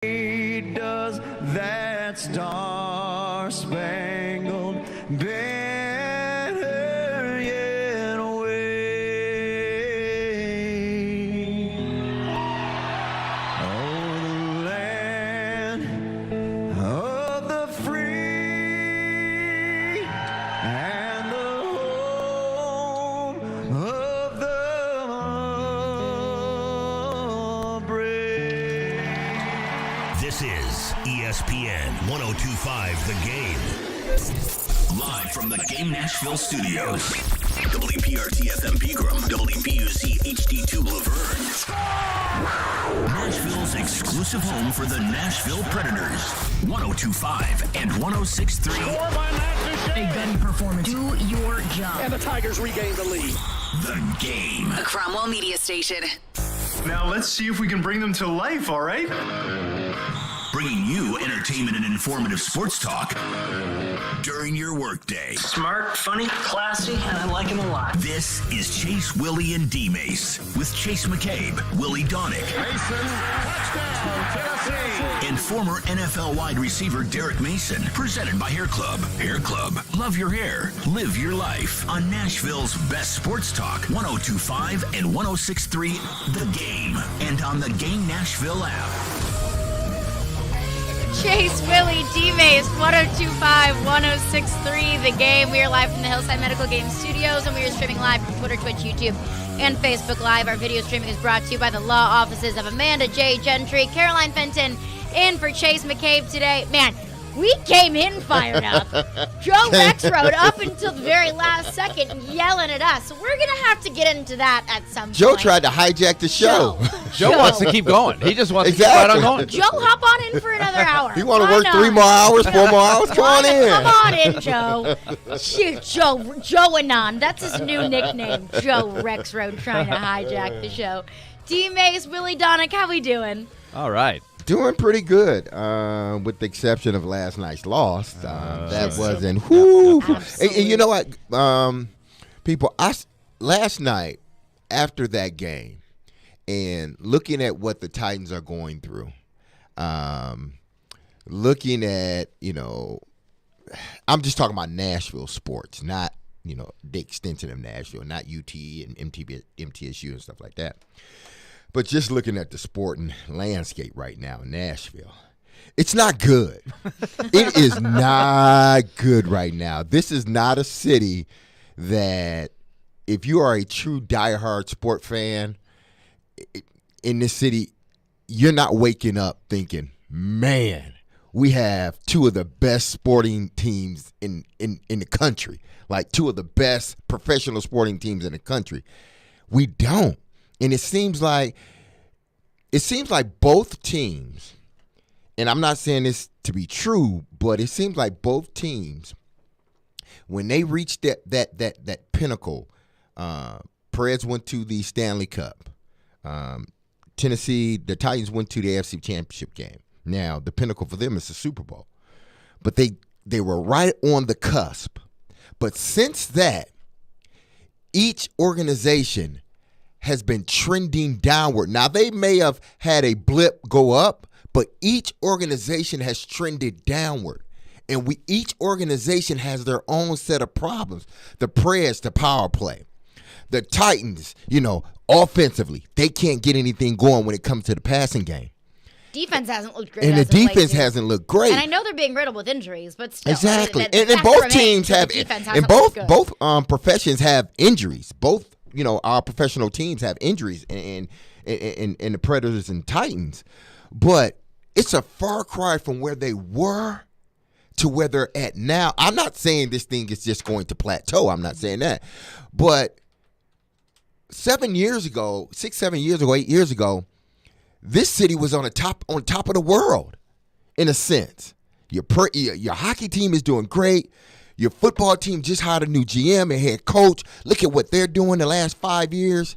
Does that star-spangled banner yet wave? Oh, the land of the free and the home of the brave. This is ESPN 102.5 The Game. Live from the Game Nashville studios. WPRT FM Pegram, WPUC HD2 Laverne. Nashville's exclusive home for the Nashville Predators. 102.5 and 106.3. A gunny performance. Do your job. And the Tigers regain the lead. The Game. A Cromwell Media Station. Now let's see if we can bring them to life, all right? Bringing you entertainment and informative sports talk during your workday. Smart, funny, classy, and I like him a lot. This is Chase, Willy, and D-Mase with Chase McCabe, Willy Donick, Mason, touchdown, Tennessee. and former NFL wide receiver Derek Mason. Presented by Hair Club. Hair Club. Love your hair. Live your life. On Nashville's best sports talk, 102.5 and 106.3 The Game. And on the Game Nashville app. Chase, Willy, D-Mase, 102.5, 106.3 The Game. We are live from the Hillside Medical Game Studios, and we are streaming live from Twitter, Twitch, YouTube, and Facebook Live. Our video streaming is brought to you by the law offices of Amanda J. Gentry, Caroline Fenton, in for Chase McCabe today. Man, we came in fired up. Joe Rexrode up until the very last second yelling at us. So we're going to have to get into that at some point. Joe tried to hijack the show. Joe wants to keep going. He just wants to keep right on going. Joe, hop on in for another hour. You want to work 3 more hours, 4 more hours? Come on in. Come on in, Joe. Shoot, Joe Anon. That's his new nickname. Joe Rexrode trying to hijack the show. D-Mase, Willy Donick, how we doing? All right. Doing pretty good, with the exception of last night's loss. That wasn't whoo. And you know what, people? Last night after that game, and looking at what the Titans are going through, looking at I'm just talking about Nashville sports, not the extension of Nashville, not UT and MTSU and stuff like that. But just looking at the sporting landscape right now in Nashville, it's not good. It is not good right now. This is not a city that, if you are a true diehard sport fan in this city, you're not waking up thinking, man, we have two of the best sporting teams in the country, like two of the best professional sporting teams in the country. We don't. And it seems like both teams, and I'm not saying this to be true, but it seems like both teams, when they reached that pinnacle, Preds went to the Stanley Cup. Tennessee, the Titans went to the AFC Championship game. Now, the pinnacle for them is the Super Bowl. But they were right on the cusp. But since that, each organization has been trending downward. Now, they may have had a blip go up, but each organization has trended downward. And each organization has their own set of problems. The Preds, the power play. The Titans, offensively, they can't get anything going when it comes to the passing game. Defense hasn't looked great. And the defense hasn't looked great. And I know they're being riddled with injuries, but still. Exactly. And both teams have, and both professions have injuries. Both our professional teams have injuries in the Predators and Titans. But it's a far cry from where they were to where they're at now. I'm not saying this thing is just going to plateau. I'm not saying that. But 7 years ago, 6, 7 years ago, 8 years ago, this city was on top of the world, in a sense. Your hockey team is doing great. Your football team just hired a new GM and head coach. Look at what they're doing the last 5 years.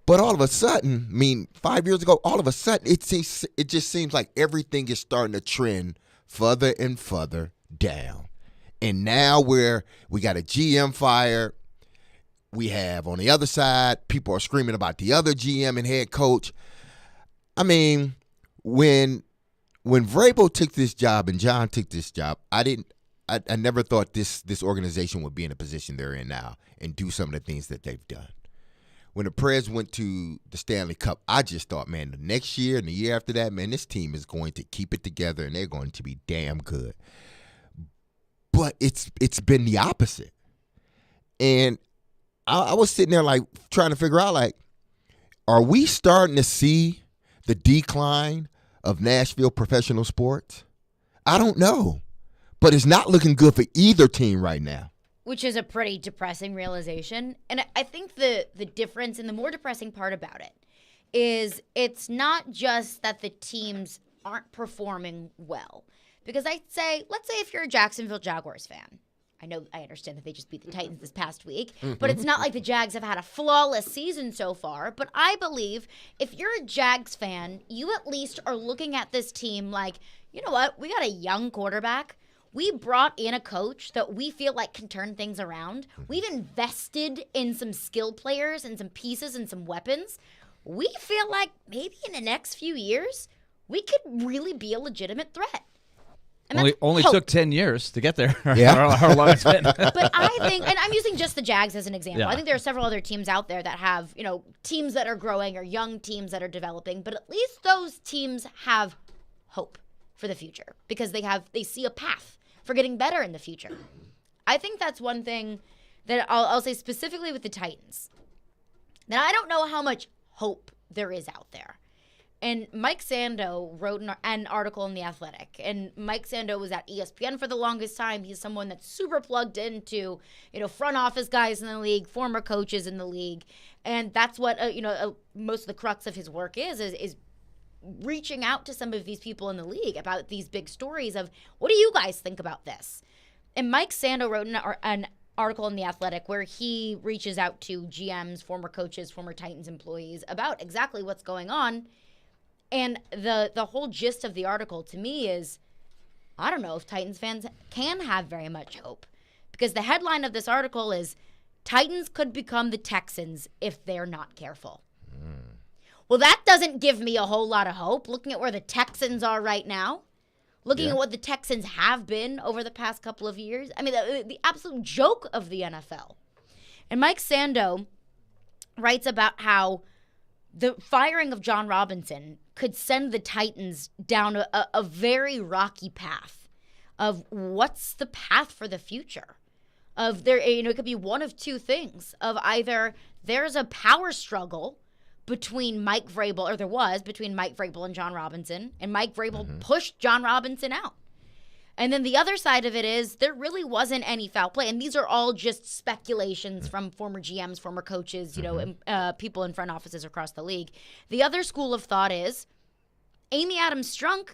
But all of a sudden, 5 years ago, all of a sudden, it just seems like everything is starting to trend further and further down. And now we got a GM fired. We have, on the other side, people are screaming about the other GM and head coach. When when Vrabel took this job and John took this job, I never thought this organization would be in a position they're in now and do some of the things that they've done. When the Preds went to the Stanley Cup, I just thought, man, the next year and the year after that, man, this team is going to keep it together and they're going to be damn good. But it's been the opposite. And I was sitting there like trying to figure out, like, are we starting to see the decline of Nashville professional sports? I don't know. But it's not looking good for either team right now. Which is a pretty depressing realization. And I think the difference and the more depressing part about it is it's not just that the teams aren't performing well. Because let's say if you're a Jacksonville Jaguars fan, I understand that they just beat the Titans this past week, but it's not like the Jags have had a flawless season so far. But I believe if you're a Jags fan, you at least are looking at this team like, you know what, we got a young quarterback. We brought in a coach that we feel like can turn things around. We've invested in some skill players and some pieces and some weapons. We feel like maybe in the next few years, we could really be a legitimate threat. Only took 10 years to get there. Yeah. How long it's been. But I think, and I'm using just the Jags as an example. Yeah. I think there are several other teams out there that have, teams that are growing or young teams that are developing. But at least those teams have hope for the future because they see a path for getting better in the future. I think that's one thing that I'll say specifically with the Titans. Now, I don't know how much hope there is out there. And Mike Sando wrote an article in The Athletic. And Mike Sando was at ESPN for the longest time. He's someone that's super plugged into, front office guys in the league, former coaches in the league. And that's what, most of the crux of his work is reaching out to some of these people in the league about these big stories of, what do you guys think about this? And Mike Sando wrote an article in The Athletic where he reaches out to GMs, former coaches, former Titans employees about exactly what's going on. And the whole gist of the article to me is, I don't know if Titans fans can have very much hope. Because the headline of this article is, Titans could become the Texans if they're not careful. Well, that doesn't give me a whole lot of hope, looking at where the Texans are right now. Looking at what the Texans have been over the past couple of years. I mean, the absolute joke of the NFL. And Mike Sando writes about how the firing of John Robinson could send the Titans down a very rocky path of what's the path for the future. Of there, it could be one of two things. Of either there's a power struggle between Mike Vrabel, or there was between Mike Vrabel and John Robinson, and Mike Vrabel pushed John Robinson out. And then the other side of it is there really wasn't any foul play. And these are all just speculations from former GMs, former coaches, people in front offices across the league. The other school of thought is Amy Adams Strunk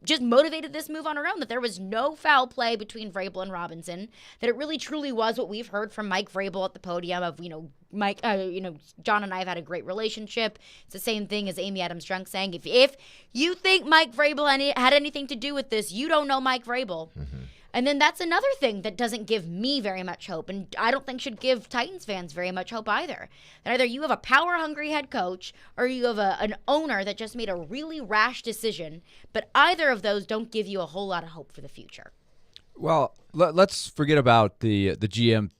just motivated this move on her own, that there was no foul play between Vrabel and Robinson, that it really truly was what we've heard from Mike Vrabel at the podium of, Mike, John and I have had a great relationship. It's the same thing as Amy Adams Strunk saying, if you think Mike Vrabel had anything to do with this, you don't know Mike Vrabel. And then that's another thing that doesn't give me very much hope, and I don't think should give Titans fans very much hope either. That either you have a power-hungry head coach or you have an owner that just made a really rash decision, but either of those don't give you a whole lot of hope for the future. Well, let's forget about the GM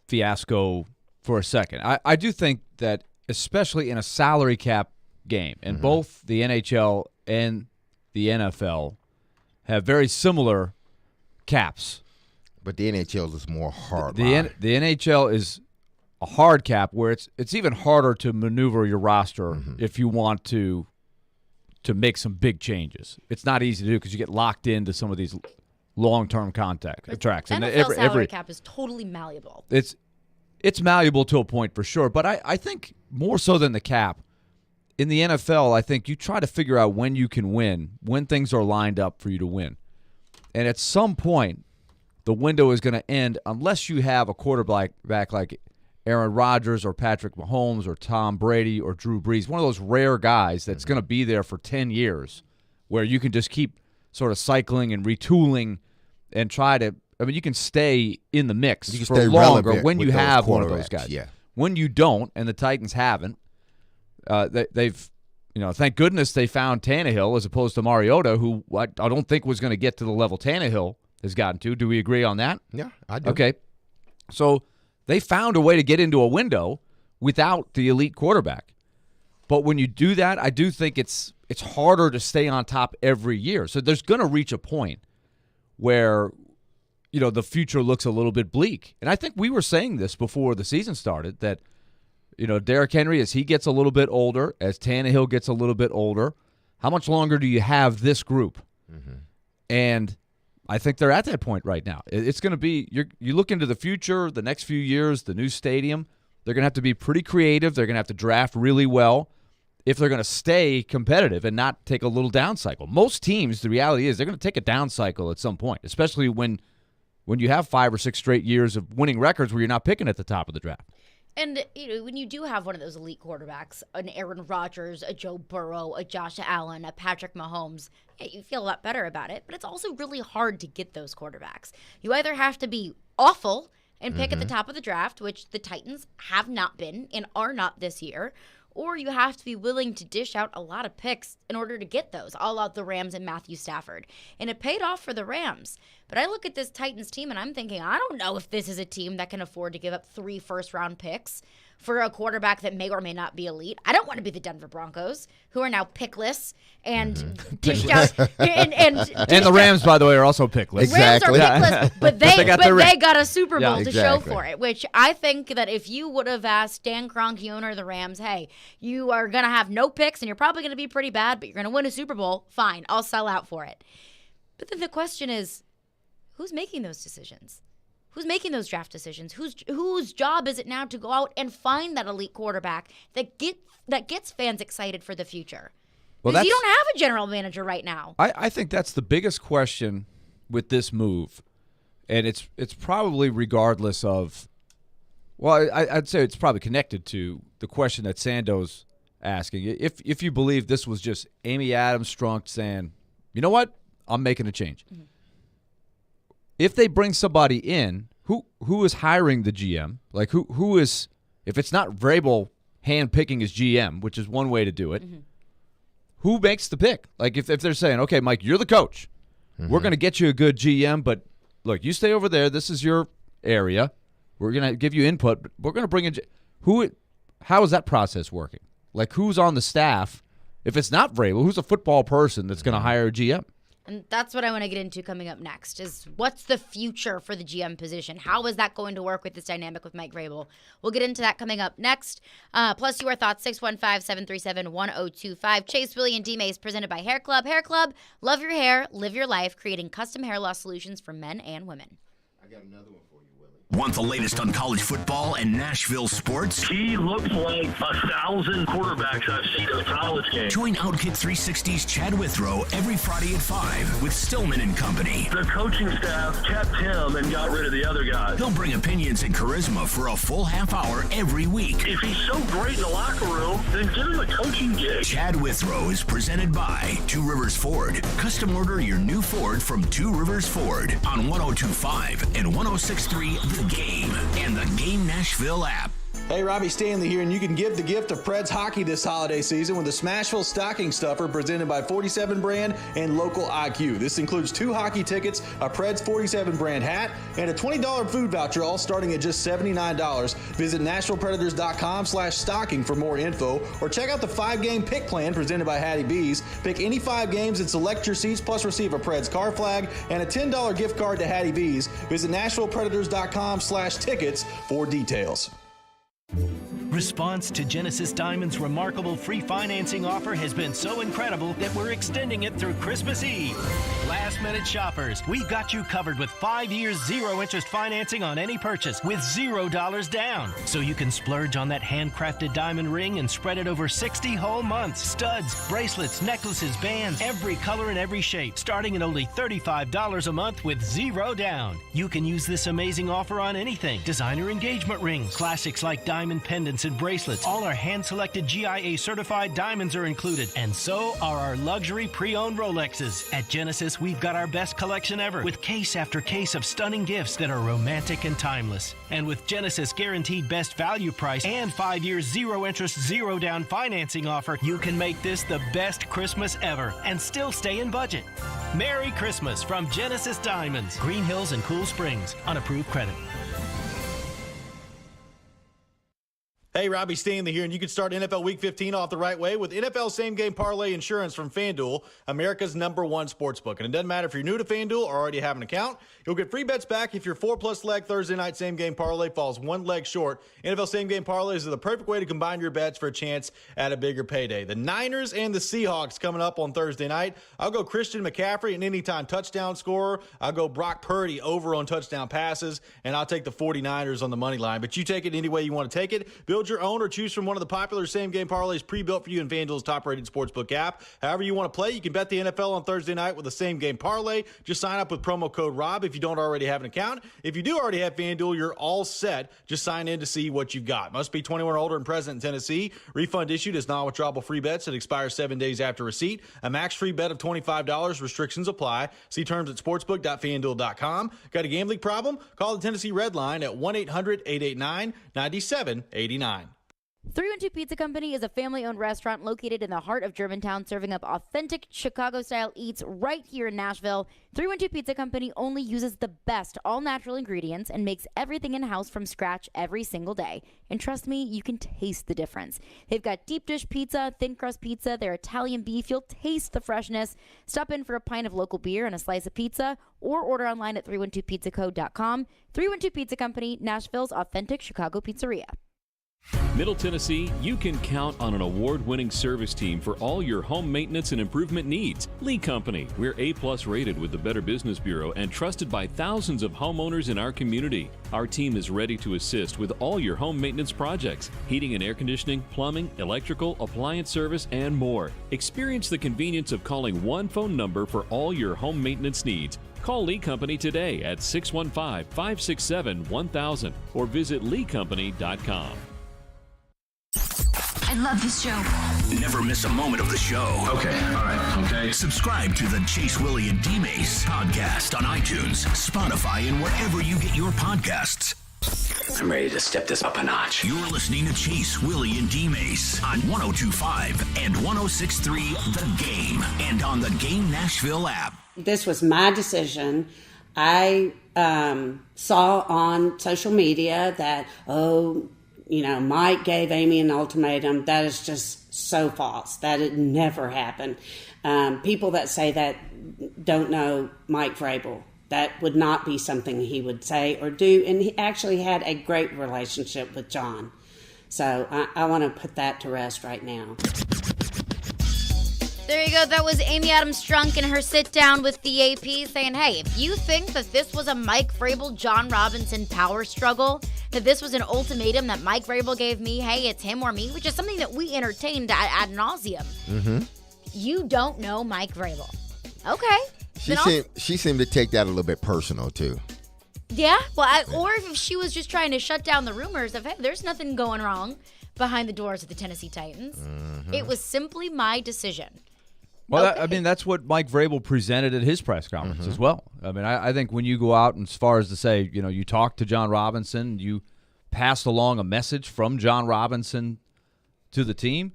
fiasco for a second. I do think that, especially in a salary cap game, and both the NHL and the NFL have very similar caps. But the NHL is more hard. The NHL is a hard cap where it's even harder to maneuver your roster if you want to make some big changes. It's not easy to do because you get locked into some of these long-term contracts. NFL salary cap is totally malleable. It's malleable to a point for sure, but I think more so than the cap, in the NFL, I think you try to figure out when you can win, when things are lined up for you to win. And at some point, the window is going to end unless you have a quarterback like Aaron Rodgers or Patrick Mahomes or Tom Brady or Drew Brees, one of those rare guys that's going to be there for 10 years where you can just keep sort of cycling and retooling and try to – I mean, you can stay in the mix for longer when you have one of those guys. Yeah. When you don't, and the Titans haven't, they've thank goodness they found Tannehill as opposed to Mariota, who I don't think was going to get to the level Tannehill has gotten to. Do we agree on that? Yeah, I do. Okay. So they found a way to get into a window without the elite quarterback. But when you do that, I do think it's harder to stay on top every year. So there's going to reach a point where, the future looks a little bit bleak. And I think we were saying this before the season started that, Derrick Henry, as he gets a little bit older, as Tannehill gets a little bit older, how much longer do you have this group? Mm-hmm. And I think they're at that point right now. It's going to be, you look into the future, the next few years, the new stadium, they're going to have to be pretty creative. They're going to have to draft really well if they're going to stay competitive and not take a little down cycle. Most teams, the reality is they're going to take a down cycle at some point, especially when you have 5 or 6 straight years of winning records where you're not picking at the top of the draft. And, when you do have one of those elite quarterbacks, an Aaron Rodgers, a Joe Burrow, a Josh Allen, a Patrick Mahomes, you feel a lot better about it. But it's also really hard to get those quarterbacks. You either have to be awful and pick at the top of the draft, which the Titans have not been and are not this year, or you have to be willing to dish out a lot of picks in order to get those, all out the Rams and Matthew Stafford. And it paid off for the Rams. But I look at this Titans team and I'm thinking, I don't know if this is a team that can afford to give up 3 first-round picks for a quarterback that may or may not be elite. I don't want to be the Denver Broncos, who are now pickless and dished out. And the Rams, by the way, are also pickless. Exactly. Rams are pickless, but they got a Super Bowl to exactly. show for it, which I think that if you would have asked Dan Kroenke, owner of the Rams, hey, you are going to have no picks and you're probably going to be pretty bad, but you're going to win a Super Bowl, fine, I'll sell out for it. But then the question is, who's making those decisions? Who's making those draft decisions? Whose job is it now to go out and find that elite quarterback that gets fans excited for the future? Because you don't have a general manager right now. I think that's the biggest question with this move, and it's probably regardless of. Well, I'd say it's probably connected to the question that Sando's asking. If you believe this was just Amy Adams Strunk saying, you know what, I'm making a change. Mm-hmm. If they bring somebody in, who is hiring the GM? Like who is, if it's not Vrabel hand-picking his GM, which is one way to do it, who makes the pick? Like if they're saying, okay, Mike, you're the coach. We're going to get you a good GM, but look, you stay over there. This is your area. We're going to give you input, but we're going to bring in how is that process working? Like who's on the staff? If it's not Vrabel, who's a football person that's going to hire a GM? And that's what I want to get into coming up next is what's the future for the GM position? How is that going to work with this dynamic with Mike Vrabel? We'll get into that coming up next. Plus your thoughts, 615-737-1025. Chase, Willy, and D-Mase presented by Hair Club. Hair Club, love your hair, live your life, creating custom hair loss solutions for men and women. I got another one for you, Willy. Want the latest on college football and Nashville sports? He looks like 1,000 quarterbacks I've seen in a college game. Join Outkick 360's Chad Withrow every Friday at 5 with Stillman and Company. The coaching staff kept him and got rid of the other guys. He'll bring opinions and charisma for a full half hour every week. If he's so great in the locker room, then give him a coaching gig. Chad Withrow is presented by Two Rivers Ford. Custom order your new Ford from Two Rivers Ford on 102.5 and 106.3 The Game and the Game Nashville app. Hey, Robbie Stanley here, and you can give the gift of Preds hockey this holiday season with the Smashville Stocking Stuffer presented by 47 Brand and Local IQ. This includes 2 hockey tickets, a Preds 47 Brand hat, and a $20 food voucher, all starting at just $79. Visit NashvillePredators.com/stocking for more info, or check out the 5-game pick plan presented by Hattie B's. Pick any 5 games and select your seats, plus receive a Preds car flag and a $10 gift card to Hattie B's. Visit NashvillePredators.com/tickets for details. Response to Genesis Diamond's remarkable free financing offer has been so incredible that we're extending it through Christmas Eve. Last minute shoppers, we've got you covered with 5 years 0 interest financing on any purchase with $0 down. So you can splurge on that handcrafted diamond ring and spread it over 60 whole months. Studs, bracelets, necklaces, bands, every color and every shape, starting at only $35 a month with $0 down. You can use this amazing offer on anything. Designer engagement rings, classics like diamond pendants pendants and bracelets. All our hand-selected GIA certified diamonds are included, and so are our luxury pre-owned Rolexes. At Genesis, we've got our best collection ever, with case after case of stunning gifts that are romantic and timeless. And with Genesis guaranteed best value price and 5 years zero interest, zero down financing offer, you can make this the best Christmas ever and still stay in budget. Merry Christmas from Genesis Diamonds, Green Hills and Cool Springs. Unapproved credit. Hey, Robbie Stanley here, and you can start NFL Week 15 off the right way with NFL Same Game Parlay Insurance from FanDuel, America's #1 sportsbook. And it doesn't matter if you're new to FanDuel or already have an account. You'll get free bets back if your 4+ leg Thursday night Same Game Parlay falls one leg short. NFL Same Game Parlays are the perfect way to combine your bets for a chance at a bigger payday. The Niners and the Seahawks coming up on Thursday night. I'll go Christian McCaffrey, an anytime touchdown scorer. I'll go Brock Purdy over on touchdown passes, and I'll take the 49ers on the money line. But you take it any way you want to take it. Build your own or choose from one of the popular same-game parlays pre-built for you in FanDuel's top-rated sportsbook app. However you want to play, you can bet the NFL on Thursday night with a same-game parlay. Just sign up with promo code ROB if you don't already have an account. If you do already have FanDuel, you're all set. Just sign in to see what you've got. Must be 21 or older and present in Tennessee. Refund issued as non-withdrawable free bets that expire 7 days after receipt. A max free bet of $25. Restrictions apply. See terms at sportsbook.fanduel.com. Got a gambling problem? Call the Tennessee Red Line at 1-800-889-9789. 312 Pizza Company is a family-owned restaurant located in the heart of Germantown, serving up authentic Chicago-style eats right here in Nashville. 312 Pizza Company only uses the best all-natural ingredients and makes everything in-house from scratch every single day. And trust me, you can taste the difference. They've got deep dish pizza, thin crust pizza, their Italian beef. You'll taste the freshness. Stop in for a pint of local beer and a slice of pizza, or order online at 312pizzaco.com. 312 Pizza Company, Nashville's authentic Chicago pizzeria. Middle Tennessee, you can count on an award-winning service team for all your home maintenance and improvement needs. Lee Company, we're A+ rated with the Better Business Bureau and trusted by thousands of homeowners in our community. Our team is ready to assist with all your home maintenance projects, heating and air conditioning, plumbing, electrical, appliance service, and more. Experience the convenience of calling one phone number for all your home maintenance needs. Call Lee Company today at 615-567-1000 or visit leecompany.com. I love this show. Never miss a moment of the show. Okay, all right, okay. Subscribe to the Chase, Willy, and D-Mase podcast on iTunes, Spotify, and wherever you get your podcasts. I'm ready to step this up a notch. You're listening to Chase, Willy, and D-Mase on 102.5 and 106.3 The Game and on the Game Nashville app. This was my decision. I saw on social media that, Mike gave Amy an ultimatum. That is just so false. That it never happened. People that say that don't know Mike Vrabel. That would not be something he would say or do. And he actually had a great relationship with John. So I want to put that to rest right now. There you go. That was Amy Adams Strunk in her sit-down with the AP saying, hey, if you think that this was a Mike Vrabel, John Robinson power struggle, that this was an ultimatum that Mike Vrabel gave me, hey, it's him or me, which is something that we entertained ad nauseum. Mm-hmm. You don't know Mike Vrabel. Okay. She seemed to take that a little bit personal, too. Yeah? Well, or if she was just trying to shut down the rumors of, hey, there's nothing going wrong behind the doors of the Tennessee Titans. Mm-hmm. It was simply my decision. Well, okay. That's what Mike Vrabel presented at his press conference as well. I mean, I think when you go out and as far as to say, you talk to John Robinson, you passed along a message from John Robinson to the team.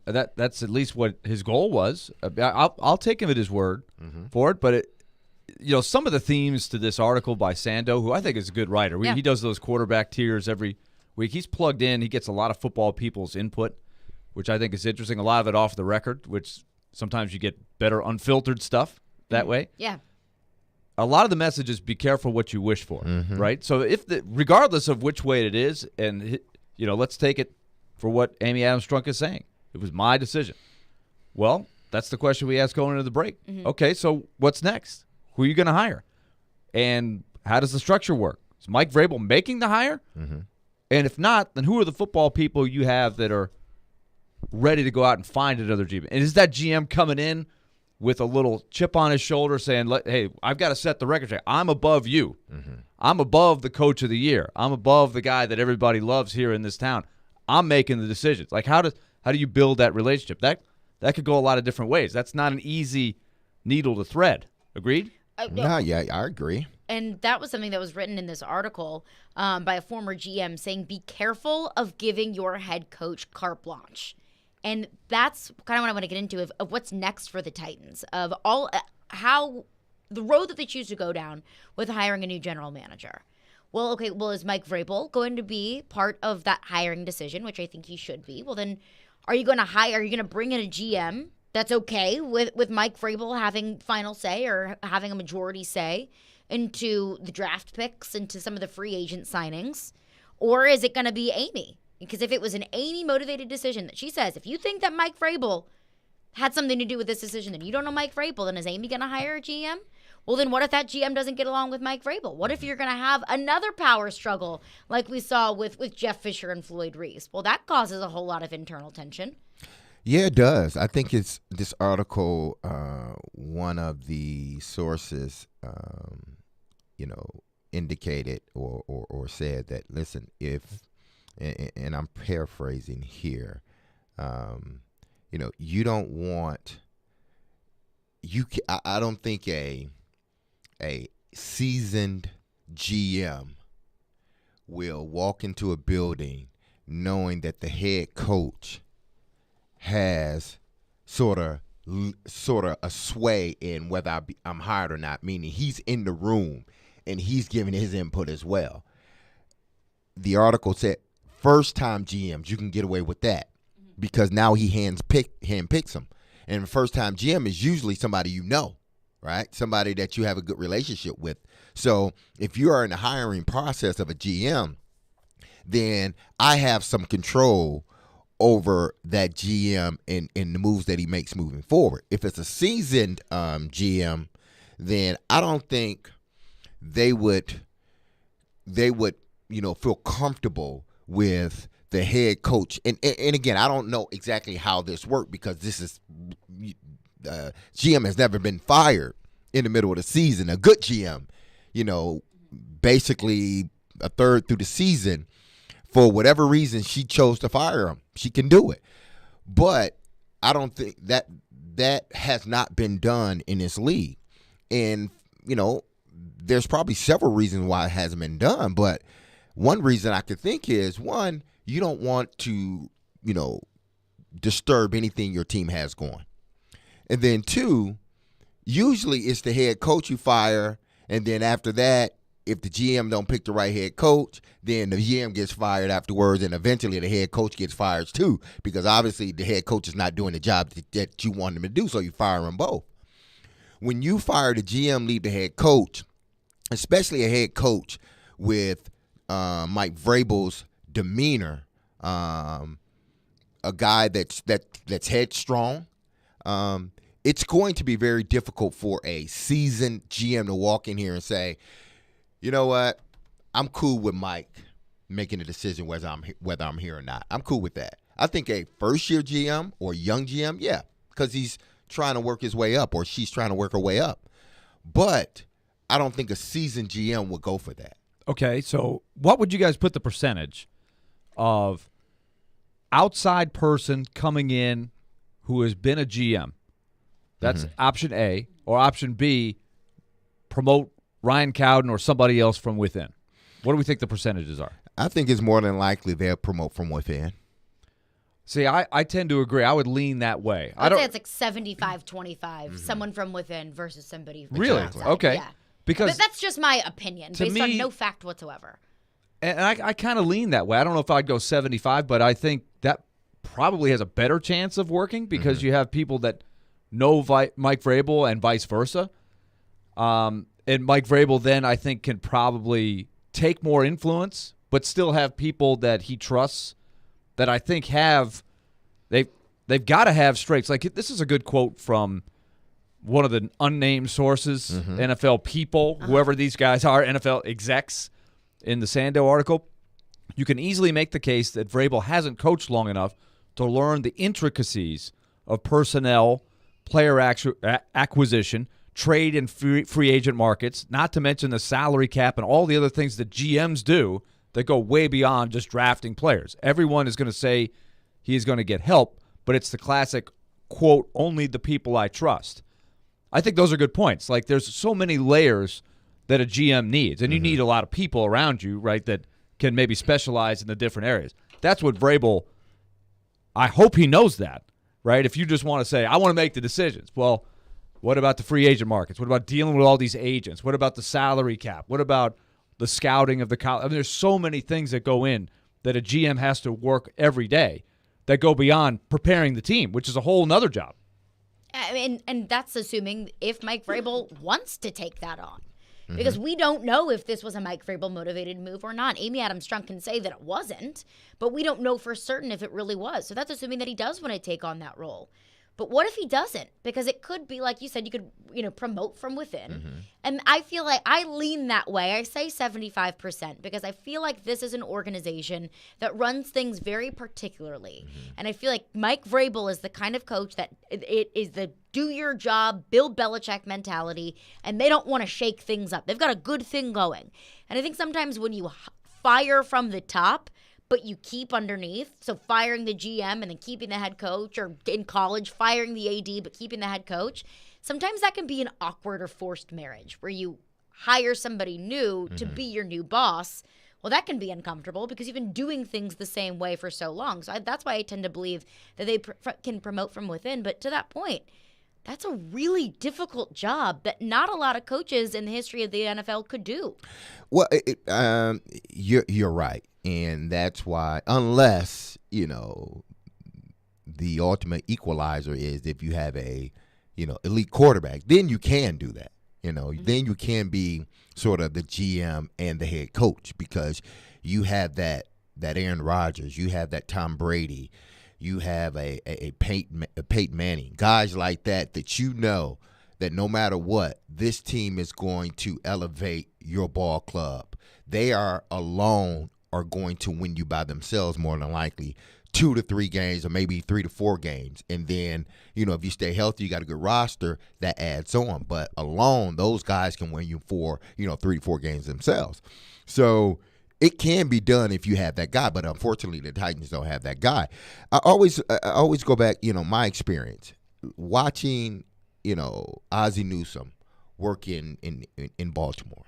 That's at least what his goal was. I'll take him at his word for it. But some of the themes to this article by Sando, who I think is a good writer, he does those quarterback tiers every week. He's plugged in. He gets a lot of football people's input, which I think is interesting. A lot of it off the record, which sometimes you get better unfiltered stuff that way. Yeah. A lot of the message is be careful what you wish for, right? So regardless of which way it is, and let's take it for what Amy Adams Strunk is saying. It was my decision. Well, that's the question we asked going into the break. Okay, so what's next? Who are you going to hire? And how does the structure work? Is Mike Vrabel making the hire? And if not, then who are the football people you have that are ready to go out and find another GM? And is that GM coming in with a little chip on his shoulder saying, hey, I've got to set the record straight. I'm above you. I'm above the coach of the year. I'm above the guy that everybody loves here in this town. I'm making the decisions. Like, how do you build that relationship? That could go a lot of different ways. That's not an easy needle to thread. Agreed? No, yeah, I agree. And that was something that was written in this article by a former GM saying, be careful of giving your head coach carte blanche. And that's kind of what I want to get into of what's next for the Titans, of how the road that they choose to go down with hiring a new general manager. Well, okay, is Mike Vrabel going to be part of that hiring decision, which I think he should be? Well, then are you going to bring in a GM that's okay with Mike Vrabel having final say or having a majority say into the draft picks, into some of the free agent signings? Or is it going to be Amy? Because if it was an Amy-motivated decision that she says, if you think that Mike Vrabel had something to do with this decision, then you don't know Mike Vrabel, then is Amy going to hire a GM? Well, then what if that GM doesn't get along with Mike Vrabel? What if you're going to have another power struggle like we saw with Jeff Fisher and Floyd Reese? Well, that causes a whole lot of internal tension. Yeah, it does. I think it's this article, one of the sources, indicated or said that, listen, and I'm paraphrasing here, you don't want I don't think a seasoned GM will walk into a building knowing that the head coach has sort of a sway in whether I'm hired or not, meaning he's in the room and he's giving his input as well. The article said first-time GMs, you can get away with that because now he handpicks them. And first-time GM is usually somebody you know, right? Somebody that you have a good relationship with. So if you are in the hiring process of a GM, then I have some control over that GM and the moves that he makes moving forward. If it's a seasoned GM, then I don't think they would feel comfortable with the head coach. And again, I don't know exactly how this worked because this is GM has never been fired in the middle of the season. A good GM, basically a third through the season, for whatever reason, she chose to fire him. She can do it. But I don't think that has not been done in this league. And, there's probably several reasons why it hasn't been done. But one reason I could think is, one, you don't want to, disturb anything your team has going. And then two, usually it's the head coach you fire. And then after that, if the GM don't pick the right head coach, then the GM gets fired afterwards, and eventually the head coach gets fired too, because obviously the head coach is not doing the job that you want him to do, so you fire them both. When you fire the GM, leave the head coach, especially a head coach with Mike Vrabel's demeanor, a guy that's headstrong, it's going to be very difficult for a seasoned GM to walk in here and say, you know what? I'm cool with Mike making a decision whether I'm here or not. I'm cool with that. I think a first-year GM or young GM, yeah, because he's trying to work his way up or she's trying to work her way up. But I don't think a seasoned GM would go for that. Okay, so what would you guys put the percentage of outside person coming in who has been a GM? That's option A. Or option B, promote Ryan Cowden or somebody else from within. What do we think the percentages are? I think it's more than likely they'll promote from within. See, I tend to agree. I would lean that way. I'd say it's like 75-25, someone from within versus somebody from really? outside. Okay. Yeah. Because but that's just my opinion, based on no fact whatsoever. And I kind of lean that way. I don't know if I'd go 75, but I think that probably has a better chance of working because you have people that know Mike Vrabel and vice versa. And Mike Vrabel then I think can probably take more influence, but still have people that he trusts that I think they've got to have strengths. Like this is a good quote from one of the unnamed sources, NFL people, whoever these guys are, NFL execs in the Sando article. You can easily make the case that Vrabel hasn't coached long enough to learn the intricacies of personnel, player acquisition, trade and free agent markets, not to mention the salary cap and all the other things that GMs do that go way beyond just drafting players. Everyone is going to say he is going to get help, but it's the classic, quote, only the people I trust. I think those are good points. Like, there's so many layers that a GM needs, and you need a lot of people around you, right, that can maybe specialize in the different areas. That's what Vrabel, I hope he knows that, right? If you just want to say, I want to make the decisions, well, what about the free agent markets? What about dealing with all these agents? What about the salary cap? What about the scouting of the college? I mean, there's so many things that go in that a GM has to work every day that go beyond preparing the team, which is a whole nother job. I mean, and that's assuming if Mike Vrabel wants to take that on. Because we don't know if this was a Mike Vrabel motivated move or not. Amy Adams Strunk can say that it wasn't, but we don't know for certain if it really was. So that's assuming that he does want to take on that role. But what if he doesn't? Because it could be, like you said, you could, promote from within. And I feel like I lean that way. I say 75% because I feel like this is an organization that runs things very particularly. And I feel like Mike Vrabel is the kind of coach that it is the do your job, Bill Belichick mentality, and they don't want to shake things up. They've got a good thing going. And I think sometimes when you fire from the top, but you keep underneath, so firing the GM and then keeping the head coach, or in college, firing the AD but keeping the head coach, sometimes that can be an awkward or forced marriage where you hire somebody new to be your new boss. Well, that can be uncomfortable because you've been doing things the same way for so long. So that's why I tend to believe that they can promote from within. But to that point, that's a really difficult job that not a lot of coaches in the history of the NFL could do. Well, you're right. And that's why, unless, the ultimate equalizer is if you have a, elite quarterback, then you can do that. Then you can be sort of the GM and the head coach because you have that Aaron Rodgers, you have that Tom Brady, you have a Peyton Manning, guys like that that no matter what, this team is going to elevate your ball club. They are going to win you by themselves more than likely 2 to 3 games or maybe 3 to 4 games. And then, if you stay healthy, you got a good roster that adds on. But alone, those guys can win you for, 3 to 4 games themselves. So it can be done if you have that guy. But unfortunately, the Titans don't have that guy. I always go back, my experience watching, Ozzie Newsome work in Baltimore.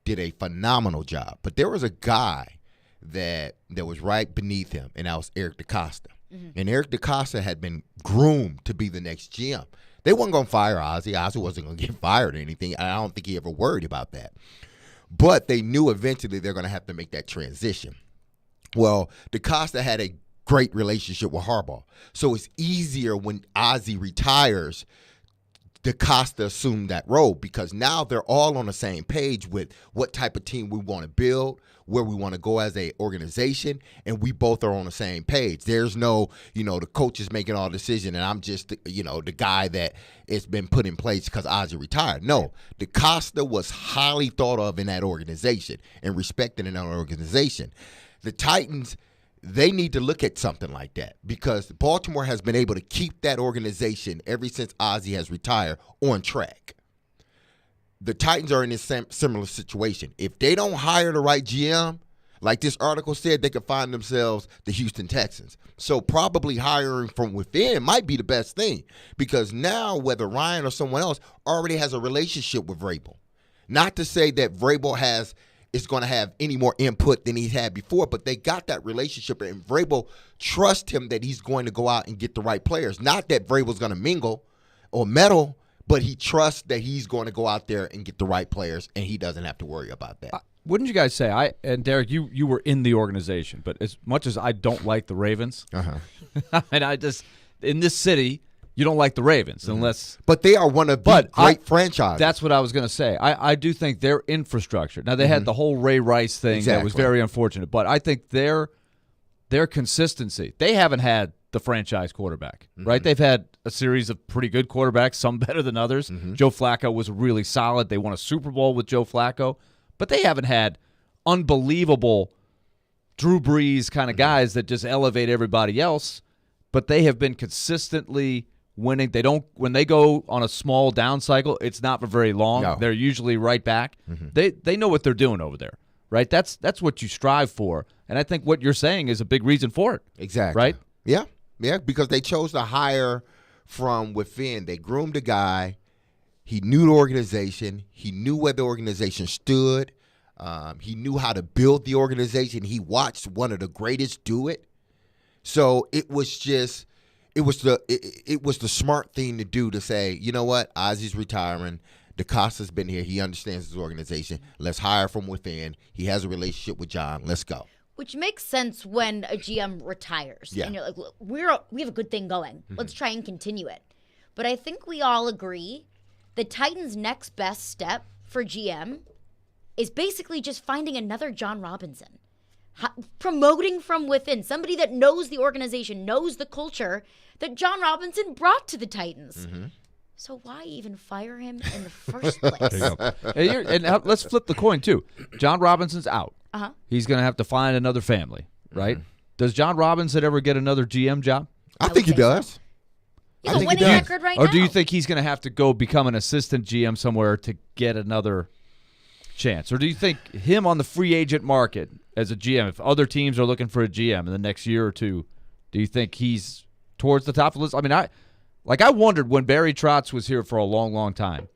Did a phenomenal job. But there was a guy that was right beneath him, and that was Eric DeCosta. And Eric DeCosta had been groomed to be the next GM. They weren't going to fire Ozzie. Ozzie wasn't going to get fired or anything. I don't think he ever worried about that. But they knew eventually they're going to have to make that transition. Well, DeCosta had a great relationship with Harbaugh. So it's easier when Ozzie retires, DeCosta assumed that role because now they're all on the same page with what type of team we want to build, where we want to go as a organization, and we both are on the same page. There's no, the coach is making all the decisions, and I'm just, the guy that it's been put in place because Ozzie retired. No, DeCosta was highly thought of in that organization and respected in that organization. The Titans, they need to look at something like that because Baltimore has been able to keep that organization ever since Ozzie has retired on track. The Titans are in this similar situation. If they don't hire the right GM, like this article said, they could find themselves the Houston Texans. So probably hiring from within might be the best thing because now whether Ryan or someone else already has a relationship with Vrabel. Not to say that Vrabel is going to have any more input than he's had before, but they got that relationship, and Vrabel trusts him that he's going to go out and get the right players. Not that Vrabel's going to mingle or meddle, but he trusts that he's going to go out there and get the right players, and he doesn't have to worry about that. Wouldn't you guys say, and Derek, you were in the organization, but as much as I don't like the Ravens, and I just, in this city, you don't like the Ravens unless – But they are one of the great franchises. That's what I was going to say. I do think their infrastructure – now, they had the whole Ray Rice thing that was very unfortunate, but I think their consistency – they haven't had the franchise quarterback, right? They've had a series of pretty good quarterbacks, some better than others. Joe Flacco was really solid. They won a Super Bowl with Joe Flacco, but they haven't had unbelievable Drew Brees kind of guys that just elevate everybody else, but they have been consistently winning. When they go on a small down cycle, it's not for very long. No. They're usually right back. They know what they're doing over there, right? That's what you strive for, and I think what you're saying is a big reason for it. Exactly. Right? Yeah, because they chose to hire from within. They groomed a guy. He knew the organization. He knew where the organization stood. He knew how to build the organization. He watched one of the greatest do it. So it was the smart thing to do to say, you know what, Ozzy's retiring. DeCosta's been here. He understands his organization. Let's hire from within. He has a relationship with John. Let's go. Which makes sense when a GM retires. Yeah. And you're like, look, we have a good thing going. Let's try and continue it. But I think we all agree the Titans' next best step for GM is basically just finding another John Robinson. Promoting from within. Somebody that knows the organization, knows the culture that John Robinson brought to the Titans. So why even fire him in the first place? There you go. And let's flip the coin, too. John Robinson's out. He's going to have to find another family, right? Does John Robinson ever get another GM job? I think he does. He's a winning record right now. Or do you think he's going to have to go become an assistant GM somewhere to get another chance? Or do you think him on the free agent market as a GM, if other teams are looking for a GM in the next year or two, do you think he's towards the top of the list? I mean, I wondered when Barry Trotz was here for a long, long time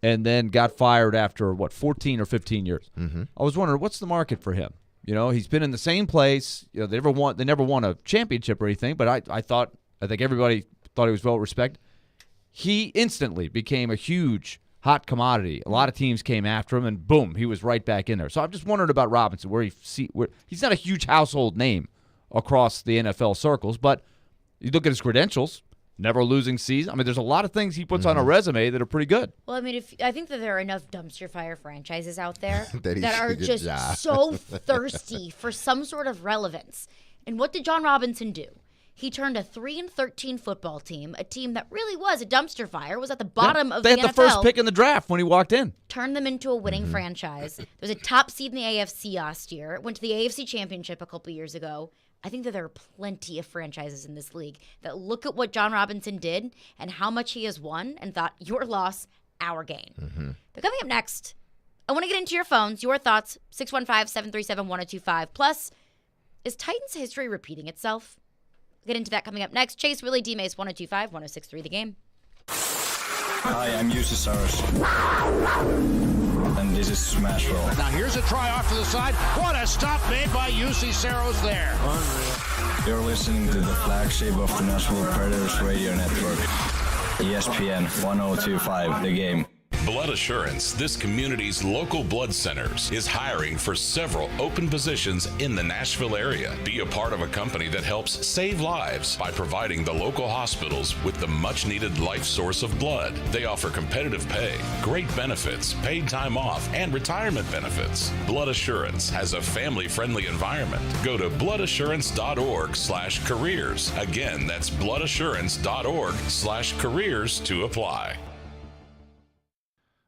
and then got fired after, 14 or 15 years. I was wondering, what's the market for him? You know, he's been in the same place. You know, they never won a championship or anything, but I think everybody thought he was well respected. He instantly became a huge hot commodity. A lot of teams came after him, and boom, he was right back in there. So I'm just wondering about Robinson, where he's not a huge household name across the NFL circles, but you look at his credentials, never losing season. I mean, there's a lot of things he puts on a resume that are pretty good. Well, I mean, I think that there are enough dumpster fire franchises out there that are just so thirsty for some sort of relevance. And what did John Robinson do? He turned a 3-13 football team, a team that really was a dumpster fire, was at the bottom of the NFL. They had the first pick in the draft when he walked in. Turned them into a winning franchise. There was a top seed in the AFC last year. Went to the AFC Championship a couple years ago. I think that there are plenty of franchises in this league that look at what John Robinson did and how much he has won and thought, your loss, our gain. They're coming up next. I want to get into your phones, your thoughts, 615-737-1025. Plus, is Titans history repeating itself? We'll get into that coming up next. Chase, Willy, D-Mase, 1025, 1063 The Game. Hi, I'm Yussi Saros. And this is Nashville. Now here's a try off to the side. What a stop made by UC Saros there. Unreal. You're listening to the flagship of the Nashville Predators radio network. ESPN 1025, The Game. Blood Assurance, this community's local blood centers, is hiring for several open positions in the Nashville area. Be a part of a company that helps save lives by providing the local hospitals with the much-needed life source of blood. They offer competitive pay, great benefits, paid time off, and retirement benefits. Blood Assurance has a family-friendly environment. Go to bloodassurance.org/careers. Again, that's bloodassurance.org/careers to apply.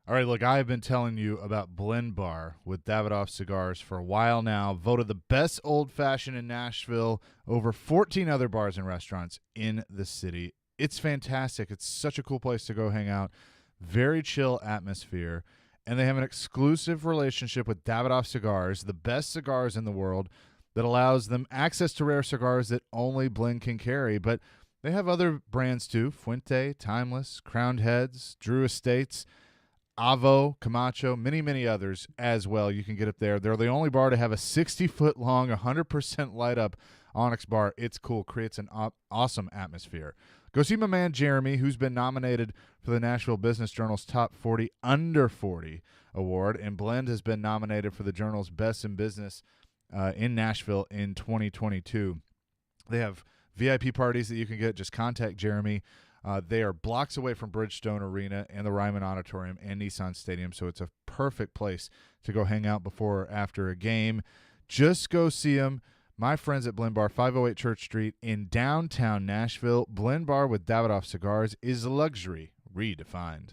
All right, look, I have been telling you about Blend Bar with Davidoff Cigars for a while now. Voted the best old-fashioned in Nashville, over 14 other bars and restaurants in the city. It's fantastic. It's such a cool place to go hang out. Very chill atmosphere. And they have an exclusive relationship with Davidoff Cigars, the best cigars in the world, that allows them access to rare cigars that only Blend can carry. But they have other brands too, Fuente, Timeless, Crowned Heads, Drew Estates, Avo, Camacho, many, many others as well. You can get up there. They're the only bar to have a 60-foot long, 100% light up Onyx bar. It's cool. Creates an awesome atmosphere. Go see my man Jeremy, who's been nominated for the Nashville Business Journal's Top 40 Under 40 award, and Blend has been nominated for the Journal's Best in Business in Nashville in 2022. They have VIP parties that you can get. Just contact Jeremy. They are blocks away from Bridgestone Arena and the Ryman Auditorium and Nissan Stadium, so it's a perfect place to go hang out before or after a game. Just go see them. My friends at Blend Bar, 508 Church Street in downtown Nashville. Blend Bar with Davidoff Cigars is luxury redefined.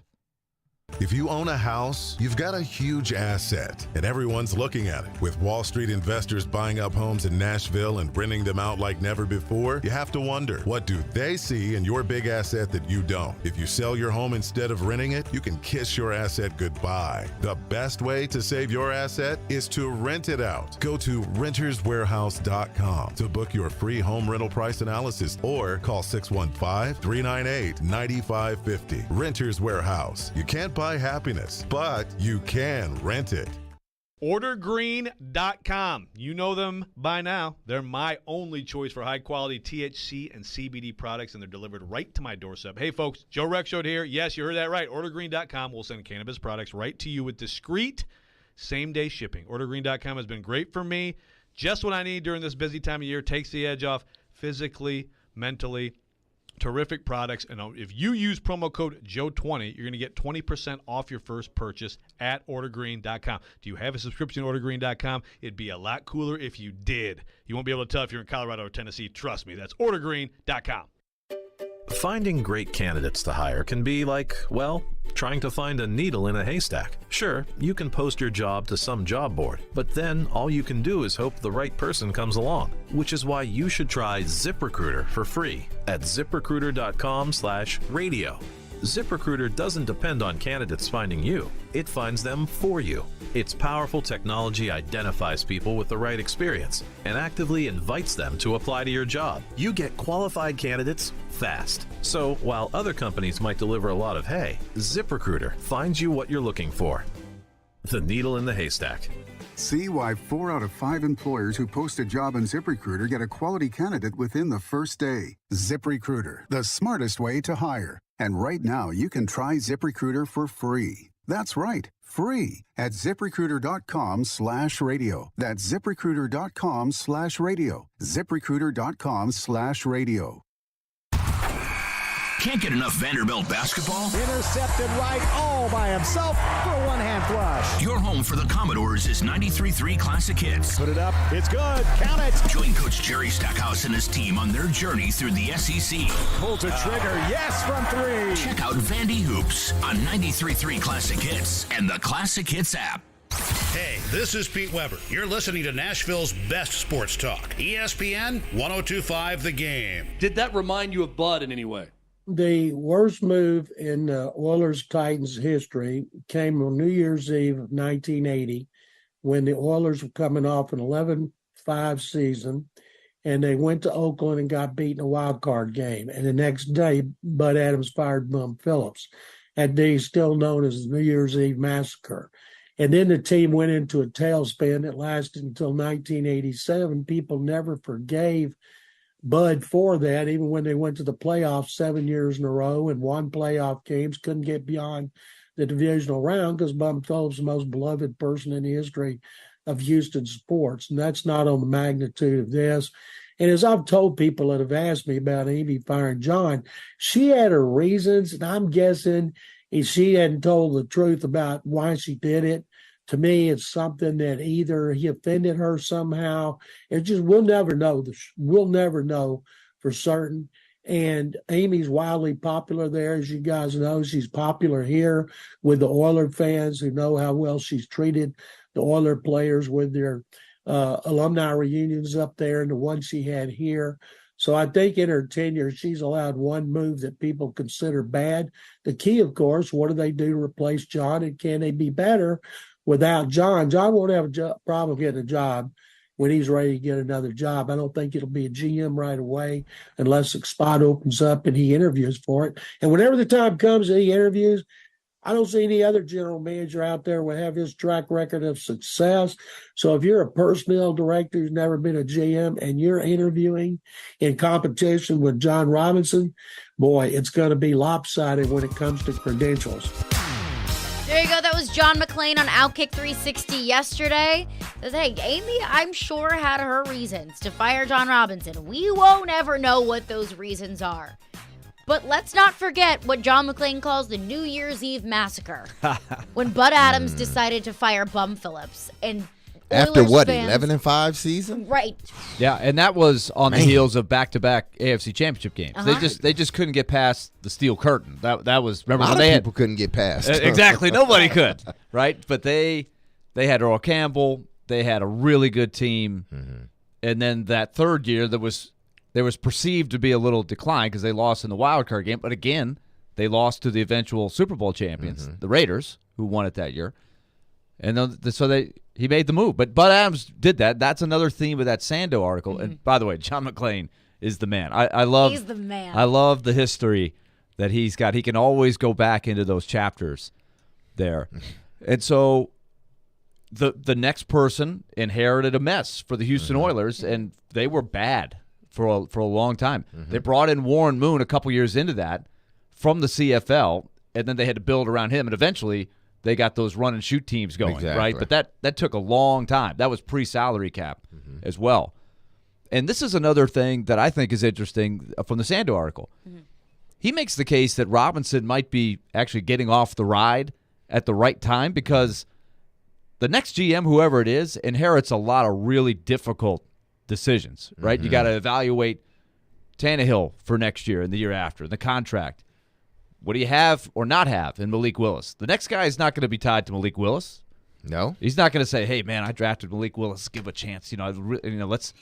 If you own a house, you've got a huge asset, and everyone's looking at it. With Wall Street investors buying up homes in Nashville and renting them out like never before, you have to wonder, what do they see in your big asset that you don't? If you sell your home instead of renting it, you can kiss your asset goodbye. The best way to save your asset is to rent it out. Go to renterswarehouse.com to book your free home rental price analysis or call 615-398-9550. Renters Warehouse. You can't buy happiness, but you can rent it. OrderGreen.com. You know them by now. They're my only choice for high-quality THC and CBD products, and they're delivered right to my doorstep. Hey, folks, Joe Rexrode here. Yes, you heard that right. OrderGreen.com will send cannabis products right to you with discreet same-day shipping. OrderGreen.com has been great for me. Just what I need during this busy time of year. Takes the edge off physically, mentally. Terrific products, and if you use promo code Joe20, you're going to get 20% off your first purchase at OrderGreen.com. Do you have a subscription to OrderGreen.com? It'd be a lot cooler if you did. You won't be able to tell if you're in Colorado or Tennessee. Trust me, that's OrderGreen.com. Finding great candidates to hire can be like, well, trying to find a needle in a haystack. Sure, you can post your job to some job board, but then all you can do is hope the right person comes along, which is why you should try ZipRecruiter for free at ZipRecruiter.com/radio. ZipRecruiter doesn't depend on candidates finding you. It finds them for you. Its powerful technology identifies people with the right experience and actively invites them to apply to your job. You get qualified candidates fast. So while other companies might deliver a lot of hay, ZipRecruiter finds you what you're looking for. The needle in the haystack. See why 4 out of 5 employers who post a job on ZipRecruiter get a quality candidate within the first day. ZipRecruiter, the smartest way to hire. And right now, you can try ZipRecruiter for free. That's right, free at ZipRecruiter.com/radio. That's ZipRecruiter.com/radio. ZipRecruiter.com/radio. Can't get enough Vanderbilt basketball? Intercepted right all by himself for a one-hand flush. Your home for the Commodores is 93.3 Classic Hits. Put it up. It's good. Count it. Join Coach Jerry Stackhouse and his team on their journey through the SEC. Pulls a trigger. Yes, from 3. Check out Vandy Hoops on 93.3 Classic Hits and the Classic Hits app. Hey, this is Pete Weber. You're listening to Nashville's best sports talk. ESPN 102.5 The Game. Did that remind you of Bud in any way? The worst move in Oilers-Titans history came on New Year's Eve of 1980 when the Oilers were coming off an 11-5 season, and they went to Oakland and got beaten in a wild card game. And the next day, Bud Adams fired Bum Phillips. That day is still known as the New Year's Eve Massacre. And then the team went into a tailspin that lasted until 1987. People never forgave Bud for that, even when they went to the playoffs 7 years in a row and won playoff games, couldn't get beyond the divisional round because Bum Phillips is the most beloved person in the history of Houston sports. And that's not on the magnitude of this. And as I've told people that have asked me about Amy firing John, she had her reasons, and I'm guessing if she hadn't told the truth about why she did it, to me, it's something that either he offended her somehow. It just, we'll never know. We'll never know for certain. And Amy's wildly popular there, as you guys know. She's popular here with the Oiler fans who know how well she's treated the Oiler players with their alumni reunions up there and the one she had here. So I think in her tenure, she's allowed one move that people consider bad. The key, of course, what do they do to replace John, and can they be better without John? John won't have a problem getting a job when he's ready to get another job. I don't think it'll be a GM right away unless a spot opens up and he interviews for it. And whenever the time comes that he interviews, I don't see any other general manager out there will have his track record of success. So if you're a personnel director who's never been a GM and you're interviewing in competition with John Robinson, boy, it's going to be lopsided when it comes to credentials. There you go. That was John McClain on Outkick 360 yesterday. Says, hey, Amy, I'm sure had her reasons to fire John Robinson. We won't ever know what those reasons are. But let's not forget what John McClain calls the New Year's Eve Massacre when Bud Adams decided to fire Bum Phillips. And After Oilers what, fans- 11-5 season? Right. Yeah, and that was on the heels of back-to-back AFC Championship games. Uh-huh. They just couldn't get past the steel curtain. That was remember A lot when they of had people couldn't get past. exactly nobody could, right? But they had Earl Campbell. They had a really good team, and then that third year there was perceived to be a little decline because they lost in the wild card game. But again, they lost to the eventual Super Bowl champions, the Raiders, who won it that year. And so he made the move. But Bud Adams did that. That's another theme of that Sando article. And by the way, John McClain is the man. I love He's the man. I love the history that he's got. He can always go back into those chapters there. And so the next person inherited a mess for the Houston Oilers, and they were bad for a long time. They brought in Warren Moon a couple years into that from the CFL, and then they had to build around him, and eventually they got those run-and-shoot teams going, right? But that took a long time. That was pre-salary cap as well. And this is another thing that I think is interesting from the Sando article. He makes the case that Robinson might be actually getting off the ride at the right time because the next GM, whoever it is, inherits a lot of really difficult decisions, right? You got to evaluate Tannehill for next year and the year after, the contract. What do you have or not have in Malik Willis? The next guy is not going to be tied to Malik Willis. No, he's not going to say, "Hey, man, I drafted Malik Willis. Give a chance." Let's.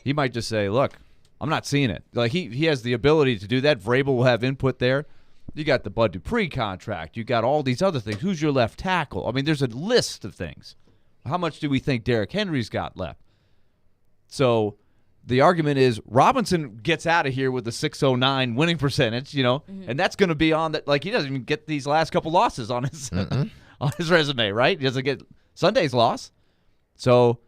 He might just say, "Look, I'm not seeing it." Like he has the ability to do that. Vrabel will have input there. You got the Bud Dupree contract. You got all these other things. Who's your left tackle? I mean, there's a list of things. How much do we think Derrick Henry's got left? So the argument is Robinson gets out of here with a 609 winning percentage, and that's going to be on that. Like he doesn't even get these last couple losses on his on his resume, right? He doesn't get Sunday's loss, so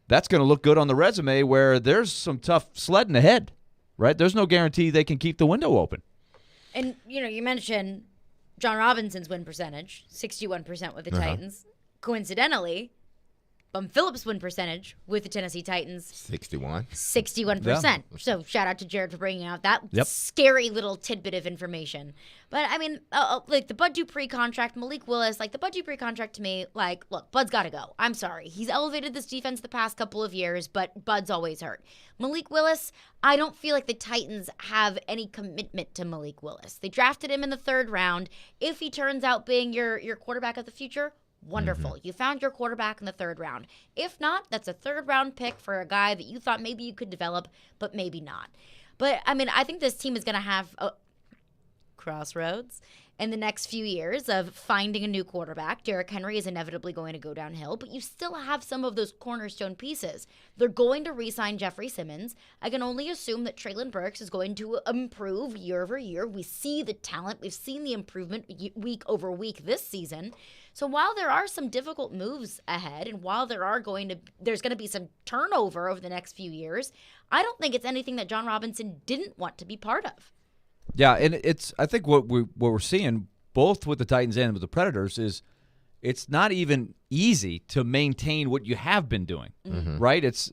that's going to look good on the resume. Where there's some tough sledding ahead, right? There's no guarantee they can keep the window open. And you mentioned John Robinson's win percentage, 61% with the Titans. Coincidentally, Bum Phillips' win percentage with the Tennessee Titans, 61%. Yeah. So shout out to Jared for bringing out that Yep. scary little tidbit of information. But I mean, like the Bud Dupree contract, Malik Willis, like the Bud Dupree contract to me, like, look, Bud's got to go. I'm sorry. He's elevated this defense the past couple of years, but Bud's always hurt. Malik Willis, I don't feel like the Titans have any commitment to Malik Willis. They drafted him in the 3rd round. If he turns out being your quarterback of the future, wonderful. You found your quarterback in the 3rd round. If not, that's a 3rd round pick for a guy that you thought maybe you could develop, but maybe not. But, I mean, I think this team is going to have a crossroads in the next few years of finding a new quarterback. Derrick Henry is inevitably going to go downhill, but you still have some of those cornerstone pieces. They're going to re-sign Jeffrey Simmons. I can only assume that Treylon Burks is going to improve year over year. We see the talent. We've seen the improvement week over week this season. So while there are some difficult moves ahead, and while there's going to be some turnover over the next few years, I don't think it's anything that John Robinson didn't want to be part of. Yeah, and I think what we're seeing both with the Titans and with the Predators is it's not even easy to maintain what you have been doing, right? It's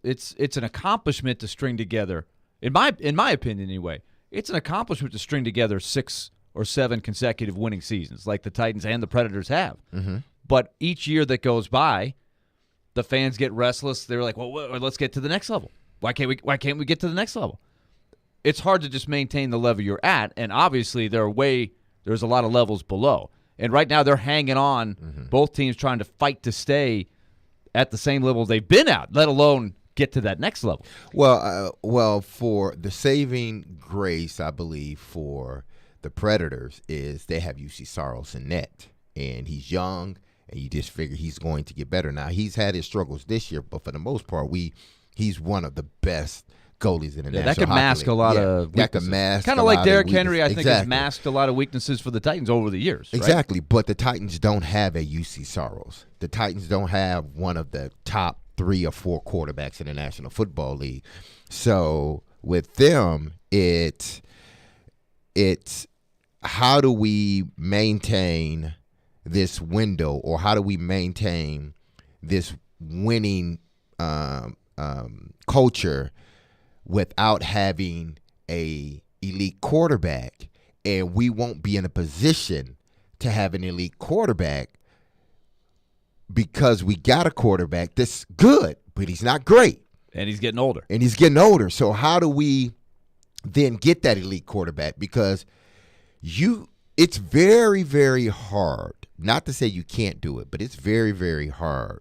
an accomplishment to string together. In my opinion, anyway, it's an accomplishment to string together 6 or 7 consecutive winning seasons like the Titans and the Predators have. But each year that goes by, the fans get restless. They're like, well, let's get to the next level. Why can't we get to the next level? It's hard to just maintain the level you're at, and obviously there's a lot of levels below. And right now they're hanging on, both teams trying to fight to stay at the same level they've been at, let alone get to that next level. Well, for the saving grace, I believe, for the Predators is they have UC Saros in net, and he's young, and you just figure he's going to get better. Now, he's had his struggles this year, but for the most part, he's one of the best goalies in the National that could Hockey mask League. a lot of weaknesses. That could mask kind of like Derrick Henry, I think, has masked a lot of weaknesses for the Titans over the years. Right? Exactly, but the Titans don't have a UC Saros. The Titans don't have one of the top 3 or 4 quarterbacks in the National Football League. So with them, it's how do we maintain this window, or how do we maintain this winning culture without having a elite quarterback? And we won't be in a position to have an elite quarterback because we got a quarterback that's good, but he's not great. And he's getting older. So how do we then get that elite quarterback? Because it's very, very hard, not to say you can't do it, but it's very, very hard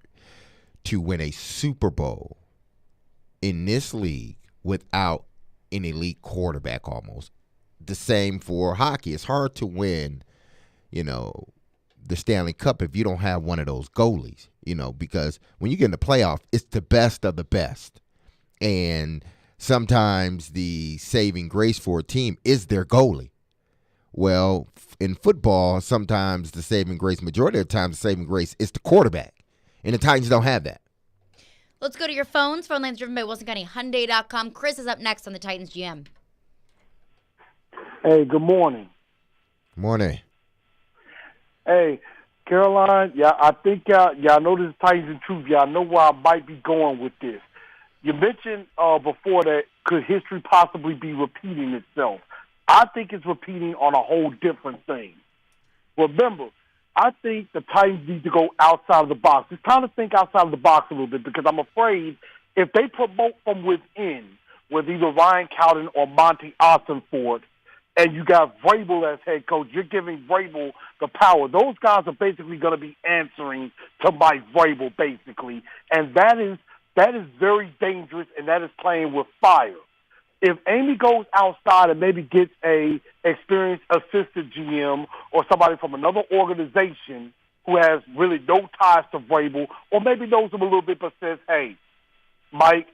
to win a Super Bowl in this league without an elite quarterback almost. The same for hockey. It's hard to win, the Stanley Cup if you don't have one of those goalies, because when you get in the playoff, it's the best of the best. And sometimes the saving grace for a team is their goalie. Well, in football, sometimes the saving grace, majority of the time, the saving grace is the quarterback. And the Titans don't have that. Let's go to your phones. Phone lines driven by WilsonCountyHyundai.com. Chris is up next on the Titans GM. Hey, good morning. Morning. Hey, Caroline, I think y'all know this is Titans in truth. Y'all know where I might be going with this. You mentioned before that could history possibly be repeating itself? I think it's repeating on a whole different thing. Remember, I think the Titans need to go outside of the box. It's time to think outside of the box a little bit, because I'm afraid if they promote from within with either Ryan Cowden or Monty Ossenford, and you got Vrabel as head coach, you're giving Vrabel the power. Those guys are basically going to be answering to Mike Vrabel, basically, and that is very dangerous, and that is playing with fire. If Amy goes outside and maybe gets a experienced assistant GM or somebody from another organization who has really no ties to Vrabel, or maybe knows him a little bit but says, hey, Mike,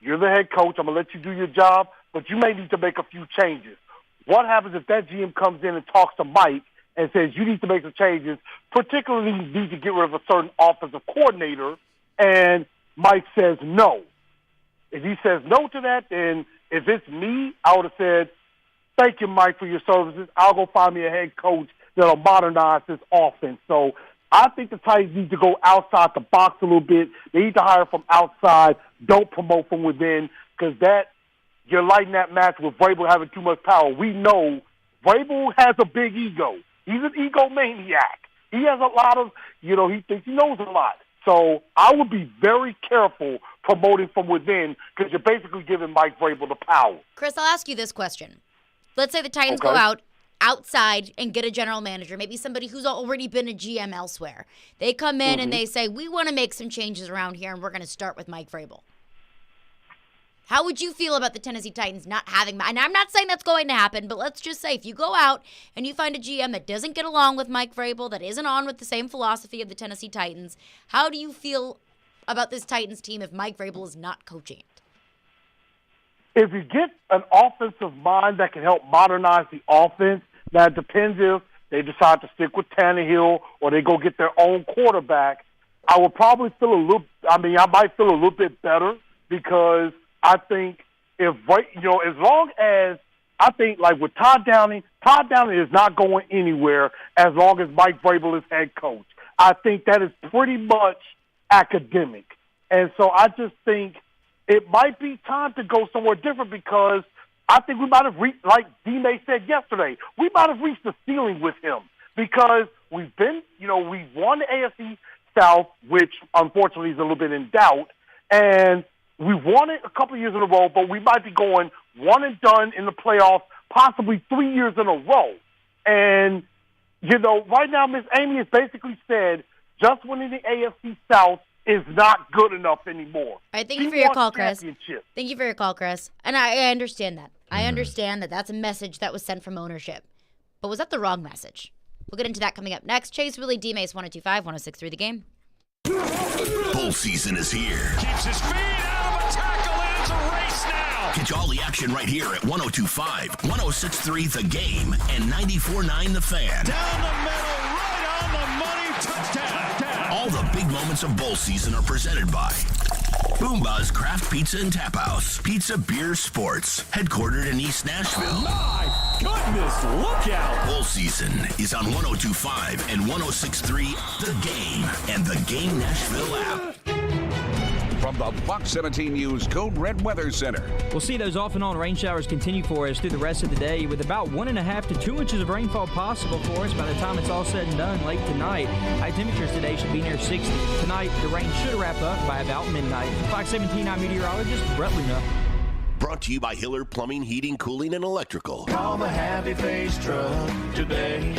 you're the head coach. I'm going to let you do your job, but you may need to make a few changes. What happens if that GM comes in and talks to Mike and says, you need to make some changes, particularly you need to get rid of a certain offensive coordinator, and Mike says no? If he says no to that, then if it's me, I would have said, thank you, Mike, for your services. I'll go find me a head coach that'll modernize this offense. So I think the Titans need to go outside the box a little bit. They need to hire from outside. Don't promote from within, because you're lighting that match with Vrabel having too much power. We know Vrabel has a big ego. He's an egomaniac. He has a lot of, he thinks he knows a lot. So I would be very careful promoting from within, because you're basically giving Mike Vrabel the power. Chris, I'll ask you this question. Let's say the Titans go outside and get a general manager, maybe somebody who's already been a GM elsewhere. They come in and they say, we want to make some changes around here, and we're going to start with Mike Vrabel. How would you feel about the Tennessee Titans not having, and I'm not saying that's going to happen, but let's just say if you go out and you find a GM that doesn't get along with Mike Vrabel, that isn't on with the same philosophy of the Tennessee Titans, how do you feel about this Titans team if Mike Vrabel is not coaching it? If you get an offensive mind that can help modernize the offense, now it depends if they decide to stick with Tannehill or they go get their own quarterback, I would probably feel I might feel a little bit better, because I think as long as, I think like with Todd Downing is not going anywhere as long as Mike Vrabel is head coach. I think that is pretty much academic. And so I just think it might be time to go somewhere different, because I think we might have reached, like D-Mase said yesterday, we might have reached the ceiling with him, because we've been, we won the AFC South, which unfortunately is a little bit in doubt, and we won it a couple of years in a row, but we might be going one and done in the playoffs, possibly 3 years in a row. And, right now Miss Amy has basically said just winning the AFC South is not good enough anymore. All right, thank you for your call, Chris. Thank you for your call, Chris. And I understand that. I understand that that's a message that was sent from ownership. But was that the wrong message? We'll get into that coming up next. Chase, Willy, D-Mase, 102.5, 106.3 The Game. Bowl season is here. Keeps his feet out of a tackle, and it's a race now. Catch all the action right here at 102.5, 106.3 The Game, and 94.9 The Fan. Down the middle, right on the money, touchdown. All the big moments of bowl season are presented by Boombuzz Craft Pizza and Tap House. Pizza, beer, sports. Headquartered in East Nashville. My goodness, look out. Bowl season is on 102.5 and 106.3 The Game and The Game Nashville app. from the Fox 17 News Code Red Weather Center. We'll see those off and on rain showers continue for us through the rest of the day, with about 1.5 to 2 inches of rainfall possible for us by the time it's all said and done late tonight. High temperatures today should be near 60. Tonight, the rain should wrap up by about midnight. Fox 17, I'm meteorologist Brett Luna. Brought to you by Hiller Plumbing, Heating, Cooling, and Electrical. Call the Happy Face truck today.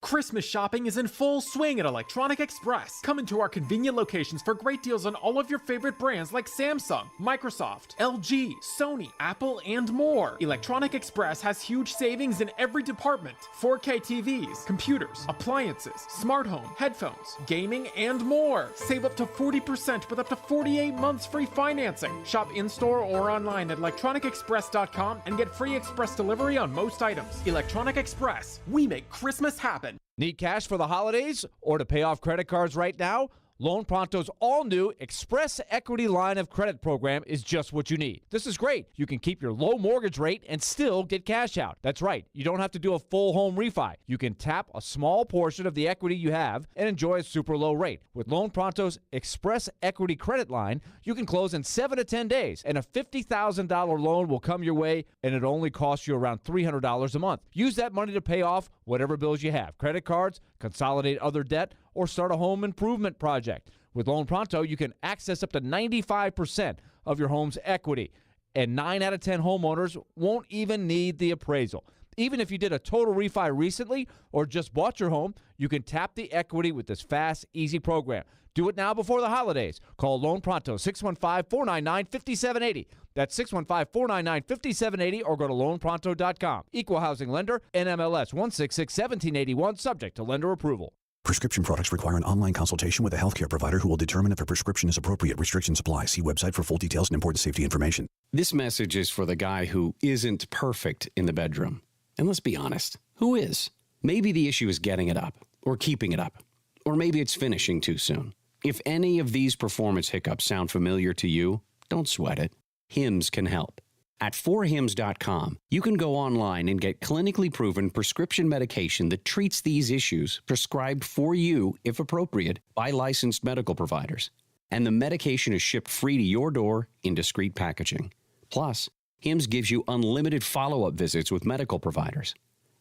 Christmas shopping is in full swing at Electronic Express. Come into our convenient locations for great deals on all of your favorite brands like Samsung, Microsoft, LG, Sony, Apple, and more. Electronic Express has huge savings in every department. 4K TVs, computers, appliances, smart home, headphones, gaming, and more. Save up to 40% with up to 48 months free financing. Shop in-store or online at electronicexpress.com and get free express delivery on most items. Electronic Express, we make Christmas happen. Need cash for the holidays or to pay off credit cards right now? Loan Pronto's all-new Express Equity Line of Credit program is just what you need. This is great. You can keep your low mortgage rate and still get cash out. That's right. You don't have to do a full home refi. You can tap a small portion of the equity you have and enjoy a super low rate. With Loan Pronto's Express Equity Credit Line, you can close in 7 to 10 days, and a $50,000 loan will come your way, and it only costs you around $300 a month. Use that money to pay off whatever bills you have. Credit cards, consolidate other debt, or start a home improvement project. With Loan Pronto, you can access up to 95% of your home's equity, and 9 out of 10 homeowners won't even need the appraisal. Even if you did a total refi recently or just bought your home, you can tap the equity with this fast, easy program. Do it now before the holidays. Call Loan Pronto, 615-499-5780. That's 615-499-5780, or go to loanpronto.com. Equal housing lender, NMLS 1661781, subject to lender approval. Prescription products require an online consultation with a healthcare provider who will determine if a prescription is appropriate. Restrictions apply. See website for full details and important safety information. This message is for the guy who isn't perfect in the bedroom. And let's be honest, who is? Maybe the issue is getting it up, or keeping it up, or maybe it's finishing too soon. If any of these performance hiccups sound familiar to you, don't sweat it. Hims can help. At 4hims.com, you can go online and get clinically proven prescription medication that treats these issues, prescribed for you, if appropriate, by licensed medical providers. And the medication is shipped free to your door in discreet packaging. Plus, Hims gives you unlimited follow-up visits with medical providers.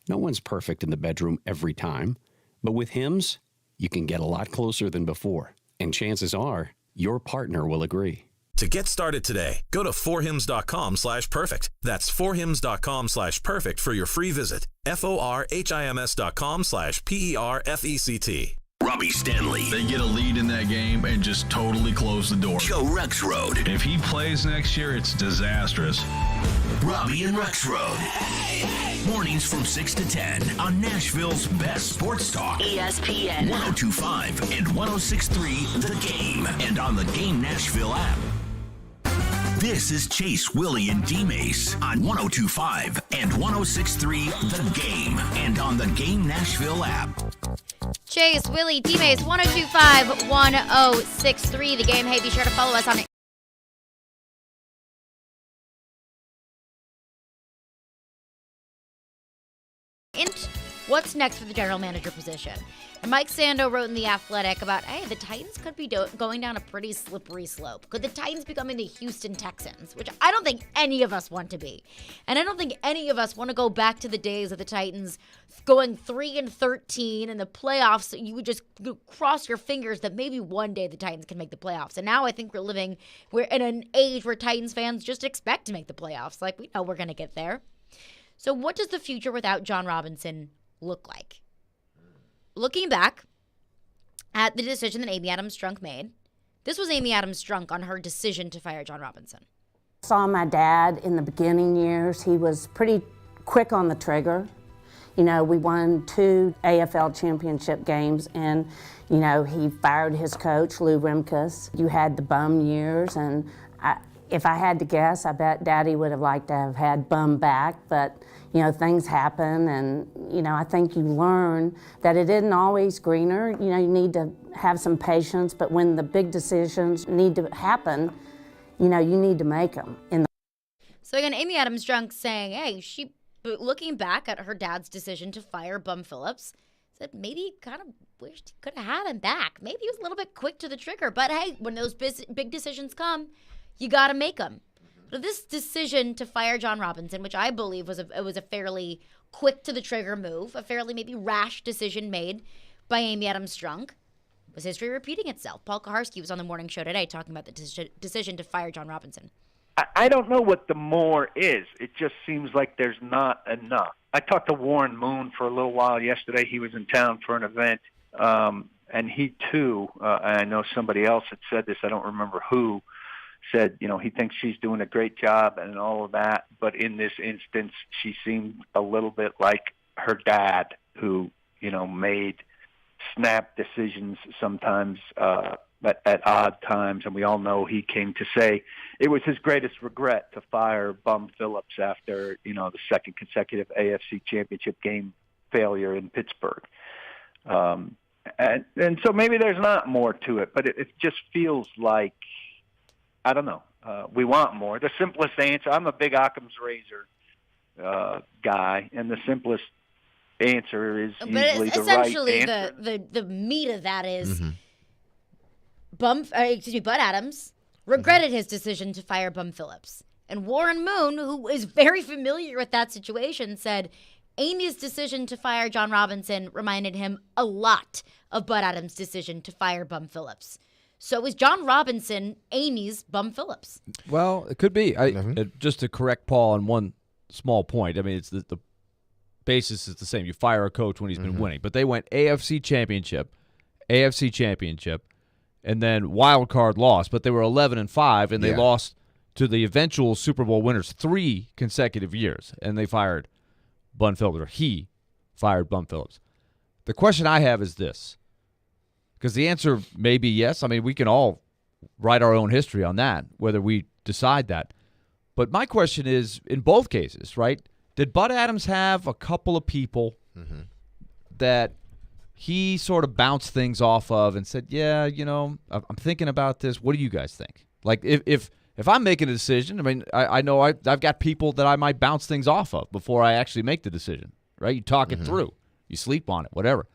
No one's perfect in the bedroom every time, but with Hims, you can get a lot closer than before. And chances are, your partner will agree. To get started today, go to 4hims.com/perfect. That's 4hims.com/perfect for your free visit. FORHIMS.com/PERFECT. Robbie Stanley. They get a lead in that game and just totally close the door. Joe Rexrode. If he plays next year, it's disastrous. Robbie and Rexrode. Mornings from 6 to 10 on Nashville's best sports talk. ESPN 102.5 and 106.3 The Game, and on the Game Nashville app. This is Chase, Willy, and D-Mase on 102.5 and 106.3 The Game, and on the Game Nashville app. Chase, Willy, D-Mase, 102.5, 106.3 The Game. Hey, be sure to follow us on what's next for the general manager position. And Mike Sando wrote in The Athletic about, hey, the Titans could be going down a pretty slippery slope. Could the Titans becoming the Houston Texans, which I don't think any of us want to be. And I don't think any of us want to go back to the days of the Titans going 3-13 in the playoffs. You would just cross your fingers that maybe one day the Titans can make the playoffs. And now I think we're in an age where Titans fans just expect to make the playoffs. Like, we know we're going to get there. So what does the future without John Robinson look like? Looking back at the decision that Amy Adams-Strunk made, this was Amy Adams-Strunk on her decision to fire John Robinson. I saw my dad in the beginning years. He was pretty quick on the trigger. You know, we won 2 AFL championship games, and, you know, he fired his coach, Lou Rimkus. You had the bum years, and if I had to guess, I bet Daddy would have liked to have had Bum back, but, you know, things happen, and, you know, I think you learn that it isn't always greener. You know, you need to have some patience, but when the big decisions need to happen, you know, you need to make them. So again, Amy Adams-Strunk saying, hey, looking back at her dad's decision to fire Bum Phillips, said maybe he kind of wished he could have had him back. Maybe he was a little bit quick to the trigger. But, hey, when those big decisions come, you got to make them. But this decision to fire John Robinson, which I believe was a fairly quick to the trigger move, a fairly maybe rash decision made by Amy Adams Strunk, was history repeating itself? Paul Kaharski was on the morning show today talking about the decision to fire John Robinson. I don't know what the more is. It just seems like there's not enough. I talked to Warren Moon for a little while yesterday. He was in town for an event, and he too, and I know somebody else had said this, I don't remember who, said, he thinks she's doing a great job and all of that, but in this instance, she seemed a little bit like her dad, who, made snap decisions sometimes at odd times, and we all know he came to say it was his greatest regret to fire Bum Phillips after, the second consecutive AFC Championship game failure in Pittsburgh. And so maybe there's not more to it, but it just feels like, I don't know, we want more. The simplest answer, I'm a big Occam's razor guy, and the simplest answer is usually the right answer. But the meat of that is Bud Adams regretted his decision to fire Bum Phillips. And Warren Moon, who is very familiar with that situation, said Amy's decision to fire John Robinson reminded him a lot of Bud Adams' decision to fire Bum Phillips. So is John Robinson Amy's Bum Phillips? Well, it could be. Just to correct Paul on one small point, I mean, it's the basis is the same. You fire a coach when he's been winning. But they went AFC Championship, and then wild card loss. But they were 11-5, and they lost to the eventual Super Bowl winners 3 consecutive years. And they fired Bum Phillips, or he fired Bum Phillips. The question I have is this, because the answer may be yes. I mean, we can all write our own history on that, whether we decide that. But my question is, in both cases, right, did Bud Adams have a couple of people that he sort of bounced things off of and said, yeah, I'm thinking about this. What do you guys think? Like, if I'm making a decision, I mean, I know I've got people that I might bounce things off of before I actually make the decision, right? You talk it through. You sleep on it, whatever.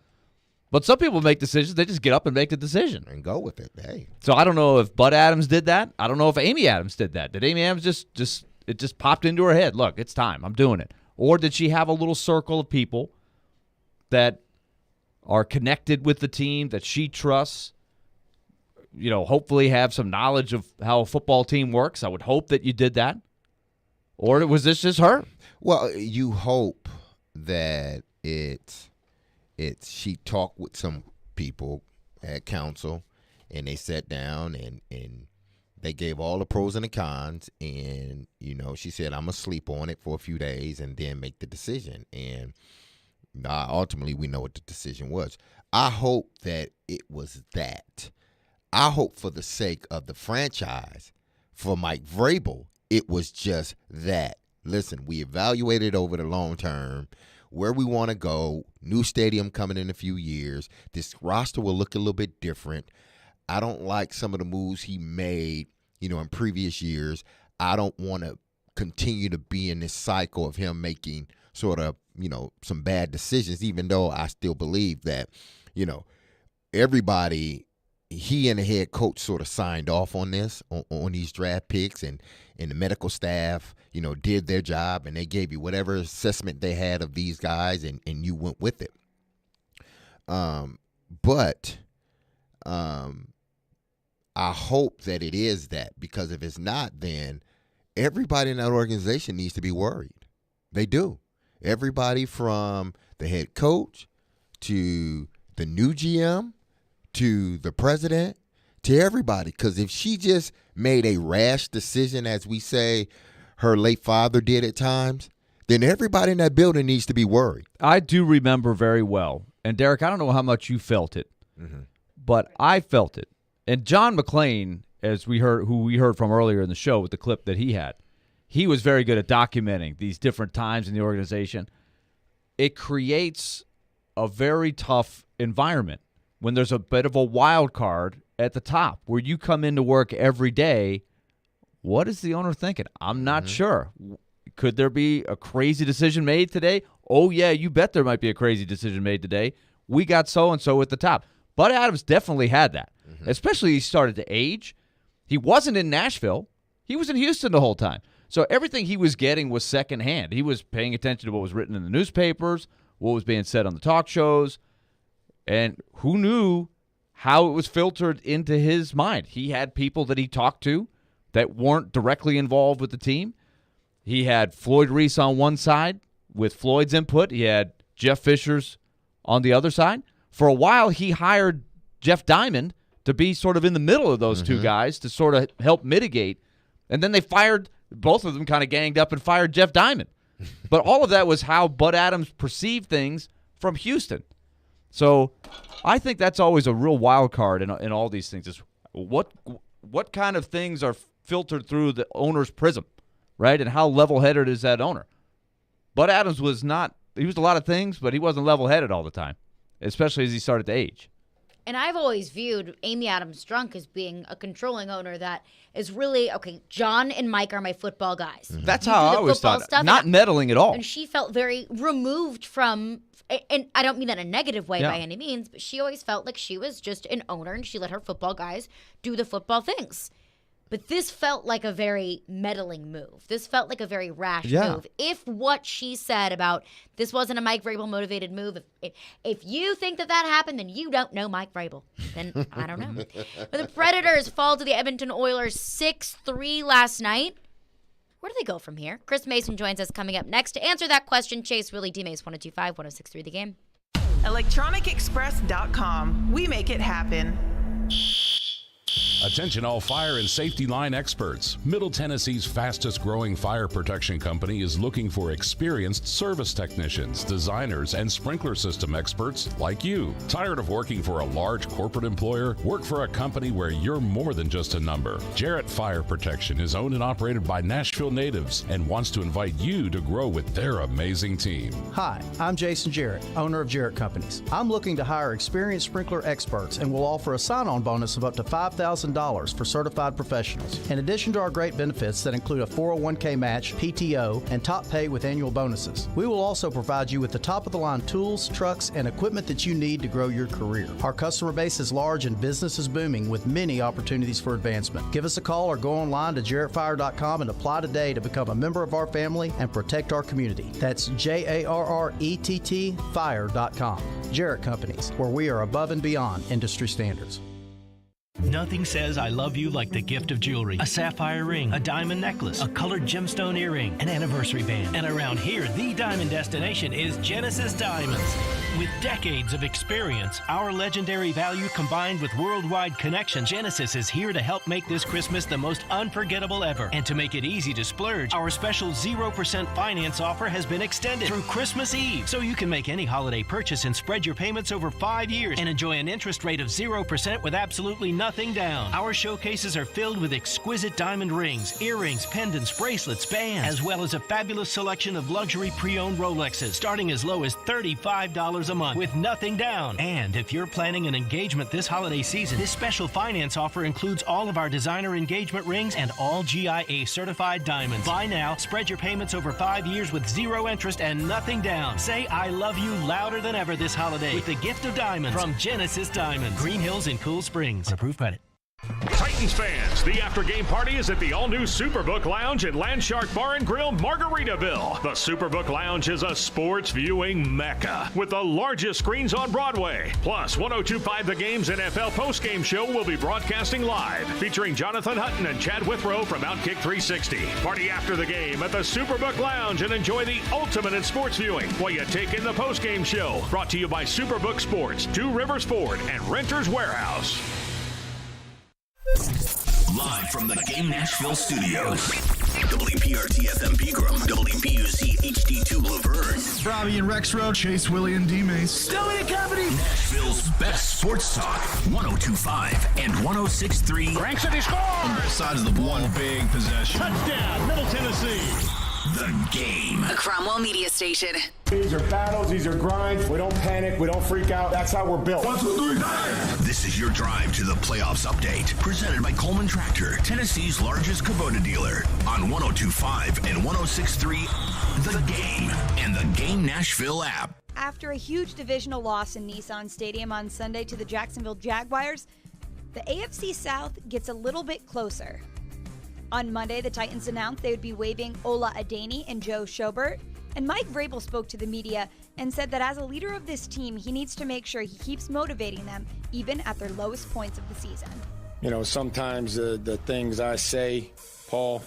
But some people make decisions. They just get up and make the decision. And go with it. Hey. So I don't know if Bud Adams did that. I don't know if Amy Adams did that. Did Amy Adams it just popped into her head, look, it's time, I'm doing it? Or did she have a little circle of people that are connected with the team that she trusts, hopefully have some knowledge of how a football team works? I would hope that you did that. Or was this just her? Well, you hope that she talked with some people at council, and they sat down and they gave all the pros and the cons, and, she said, I'm going to sleep on it for a few days and then make the decision. And ultimately, we know what the decision was. I hope that it was that. I hope for the sake of the franchise, for Mike Vrabel, it was just that. Listen, we evaluated over the long term where we want to go, new stadium coming in a few years. This roster will look a little bit different. I don't like some of the moves he made, in previous years. I don't want to continue to be in this cycle of him making sort of, some bad decisions, even though I still believe that, everybody, he and the head coach sort of signed off on this, on these draft picks, and the medical staff, did their job, and they gave you whatever assessment they had of these guys, and you went with it. But I hope that it is that, because if it's not, then everybody in that organization needs to be worried. They do. Everybody from the head coach to the new GM to the president to everybody. Because if she just made a rash decision, as we say her late father did at times, then everybody in that building needs to be worried. I do remember very well. And, Derek, I don't know how much you felt it, but I felt it. And John McClain, who we heard from earlier in the show with the clip that he had, he was very good at documenting these different times in the organization. It creates a very tough environment when there's a bit of a wild card at the top where you come into work every day. What is the owner thinking? I'm not sure. Could there be a crazy decision made today? Oh, yeah, you bet there might be a crazy decision made today. we got so-and-so at the top. Bud Adams definitely had that, especially he started to age. He wasn't in Nashville. He was in Houston the whole time. So everything he was getting was secondhand. He was paying attention to what was written in the newspapers, what was being said on the talk shows, and who knew how it was filtered into his mind. He had people that he talked to that weren't directly involved with the team. He had Floyd Reese on one side with Floyd's input. He had Jeff Fisher's on the other side. For a while, he hired Jeff Diamond to be sort of in the middle of those two guys to sort of help mitigate. And then they fired, both of them kind of ganged up and fired Jeff Diamond. But all of that was how Bud Adams perceived things from Houston. So I think that's always a real wild card in all these things is what kind of things are filtered through the owner's prism, right? And how level-headed is that owner? Bud Adams was not – he was a lot of things, but he wasn't level-headed all the time, especially as he started to age. And I've always viewed Amy Adams Strunk as being a controlling owner that is really, okay, John and Mike are my football guys. That's how I always thought it. Not meddling at all. And she felt very removed from, and I don't mean that in a negative way by any means, but she always felt like she was just an owner and she let her football guys do the football things. But this felt like a very meddling move. This felt like a very rash move. If what she said about this wasn't a Mike Vrabel motivated move, if you think that happened, then you don't know Mike Vrabel. Then I don't know. But the Predators fall to the Edmonton Oilers 6-3 last night. Where do they go from here? Chris Mason joins us coming up next to answer that question. Chase, Willy, D-Mase, 102.5, 106.3 The Game. ElectronicExpress.com. We make it happen. Attention all fire and safety line experts. Middle Tennessee's fastest growing fire protection company is looking for experienced service technicians, designers, and sprinkler system experts like you. Tired of working for a large corporate employer? Work for a company where you're more than just a number. Jarrett Fire Protection is owned and operated by Nashville natives and wants to invite you to grow with their amazing team. Hi, I'm Jason Jarrett, owner of Jarrett Companies. I'm looking to hire experienced sprinkler experts and will offer a sign-on bonus of up to $5,000 for certified professionals. In addition to our great benefits that include a 401k match, PTO, and top pay with annual bonuses, we will also provide you with the top-of-the-line tools, trucks, and equipment that you need to grow your career. Our customer base is large and business is booming with many opportunities for advancement. Give us a call or go online to jarrettfire.com and apply today to become a member of our family and protect our community. That's JARRETT fire.com. Jarrett Companies, where we are above and beyond industry standards. Nothing says I love you like the gift of jewelry. A sapphire ring, a diamond necklace, a colored gemstone earring, an anniversary band. And around here, the diamond destination is Genesis Diamonds. With decades of experience, our legendary value combined with worldwide connection, Genesis is here to help make this Christmas the most unforgettable ever. And to make it easy to splurge, our special 0% finance offer has been extended through Christmas Eve. So you can make any holiday purchase and spread your payments over 5 years and enjoy an interest rate of 0% with absolutely nothing down. Our showcases are filled with exquisite diamond rings, earrings, pendants, bracelets, bands, as well as a fabulous selection of luxury pre-owned Rolexes, starting as low as $35 a month with nothing down. And if you're planning an engagement this holiday season, this special finance offer includes all of our designer engagement rings and all GIA certified diamonds. Buy now, spread your payments over 5 years with zero interest and nothing down. Say I love you louder than ever this holiday with the gift of diamonds from Genesis Diamonds. Green Hills in Cool Springs. Approved credit. Titans fans, the after-game party is at the all-new Superbook Lounge at Landshark Bar and Grill, Margaritaville. The Superbook Lounge is a sports viewing mecca with the largest screens on Broadway. Plus, 102.5 The Game's NFL postgame show will be broadcasting live, featuring Jonathan Hutton and Chad Withrow from Outkick 360. Party after the game at the Superbook Lounge and enjoy the ultimate in sports viewing while you take in the postgame show. Brought to you by Superbook Sports, Two Rivers Ford, and Renters Warehouse. Live from the Game Nashville studios. WPRT-FM Pegram, WPUC HD2 Laverne. Robbie and Rex Road, Chase, Willy, and D-Mase. Stoney Company. Nashville's best sports talk. 102.5 and 106.3. Rank City scores! On both sides of the one big possession. Touchdown, Middle Tennessee. The Game. A Cromwell media station. These are battles, these are grinds. We don't panic, we don't freak out. That's how we're built. 1, 2, 3, 9. This is your drive to the playoffs update. Presented by Coleman Tractor, Tennessee's largest Kubota dealer. On 102.5 and 106.3, The Game and the Game Nashville app. After a huge divisional loss in Nissan Stadium on Sunday to the Jacksonville Jaguars, the AFC South gets a little bit closer. On Monday, the Titans announced they would be waiving Ola Adeni and Joe Schobert, and Mike Vrabel spoke to the media and said that as a leader of this team, he needs to make sure he keeps motivating them even at their lowest points of the season. You know, sometimes the things I say, Paul,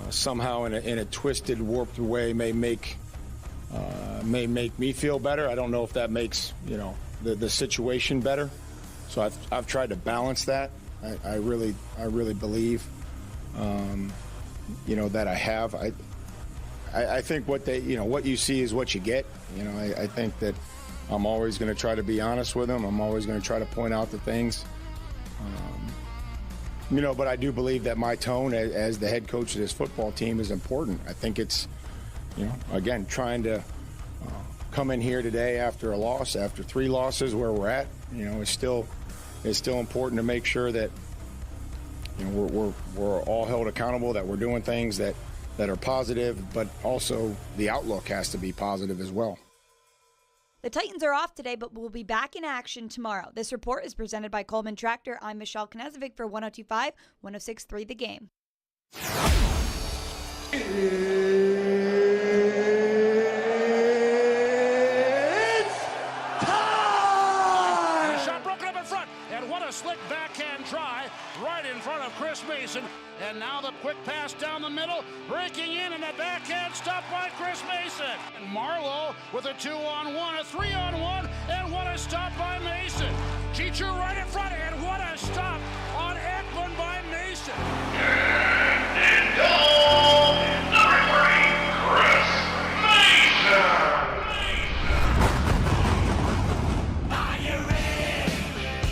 somehow in a twisted, warped way may make me feel better. I don't know if that makes, you know, the situation better. So I've tried to balance that. I really believe, you know, that I have. I think what you see is what you get. You know, I think that I'm always going to try to be honest with them. I'm always going to try to point out the things. You know, but I do believe that my tone as the head coach of this football team is important. I think it's, you know, again, trying to come in here today after a loss, after 3 losses where we're at, you know, it's still important to make sure that, you know, we're all held accountable, that we're doing things that are positive, but also the outlook has to be positive as well. The Titans are off today, but will be back in action tomorrow. This report is presented by Coleman Tractor. I'm Michelle Knezovic for 102.5, 106.3 The Game. Shot broken up in front, and what a slick backhand try right in front of Chris Mason. And now the quick pass down the middle, breaking in, and the backhand stopped by Chris Mason. And Marlowe with a 2-on-1, a 3-on-1, and what a stop by Mason. Chichu right in front, and what a stop on Ekman by Mason. And goal, number 3, Chris Mason.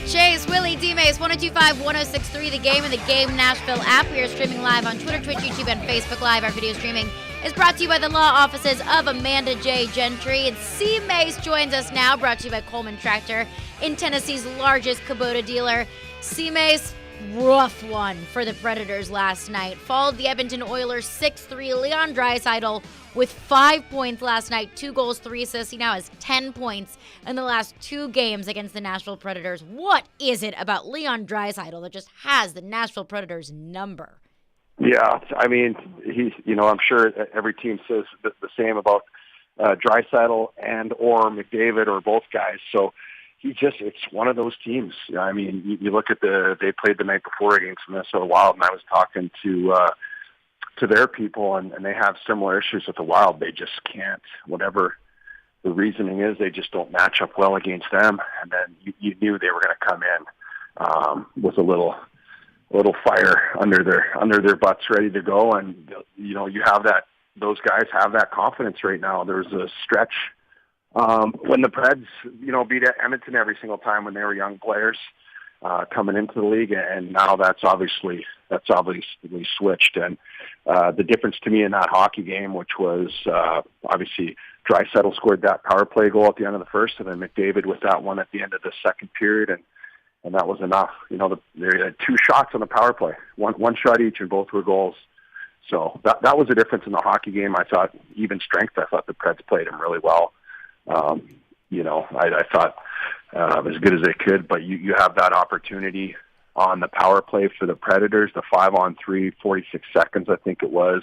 Chase, Willy, D-Mase, 1025, 1063, The Game, and The Game Nashville app. We are streaming live on Twitter, Twitch, YouTube, and Facebook Live. Our video streaming is brought to you by the law offices of Amanda J. Gentry. And C-Mase joins us now, brought to you by Coleman Tractor, in Tennessee's largest Kubota dealer. C-Mase, rough one for the Predators last night. Followed the Edmonton Oilers 6-3. Leon Draisaitl with 5 points last night, 2 goals, 3 assists. He now has 10 points in the last 2 games against the Nashville Predators. What is it about Leon Draisaitl that just has the Nashville Predators number? Yeah, I mean, he's, you know, I'm sure every team says the same about Draisaitl and or McDavid or both guys. So it's one of those teams. I mean, you look at they played the night before against Minnesota Wild, and I was talking to their people, and they have similar issues with the Wild. They just can't, whatever the reasoning is, they just don't match up well against them. And then you knew they were going to come in with a little fire under their butts, ready to go. And you know, you have that; those guys have that confidence right now. There's a stretch when the Preds, you know, beat Edmonton every single time when they were young players coming into the league, and now that's obviously switched. And the difference to me in that hockey game, which was obviously Draisaitl scored that power play goal at the end of the first, and then McDavid with that one at the end of the second period, and that was enough. You know, they had 2 shots on the power play, one shot each, and both were goals. So that was the difference in the hockey game. I thought even strength. I thought the Preds played him really well. You know, I thought as good as they could, but you have that opportunity on the power play for the Predators, the 5-on-3, 46 seconds, I think it was,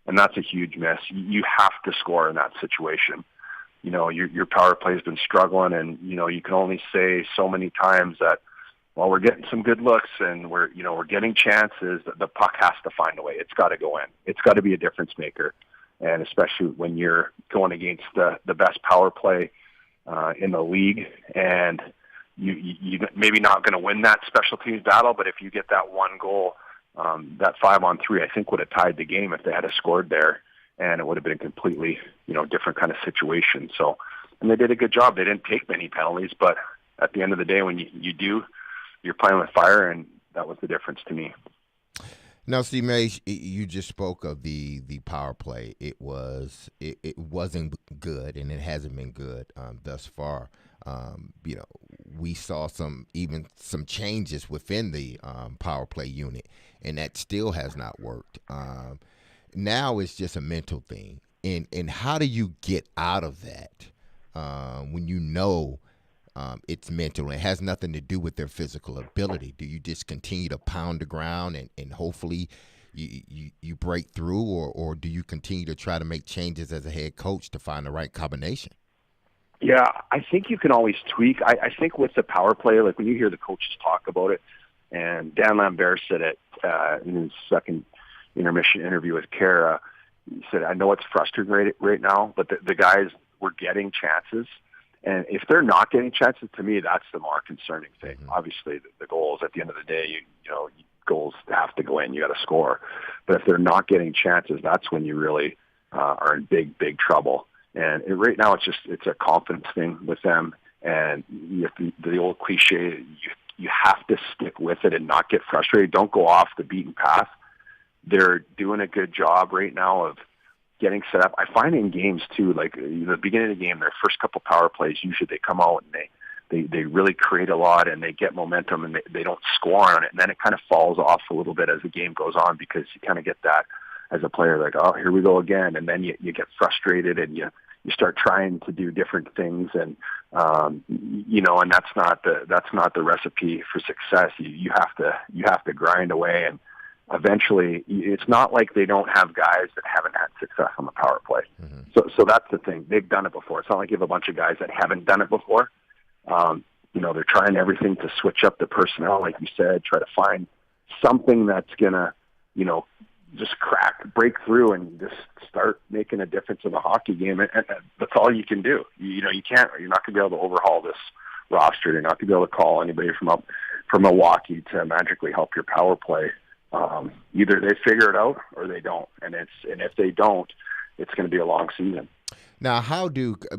and that's a huge miss. You have to score in that situation. You know, your power play has been struggling, and, you know, you can only say so many times that, well, we're getting some good looks and we're getting chances. The puck has to find a way. It's got to go in. It's got to be a difference maker, and especially when you're going against the best power play in the league, and you maybe not going to win that special teams battle, but if you get that one goal, that 5-on-3, I think would have tied the game if they had scored there, and it would have been a completely, you know, different kind of situation. So, and they did a good job. They didn't take many penalties, but at the end of the day, when you do, you're playing with fire, and that was the difference to me. Now, Steve Mace, you just spoke of the power play. It wasn't good, and it hasn't been good thus far. You know, we saw some changes within the power play unit, and that still has not worked. Now it's just a mental thing, and how do you get out of that? when you know it's mental? It has nothing to do with their physical ability. Do you just continue to pound the ground and hopefully you break through, or do you continue to try to make changes as a head coach to find the right combination? Yeah, I think you can always tweak. I think with the power play, like when you hear the coaches talk about it, and Dan Lambert said it in his second intermission interview with Kara, he said, I know it's frustrating right now, but the guys were getting chances. And if they're not getting chances, to me, that's the more concerning thing. Mm-hmm. Obviously, the goals at the end of the day, goals have to go in. You got to score. But if they're not getting chances, that's when you really are in big trouble. And right now, it's a confidence thing with them. And the old cliche, you have to stick with it and not get frustrated. Don't go off the beaten path. They're doing a good job right now of getting set up. I find in games too, like the beginning of the game, their first couple power plays, usually they come out and they really create a lot and they get momentum and they don't score on it. And then it kind of falls off a little bit as the game goes on, because you kind of get that as a player, like, oh, here we go again. And then you get frustrated and you start trying to do different things. And, and that's not the recipe for success. You have to grind away, and eventually it's not like they don't have guys that haven't had success on the power play. Mm-hmm. So that's the thing. They've done it before. It's not like you have a bunch of guys that haven't done it before. They're trying everything to switch up the personnel, like you said, try to find something that's going to, just break through and just start making a difference in the hockey game. And that's all you can do. You're not going to be able to overhaul this roster. You're not going to be able to call anybody from Milwaukee to magically help your power play. Either they figure it out or they don't. And if they don't, it's going to be a long season. Now,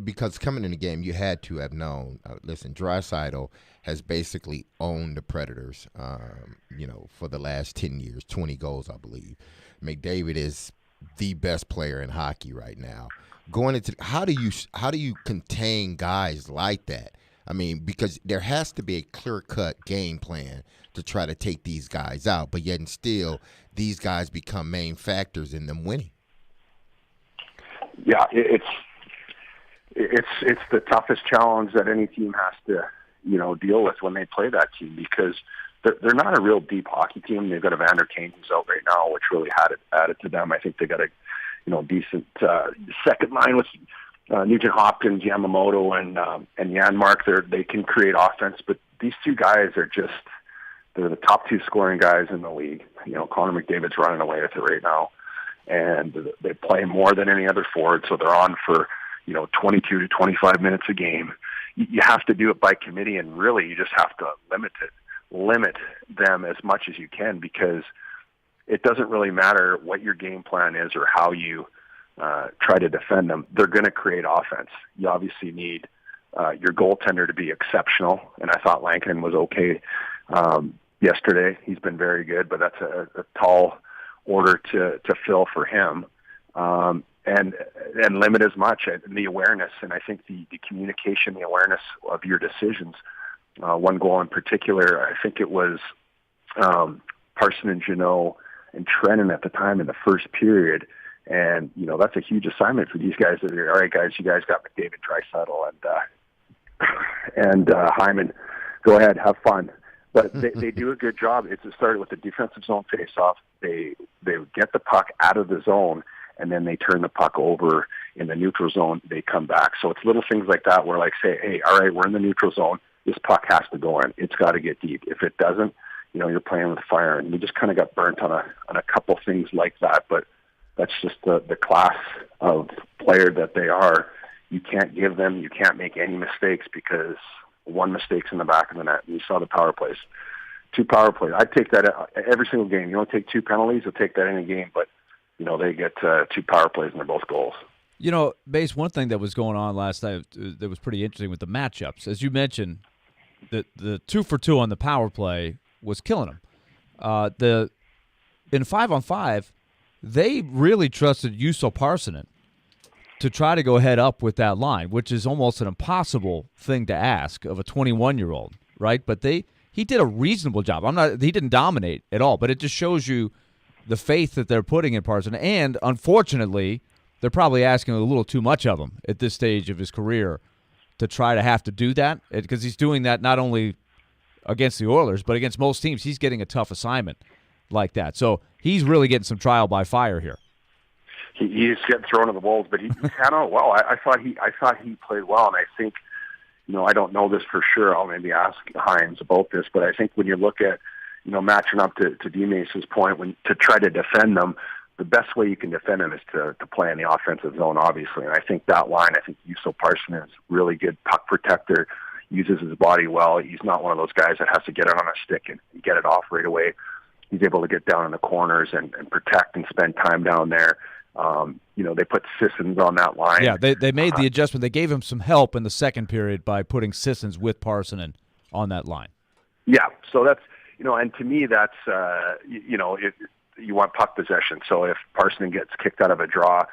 because coming in the game, you had to have known, listen, Draisaitl has basically owned the Predators, for the last 10 years, 20 goals, I believe. McDavid is the best player in hockey right now. Going into, how do you contain guys like that? I mean, because there has to be a clear-cut game plan to try to take these guys out, but yet and still, these guys become main factors in them winning. Yeah, it's the toughest challenge that any team has to, deal with when they play that team, because they're not a real deep hockey team. They've got Evander Kane who's out right now, which really added to them. I think they got a, decent second line with Nugent Hopkins, Yamamoto, and Janmark. They can create offense, but these two guys they're the top two scoring guys in the league. Connor McDavid's running away with it right now, and they play more than any other forward, so they're on for 22 to 25 minutes a game. You have to do it by committee, and really you just have to limit them as much as you can, because it doesn't really matter what your game plan is or how you try to defend them. They're going to create offense. You obviously need your goaltender to be exceptional, and I thought Lankinen was okay yesterday. He's been very good, but that's a tall order to fill for him. And limit as much, and the awareness, and I think the communication, the awareness of your decisions. One goal in particular, I think it was Parson and Jeannot and Trennan at the time in the first period, and that's a huge assignment for these guys. That are, all right, guys, you guys got McDavid, Draisaitl, and Hyman. Go ahead, have fun. But they do a good job. It started with the defensive zone faceoff. They get the puck out of the zone, and then they turn the puck over in the neutral zone. They come back. So it's little things like that where, like, say, hey, all right, we're in the neutral zone. This puck has to go in. It's got to get deep. If it doesn't, you're playing with fire. And we just kind of got burnt on a couple things like that. But that's just the class of player that they are. You can't make any mistakes, because one mistake's in the back of the net. You saw the power plays. 2 power plays. I'd take that every single game. You don't take 2 penalties, you'll take that in a game. But they get 2 power plays and they're both goals. Base, one thing that was going on last night that was pretty interesting with the matchups. As you mentioned, the 2-for-2 on the power play was killing them. In 5-on-5, they really trusted Juuso Parssinen to try to go head up with that line, which is almost an impossible thing to ask of a 21-year-old, right? But he did a reasonable job. He didn't dominate at all, but it just shows you the faith that they're putting in Parssinen. And unfortunately, they're probably asking a little too much of him at this stage of his career to try to have to do that, because he's doing that not only against the Oilers, but against most teams. He's getting a tough assignment like that. So he's really getting some trial by fire here. He's getting thrown to the wolves, but he's handled well. I thought he played well, and I think, I don't know this for sure. I'll maybe ask Hines about this, but I think when you look at, matching up to D-Mace's point, to try to defend them, the best way you can defend them is to play in the offensive zone, obviously. And I think that line, Juuso Parson is really good puck protector, uses his body well. He's not one of those guys that has to get it on a stick and get it off right away. He's able to get down in the corners and protect and spend time down there. They put Sissons on that line. Yeah, they made the adjustment. They gave him some help in the second period by putting Sissons with Parsonen on that line. Yeah, so that's, and to me that's, you want puck possession. So if Parsonen gets kicked out of a draw,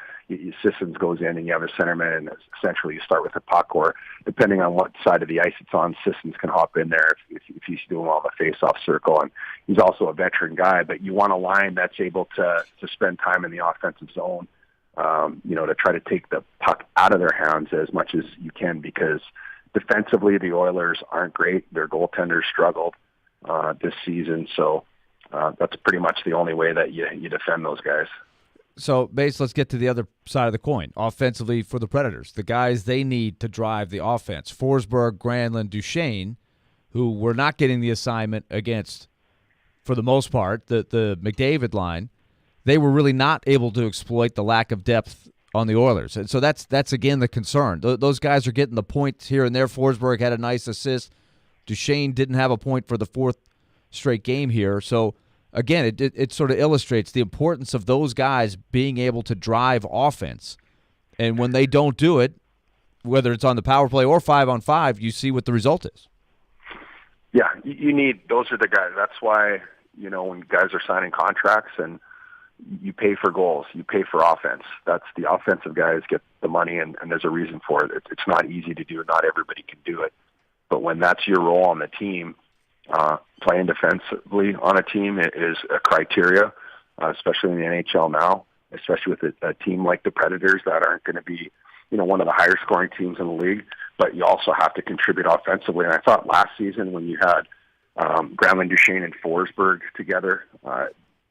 Sissons goes in and you have a centerman, and essentially you start with the puck, or depending on what side of the ice it's on, Sissons can hop in there if he's doing well in the face-off circle. And he's also a veteran guy, but you want a line that's able to spend time in the offensive zone, to try to take the puck out of their hands as much as you can, because defensively the Oilers aren't great. Their goaltenders struggled this season, so that's pretty much the only way that you defend those guys. So, Mace, let's get to the other side of the coin. Offensively for the Predators, the guys they need to drive the offense. Forsberg, Granlund, Duchesne, who were not getting the assignment against, for the most part, the McDavid line, they were really not able to exploit the lack of depth on the Oilers. And so that's again, the concern. Those guys are getting the points here and there. Forsberg had a nice assist. Duchesne didn't have a point for the fourth straight game here. So, again, it sort of illustrates the importance of those guys being able to drive offense. And when they don't do it, whether it's on the power play or 5-on-5, you see what the result is. Yeah, you need – those are the guys. That's why, when guys are signing contracts and you pay for goals, you pay for offense. That's the offensive guys get the money, and there's a reason for it. It's not easy to do. Not everybody can do it. But when that's your role on the team – playing defensively on a team is a criteria, especially in the NHL now, especially with a team like the Predators that aren't going to be, one of the higher scoring teams in the league, but you also have to contribute offensively. And I thought last season when you had Granlund, Duchesne, and Forsberg together,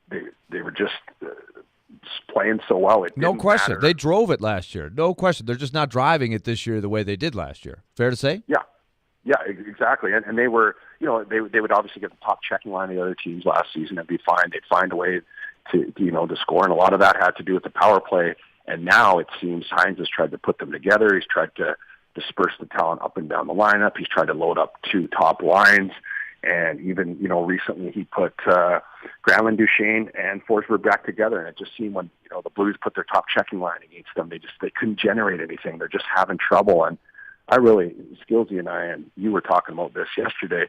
they were just playing so well. It no question. Matter. They drove it last year. No question. They're just not driving it this year the way they did last year. Fair to say? Yeah, exactly. And they were, they would obviously get the top checking line of the other teams last season and be fine. They'd find a way to score. And a lot of that had to do with the power play. And now it seems Hines has tried to put them together. He's tried to disperse the talent up and down the lineup. He's tried to load up two top lines. And even, recently he put Granlund, Duchesne, and Forsberg back together. And it just seemed when, the Blues put their top checking line against them, they couldn't generate anything. They're just having trouble. And Skillsy and I, and you were talking about this yesterday,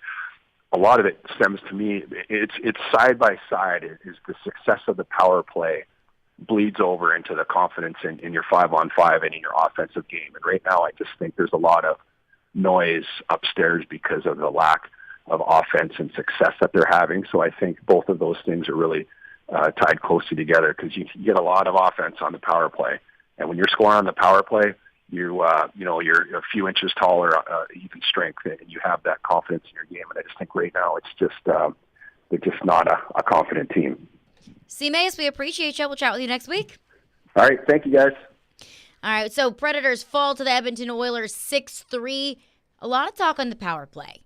a lot of it stems to me, it's side by side, is the success of the power play bleeds over into the confidence in your 5-on-5 and in your offensive game. And right now I just think there's a lot of noise upstairs because of the lack of offense and success that they're having. So I think both of those things are really tied closely together, because you get a lot of offense on the power play. And when you're scoring on the power play, you're a few inches taller, even strength, and you have that confidence in your game. And I just think right now it's just they're just not a confident team. D-Mase, we appreciate you. We'll chat with you next week. All right, thank you guys. All right, so Predators fall to the Edmonton Oilers 6-3. A lot of talk on the power play.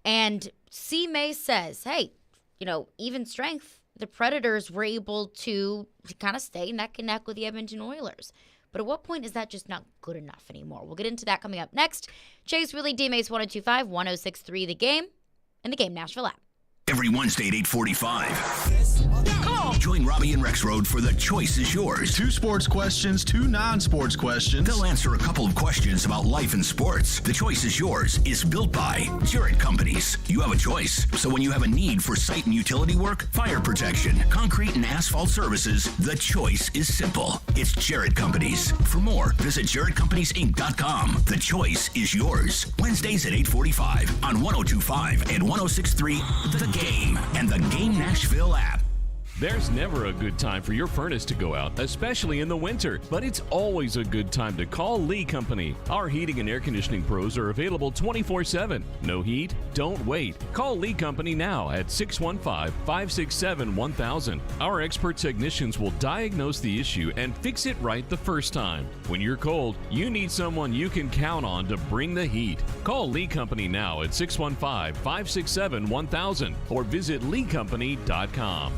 And D-Mase says, hey, even strength, the Predators were able to kind of stay neck and neck with the Edmonton Oilers. But at what point is that just not good enough anymore? We'll get into that coming up next. Chase, Willy, D-Mase, 1025, 1063, The Game, and The Game Nashville app. Every Wednesday at 8:45. Join Robbie and Rexroad for The Choice is Yours. 2 sports questions, 2 non-sports questions. They'll answer a couple of questions about life and sports. The Choice is Yours is built by Jarrett Companies. You have a choice. So when you have a need for site and utility work, fire protection, concrete and asphalt services, the choice is simple. It's Jarrett Companies. For more, visit JarrettCompaniesInc.com. The Choice is Yours. Wednesdays at 8:45 on 1025 and 1063 The Game and the Game Nashville app. There's never a good time for your furnace to go out, especially in the winter, but it's always a good time to call Lee Company. Our heating and air conditioning pros are available 24/7. No heat? Don't wait. Call Lee Company now at 615-567-1000. Our expert technicians will diagnose the issue and fix it right the first time. When you're cold, you need someone you can count on to bring the heat. Call Lee Company now at 615-567-1000 or visit leecompany.com.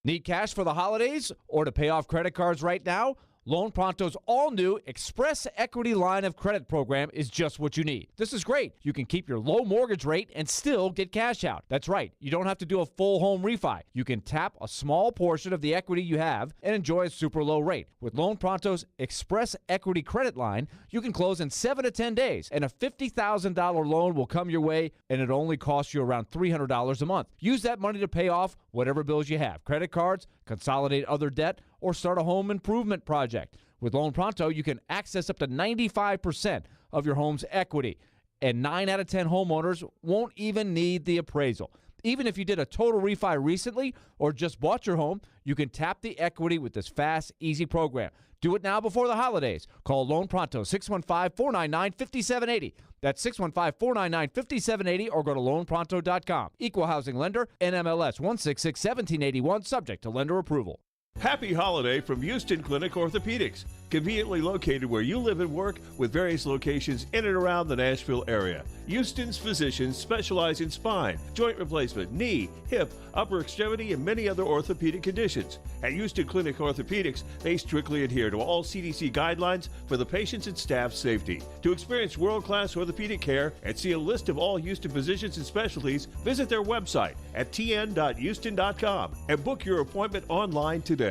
Need cash for the holidays or to pay off credit cards right now? Loan Pronto's all-new Express Equity Line of Credit program is just what you need. This is great. You can keep your low mortgage rate and still get cash out. That's right. You don't have to do a full home refi. You can tap a small portion of the equity you have and enjoy a super low rate. With Loan Pronto's Express Equity Credit Line, you can close in 7 to 10 days, and a $50,000 loan will come your way, and it only costs you around $300 a month. Use that money to pay off whatever bills you have, credit cards, consolidate other debt, or start a home improvement project. With Loan Pronto, you can access up to 95% of your home's equity, and 9 out of 10 homeowners won't even need the appraisal. Even if you did a total refi recently or just bought your home, you can tap the equity with this fast, easy program. Do it now before the holidays. Call Loan Pronto, 615-499-5780. That's 615-499-5780, or go to loanpronto.com. Equal housing lender, NMLS 1661781, subject to lender approval. Happy holiday from Houston Clinic Orthopedics, conveniently located where you live and work with various locations in and around the Nashville area. Houston's physicians specialize in spine, joint replacement, knee, hip, upper extremity, and many other orthopedic conditions. At Houston Clinic Orthopedics, they strictly adhere to all CDC guidelines for the patient's and staff's safety. To experience world-class orthopedic care and see a list of all Houston physicians and specialties, visit their website at tn.houston.com and book your appointment online today.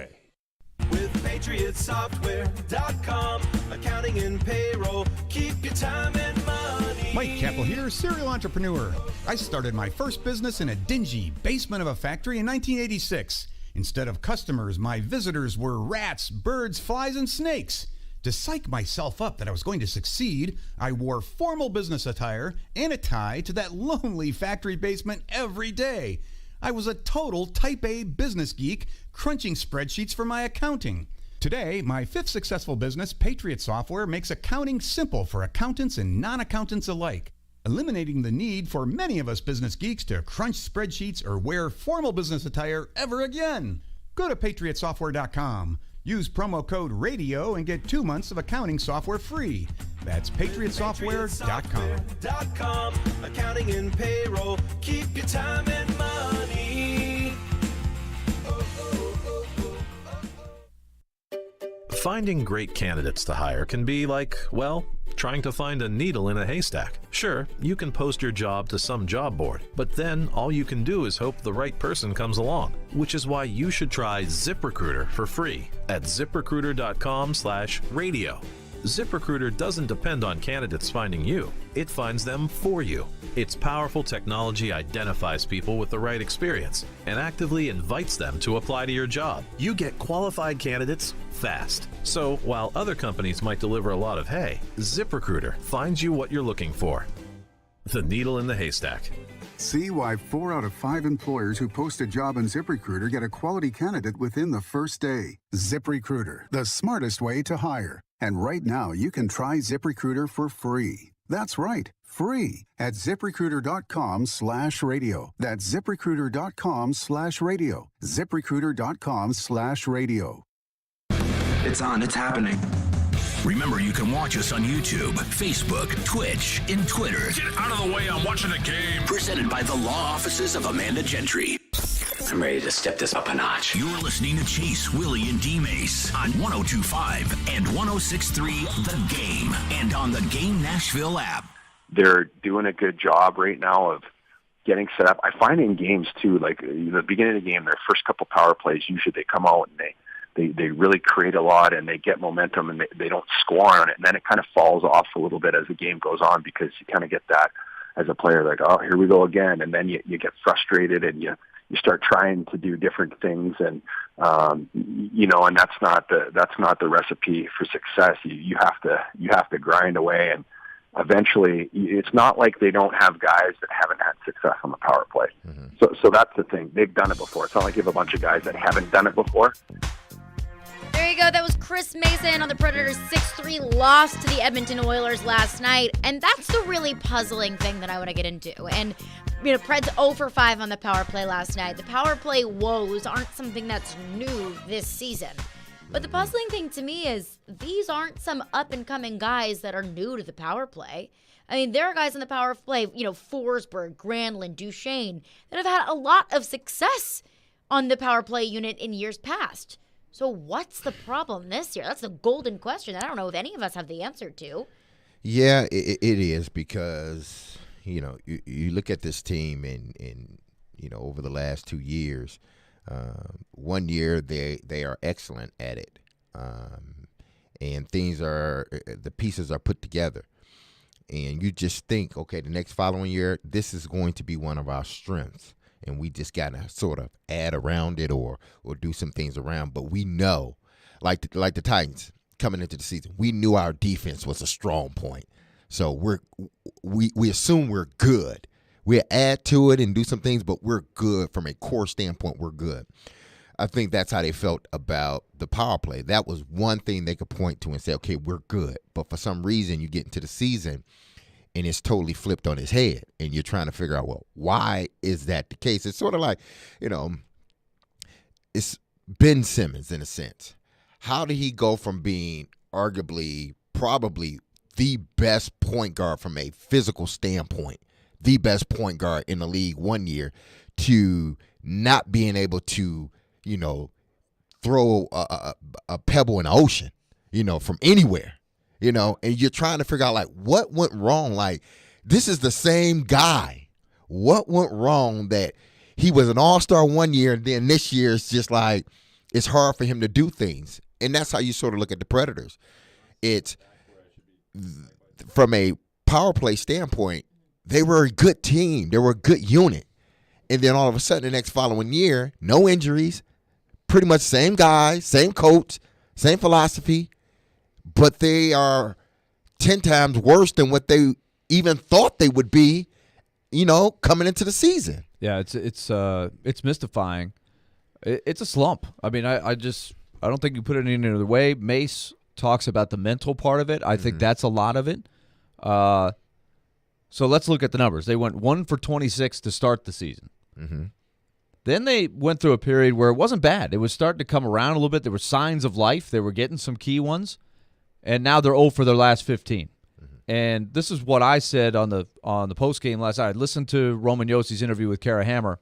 With PatriotSoftware.com, accounting and payroll, keep your time and money. Mike Capel here, serial entrepreneur. I started my first business in a dingy basement of a factory in 1986. Instead of customers, my visitors were rats, birds, flies, and snakes. To psych myself up that I was going to succeed, I wore formal business attire and a tie to that lonely factory basement every day. I was a total type A business geek, crunching spreadsheets for my accounting. Today, my fifth successful business, Patriot Software, makes accounting simple for accountants and non-accountants alike, eliminating the need for many of us business geeks to crunch spreadsheets or wear formal business attire ever again. Go to PatriotSoftware.com. Use promo code RADIO and get 2 months of accounting software free. That's PatriotSoftware.com. Accounting and payroll, keep your time and money. Finding great candidates to hire can be like, well, trying to find a needle in a haystack. Sure, you can post your job to some job board, but then all you can do is hope the right person comes along, which is why you should try ZipRecruiter for free at ZipRecruiter.com/radio. ZipRecruiter doesn't depend on candidates finding you. It finds them for you. Its powerful technology identifies people with the right experience and actively invites them to apply to your job. You get qualified candidates fast. So while other companies might deliver a lot of hay, ZipRecruiter finds you what you're looking for. The needle in the haystack. See why 4 out of 5 employers who post a job on ZipRecruiter get a quality candidate within the first day. ZipRecruiter, the smartest way to hire. And right now, you can try ZipRecruiter for free. That's right, free at ZipRecruiter.com/radio. That's ZipRecruiter.com/radio. ZipRecruiter.com/radio. It's on, it's happening. Remember, you can watch us on YouTube, Facebook, Twitch, and Twitter. Get out of the way, I'm watching the game. Presented by the law offices of Amanda Gentry. I'm ready to step this up a notch. You're listening to Chase, Willy, and D-Mase on 102.5 and 106.3 The Game, and on the Game Nashville app. They're doing a good job right now of getting set up. I find in games, too, like the beginning of the game, their first couple power plays, usually they come out and they really create a lot and they get momentum and they don't score on it. And then it kind of falls off a little bit as the game goes on because you kind of get that as a player, like, oh, here we go again. And then you get frustrated and you start trying to do different things. And, and that's not the recipe for success. You have to grind away and eventually, it's not like they don't have guys that haven't had success on the power play. So that's the thing. They've done it before. It's not like you have a bunch of guys that haven't done it before. There you go. That was Chris Mason on the Predators' 6-3 loss to the Edmonton Oilers last night. And that's the really puzzling thing that I want to get into. And, Preds 0 for 5 on the power play last night. The power play woes aren't something that's new this season. But the puzzling thing to me is these aren't some up-and-coming guys that are new to the power play. I mean, there are guys in the power play, Forsberg, Granlund, Duchesne, that have had a lot of success on the power play unit in years past. So what's the problem this year? That's the golden question that I don't know if any of us have the answer to. Yeah, it is because, you look at this team and over the last 2 years, 1 year they are excellent at it. And the pieces are put together. And you just think, okay, the next following year, this is going to be one of our strengths. And we just got to sort of add around it or do some things around. But we know, like the Titans coming into the season, we knew our defense was a strong point. So we assume we're good. We'll add to it and do some things, but we're good from a core standpoint. We're good. I think that's how they felt about the power play. That was one thing they could point to and say, okay, we're good. But for some reason, you get into the season and it's totally flipped on his head, and you're trying to figure out, well, why is that the case? It's sort of like, it's Ben Simmons in a sense. How did he go from being arguably probably the best point guard from a physical standpoint, the best point guard in the league 1 year, to not being able to, throw a pebble in the ocean, from anywhere? And you're trying to figure out, like, what went wrong? Like, this is the same guy. What went wrong that he was an all-star 1 year, and then this year it's just like it's hard for him to do things. And that's how you sort of look at the Predators. It's from a power play standpoint, they were a good team. They were a good unit. And then all of a sudden the next following year, no injuries, pretty much same guys, same coach, same philosophy, but they are 10 times worse than what they even thought they would be, coming into the season. Yeah, it's mystifying. It's a slump. I mean, I don't think you put it any other way. Mace talks about the mental part of it. I think that's a lot of it. So let's look at the numbers. They went 1 for 26 to start the season. Mm-hmm. Then they went through a period where it wasn't bad. It was starting to come around a little bit. There were signs of life. They were getting some key ones. And now they're 0 for their last 15. Mm-hmm. And this is what I said on the postgame last night. I listened to Roman Yossi's interview with Kara Hammer.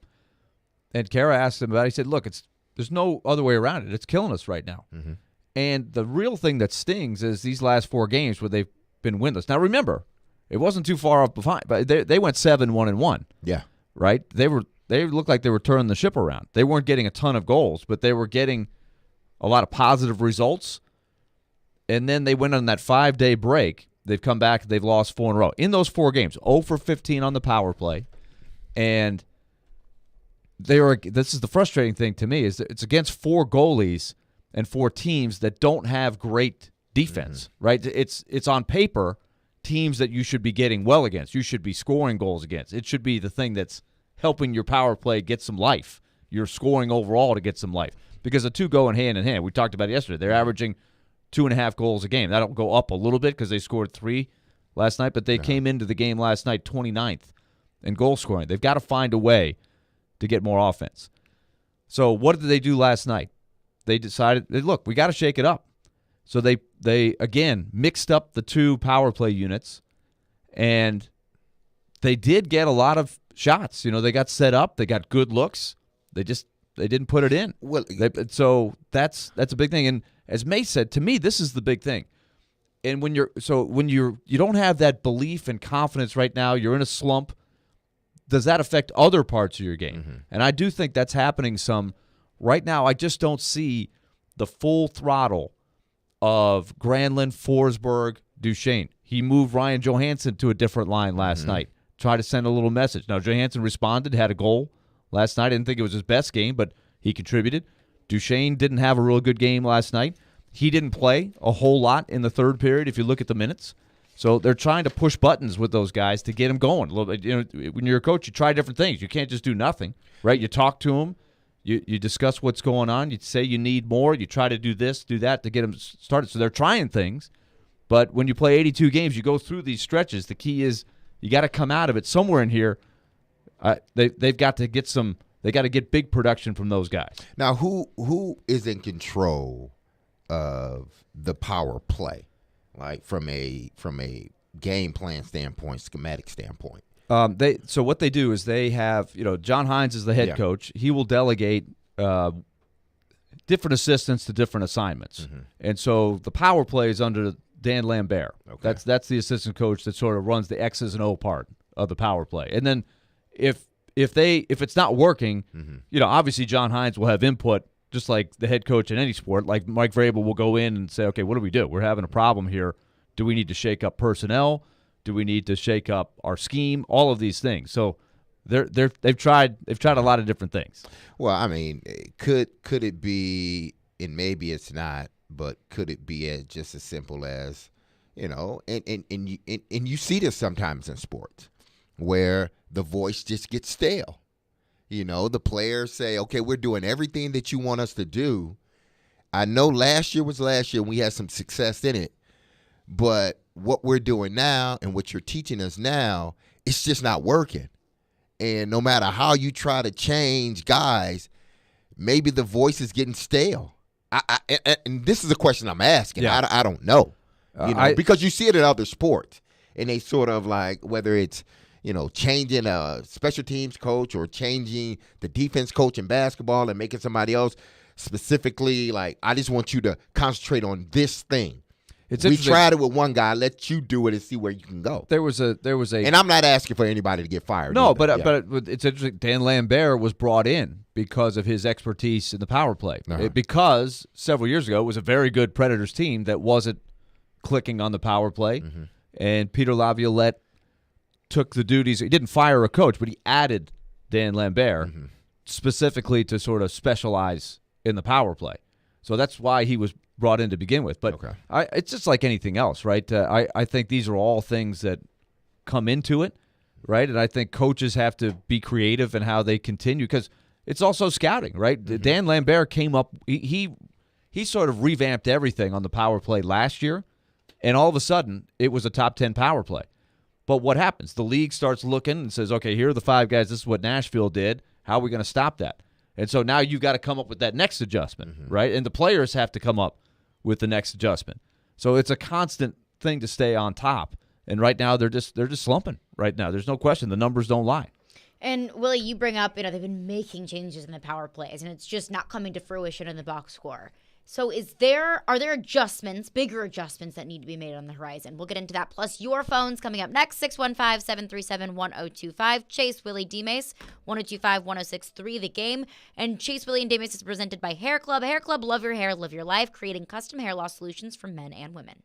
And Kara asked him about it. He said, look, there's no other way around it. It's killing us right now. Mm-hmm. And the real thing that stings is these last 4 games where they've been winless. Now, remember, it wasn't too far off behind, but they went 7-1-1. Yeah. Right? They looked like they were turning the ship around. They weren't getting a ton of goals, but they were getting a lot of positive results. And then they went on that 5-day break. They've come back. They've lost 4 in a row. In those 4 games, 0 for 15 on the power play. And this is the frustrating thing to me, is that it's against 4 goalies and 4 teams that don't have great defense, right? It's on paper teams that you should be getting well against. You should be scoring goals against. It should be the thing that's helping your power play get some life. You're scoring overall to get some life. Because the two go hand in hand. We talked about it yesterday. They're averaging 2.5 goals a game. That'll go up a little bit because they scored 3 last night, but they came into the game last night 29th in goal scoring. They've got to find a way to get more offense. So what did they do last night? They decided, look, we got to shake it up. So they again mixed up the 2 power play units, and they did get a lot of shots. They got set up. They got good looks. They didn't put it in. Well, so that's a big thing. And as May said, to me, this is the big thing. And when you don't have that belief and confidence right now, you're in a slump. Does that affect other parts of your game? Mm-hmm. And I do think that's happening some right now. I just don't see the full throttle of Granlund, Forsberg, Duchesne. He moved Ryan Johansson to a different line last night. Tried to send a little message. Now, Johansson responded, had a goal last night. I didn't think it was his best game, but he contributed. Duchesne didn't have a real good game last night. He didn't play a whole lot in the third period if you look at the minutes. So they're trying to push buttons with those guys to get them going a little bit. You know, when you're a coach, you try different things. You can't just do nothing, right? You talk to them. You discuss what's going on. You say you need more. You try to do this, do that to get them started. So they're trying things. But when you play 82 games, you go through these stretches. The key is you got to come out of it somewhere in here. They've got to get some. They got to get big production from those guys. Now, who is in control of the power play, like from a game plan standpoint, schematic standpoint? So what they do is they have, John Hines is the head coach. He will delegate different assistants to different assignments. Mm-hmm. And so the power play is under Dan Lambert. Okay. That's the assistant coach that sort of runs the X's and O part of the power play. And then if it's not working, mm-hmm. Obviously John Hines will have input, just like the head coach in any sport. Like Mike Vrabel will go in and say, okay, what do we do? We're having a problem here. Do we need to shake up personnel? Do we need to shake up our scheme? All of these things. So they've tried a lot of different things. Well, I mean, could it be, and maybe it's not, but could it be just as simple as, and you see this sometimes in sports where the voice just gets stale. The players say, okay, we're doing everything that you want us to do. I know last year was last year and we had some success in it, but what we're doing now and what you're teaching us now, it's just not working. And no matter how you try to change guys, maybe the voice is getting stale. And this is a question I'm asking. Yeah. I don't know. Because you see it in other sports. And they sort of like, whether it's, changing a special teams coach or changing the defense coach in basketball and making somebody else specifically like, I just want you to concentrate on this thing. We tried it with one guy. Let you do it and see where you can go. There was a, and I'm not asking for anybody to get fired. No, either. but it's interesting. Dan Lambert was brought in because of his expertise in the power play. Uh-huh. Because several years ago it was a very good Predators team that wasn't clicking on the power play, mm-hmm. and Peter Laviolette took the duties. He didn't fire a coach, but he added Dan Lambert mm-hmm. specifically to sort of specialize in the power play. So that's why he was brought in to begin with. But okay. It's just like anything else, right? I think these are all things that come into it, right? And I think coaches have to be creative in how they continue because it's also scouting, right? Mm-hmm. Dan Lambert came up, he sort of revamped everything on the power play last year, and all of a sudden it was a top 10 power play. But what happens? The league starts looking and says, okay, here are the 5 guys. This is what Nashville did. How are we going to stop that? And so now you've got to come up with that next adjustment, mm-hmm. right? And the players have to come up with the next adjustment. So it's a constant thing to stay on top. And right now they're just slumping right now. There's no question. The numbers don't lie. And Willie, you bring up, they've been making changes in the power plays, and it's just not coming to fruition in the box score. So are there adjustments, bigger adjustments that need to be made on the horizon? We'll get into that. Plus your phones coming up next, 615-737-1025. Chase, Willy, D-Mase, 1025-1063, The Game. And Chase, Willy, and D-Mase is presented by Hair Club. Hair Club, love your hair, live your life, creating custom hair loss solutions for men and women.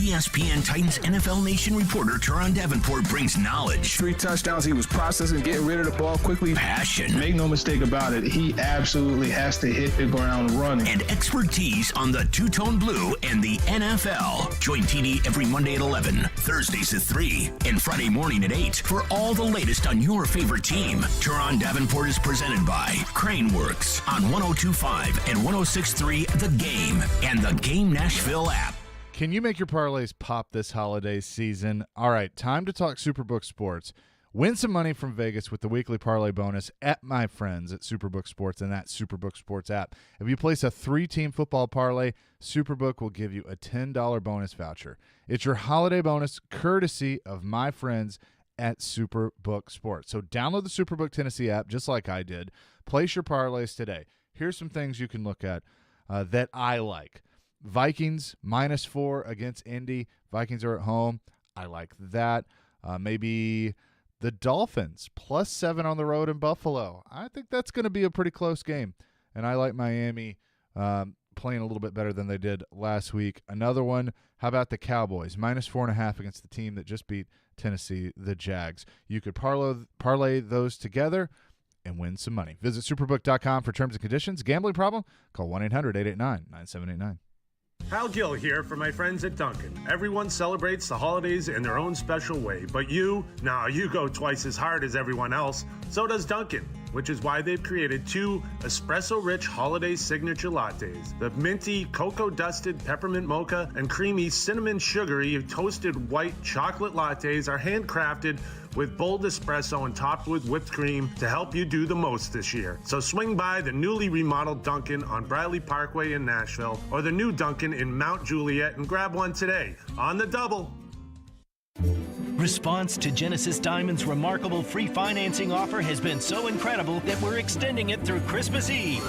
ESPN Titans NFL Nation reporter Teron Davenport brings knowledge. 3 touchdowns. He was processing, getting rid of the ball quickly. Passion. Make no mistake about it. He absolutely has to hit the ground running. And expertise on the two-tone blue and the NFL. Join TD every Monday at 11, Thursdays at 3, and Friday morning at 8 for all the latest on your favorite team. Teron Davenport is presented by Craneworks on 102.5 and 106.3 The Game and the Game Nashville app. Can you make your parlays pop this holiday season? All right, time to talk Superbook Sports. Win some money from Vegas with the weekly parlay bonus at my friends at Superbook Sports and that Superbook Sports app. If you place a 3-team football parlay, Superbook will give you a $10 bonus voucher. It's your holiday bonus courtesy of my friends at Superbook Sports. So download the Superbook Tennessee app just like I did. Place your parlays today. Here's some things you can look at that I like. Vikings -4 against Indy. Vikings are at home. I like that. Maybe the Dolphins +7 on the road in Buffalo. I think that's going to be a pretty close game. And I like Miami playing a little bit better than they did last week. Another one, how about the Cowboys? -4.5 against the team that just beat Tennessee, the Jags. You could parlay those together and win some money. Visit Superbook.com for terms and conditions. Gambling problem? Call 1-800-889-9789. Hal Gill here for my friends at Dunkin'. Everyone celebrates the holidays in their own special way, but you go twice as hard as everyone else. So does Dunkin', which is why they've created 2 espresso-rich holiday signature lattes. The minty, cocoa-dusted peppermint mocha and creamy cinnamon sugary toasted white chocolate lattes are handcrafted with bold espresso and topped with whipped cream to help you do the most this year. So swing by the newly remodeled Dunkin' on Bradley Parkway in Nashville or the new Dunkin' in Mount Juliet and grab one today on the double. Response to Genesis Diamond's remarkable free financing offer has been so incredible that we're extending it through Christmas Eve.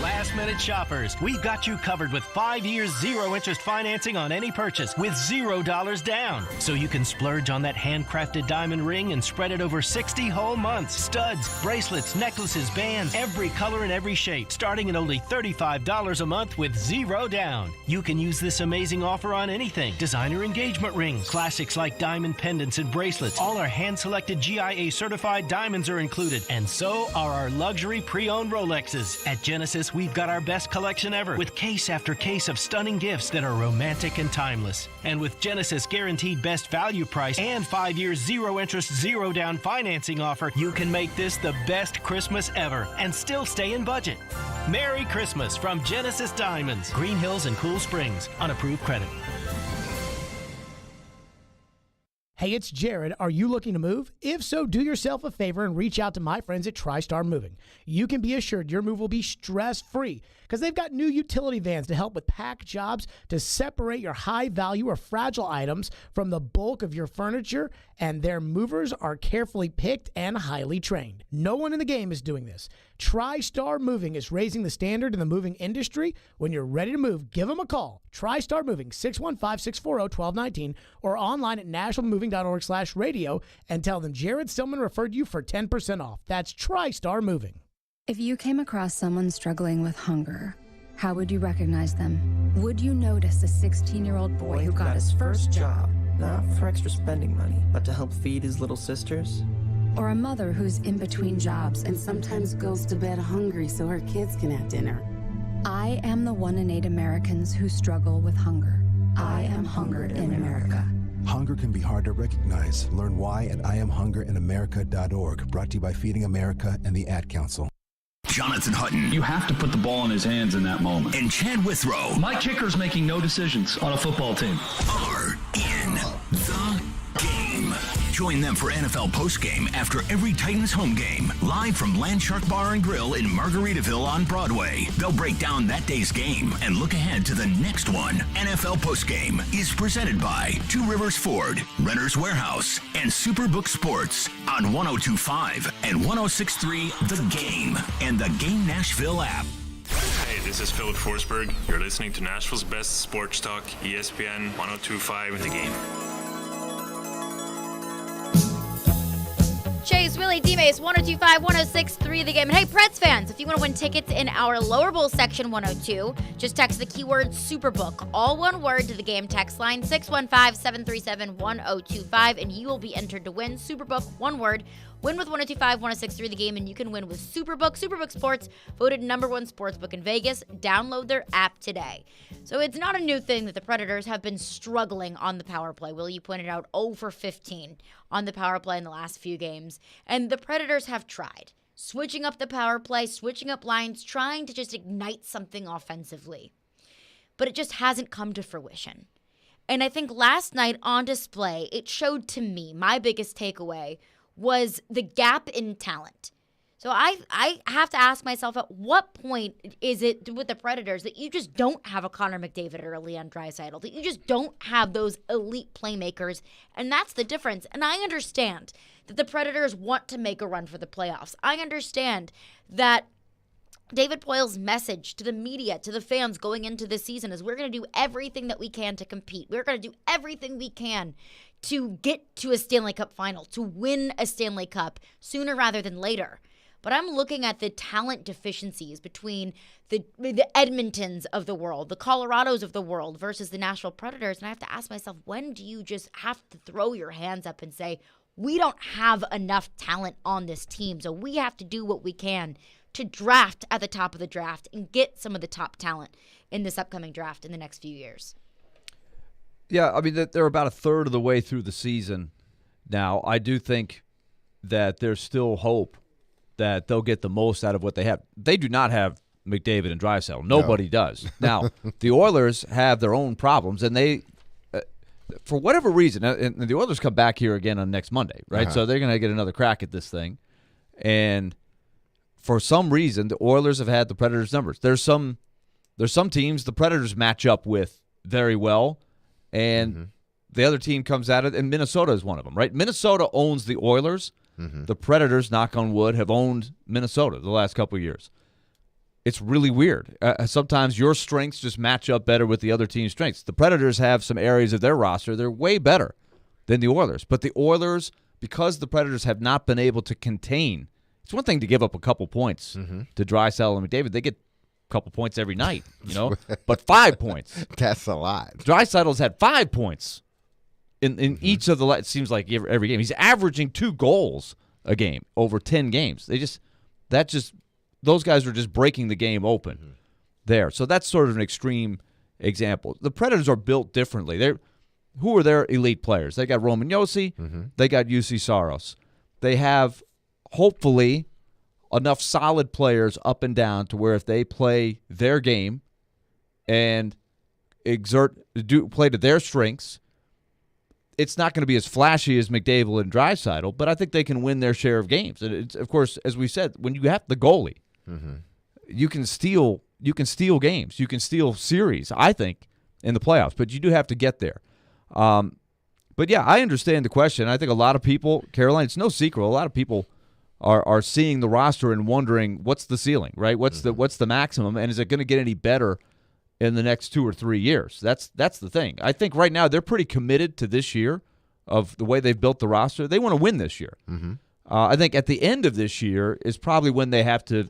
Last minute shoppers, we've got you covered with 5 years zero interest financing on any purchase with $0 down. So you can splurge on that handcrafted diamond ring and spread it over 60 whole months. Studs, bracelets, necklaces, bands, every color and every shape, starting at only $35 a month with $0 down. You can use this amazing offer on anything. Designer engagement rings, classics like diamond pendants and bracelets. All our hand-selected GIA certified diamonds are included, and so are our luxury pre-owned Rolexes. At Genesis, we've got our best collection ever, with case after case of stunning gifts that are romantic and timeless. And with Genesis guaranteed best value price and 5 years zero interest, zero down financing offer, you can make this the best Christmas ever and still stay in budget. Merry Christmas from Genesis Diamonds, Green Hills and Cool Springs, on approved credit. Hey, it's Jared. Are you looking to move? If so, do yourself a favor and reach out to my friends at TriStar Moving. You can be assured your move will be stress-free because they've got new utility vans to help with pack jobs to separate your high-value or fragile items from the bulk of your furniture, and their movers are carefully picked and highly trained. No one in the game is doing this. TriStar Moving is raising the standard in the moving industry. When you're ready to move, give them a call. TriStar Moving, 615-640-1219, or online at nationalmoving.org/radio, and tell them Jared Stillman referred you for 10% off. That's TriStar Moving. If you came across someone struggling with hunger, how would you recognize them? Would you notice a 16-year-old boy who got his first job, not for extra spending money, but to help feed his little sisters? Or a mother who's in between jobs and sometimes goes to bed hungry so her kids can have dinner? I am the 1 in 8 Americans who struggle with hunger. I am Hunger in America. Hunger can be hard to recognize. Learn why at IamHungerInAmerica.org. Brought to you by Feeding America and the Ad Council. Jonathan Hutton. You have to put the ball in his hands in that moment. And Chad Withrow. My kicker's making no decisions on a football team. Are in the game. Join them for NFL postgame after every Titans home game. Live from Landshark Bar and Grill in Margaritaville on Broadway. They'll break down that day's game and look ahead to the next one. NFL postgame is presented by Two Rivers Ford, Renter's Warehouse, and Superbook Sports on 102.5 and 106.3 The Game and the Game Nashville app. Hey, this is Philip Forsberg. You're listening to Nashville's best sports talk, ESPN 102.5 The Game. Chase, Willy, D-Mase, 102.5, 106.3 The Game. And hey, Preds fans, if you want to win tickets in our lower bowl section 102, just text the keyword Superbook, all one word, to the Game text line 615-737-1025, and you will be entered to win Superbook, one word. Win with 102.5, 106.3 The Game, and you can win with Superbook. Superbook Sports, voted #1 sportsbook in Vegas. Download their app today. So it's not a new thing that the Predators have been struggling on the power play. Willie, you pointed out 0 for 15 on the power play in the last few games. And the Predators have tried switching up the power play, switching up lines, trying to just ignite something offensively. But it just hasn't come to fruition. And I think last night on display, it showed to me, my biggest takeaway was the gap in talent. So I have to ask myself, at what point is it with the Predators that you just don't have a Connor McDavid or a Leon Draisaitl, that you just don't have those elite playmakers, and that's the difference. And I understand that the Predators want to make a run for the playoffs. I understand that David Poyle's message to the media, to the fans going into this season is we're going to do everything that we can to compete. We're going to do everything we can to get to a Stanley Cup final, to win a Stanley Cup sooner rather than later. But I'm looking at the talent deficiencies between the Edmontons of the world, the Colorados of the world versus the Nashville Predators, and I have to ask myself, when do you just have to throw your hands up and say, we don't have enough talent on this team, so we have to do what we can to draft at the top of the draft and get some of the top talent in this upcoming draft in the next few years. Yeah, I mean, they're about a third of the way through the season now. I do think that there's still hope that they'll get the most out of what they have. They do not have McDavid and Draisaitl. Nobody does. Now, the Oilers have their own problems, and they, for whatever reason, and the Oilers come back here again on next Monday, right? So they're going to get another crack at this thing. And for some reason, the Oilers have had the Predators' numbers. There's some teams the Predators match up with very well, and the other team comes at it, and Minnesota is one of them, right? Minnesota owns the Oilers. The Predators, knock on wood, have owned Minnesota the last couple of years. It's really weird. Sometimes your strengths just match up better with the other team's strengths. The Predators have some areas of their roster they're way better than the Oilers. But the Oilers, because the Predators have not been able to contain, it's one thing to give up a couple points to Draisaitl and McDavid. They get a couple points every night, but 5 points. That's a lot. Draisaitl's had 5 points in each of the, it seems like every game. He's averaging 2 goals a game over 10 games. Those guys are just breaking the game open there. So that's sort of an extreme example. The Predators are built differently. Who are their elite players? They got Roman Josi. They got UC Saros. They have, hopefully, enough solid players up and down to where if they play their game and play to their strengths, it's not going to be as flashy as McDavid and Draisaitl, but I think they can win their share of games. And it's, of course, as we said, when you have the goalie, you can steal games. You can steal series, I think, in the playoffs, but you do have to get there. But, yeah, I understand the question. I think a lot of people, Caroline, it's no secret, a lot of people are seeing the roster and wondering what's the ceiling, right? What's the maximum, and is it going to get any better in the next 2 or 3 years? That's the thing. I think right now they're pretty committed to this year of the way they've built the roster. They want to win this year. I think at the end of this year is probably when they have to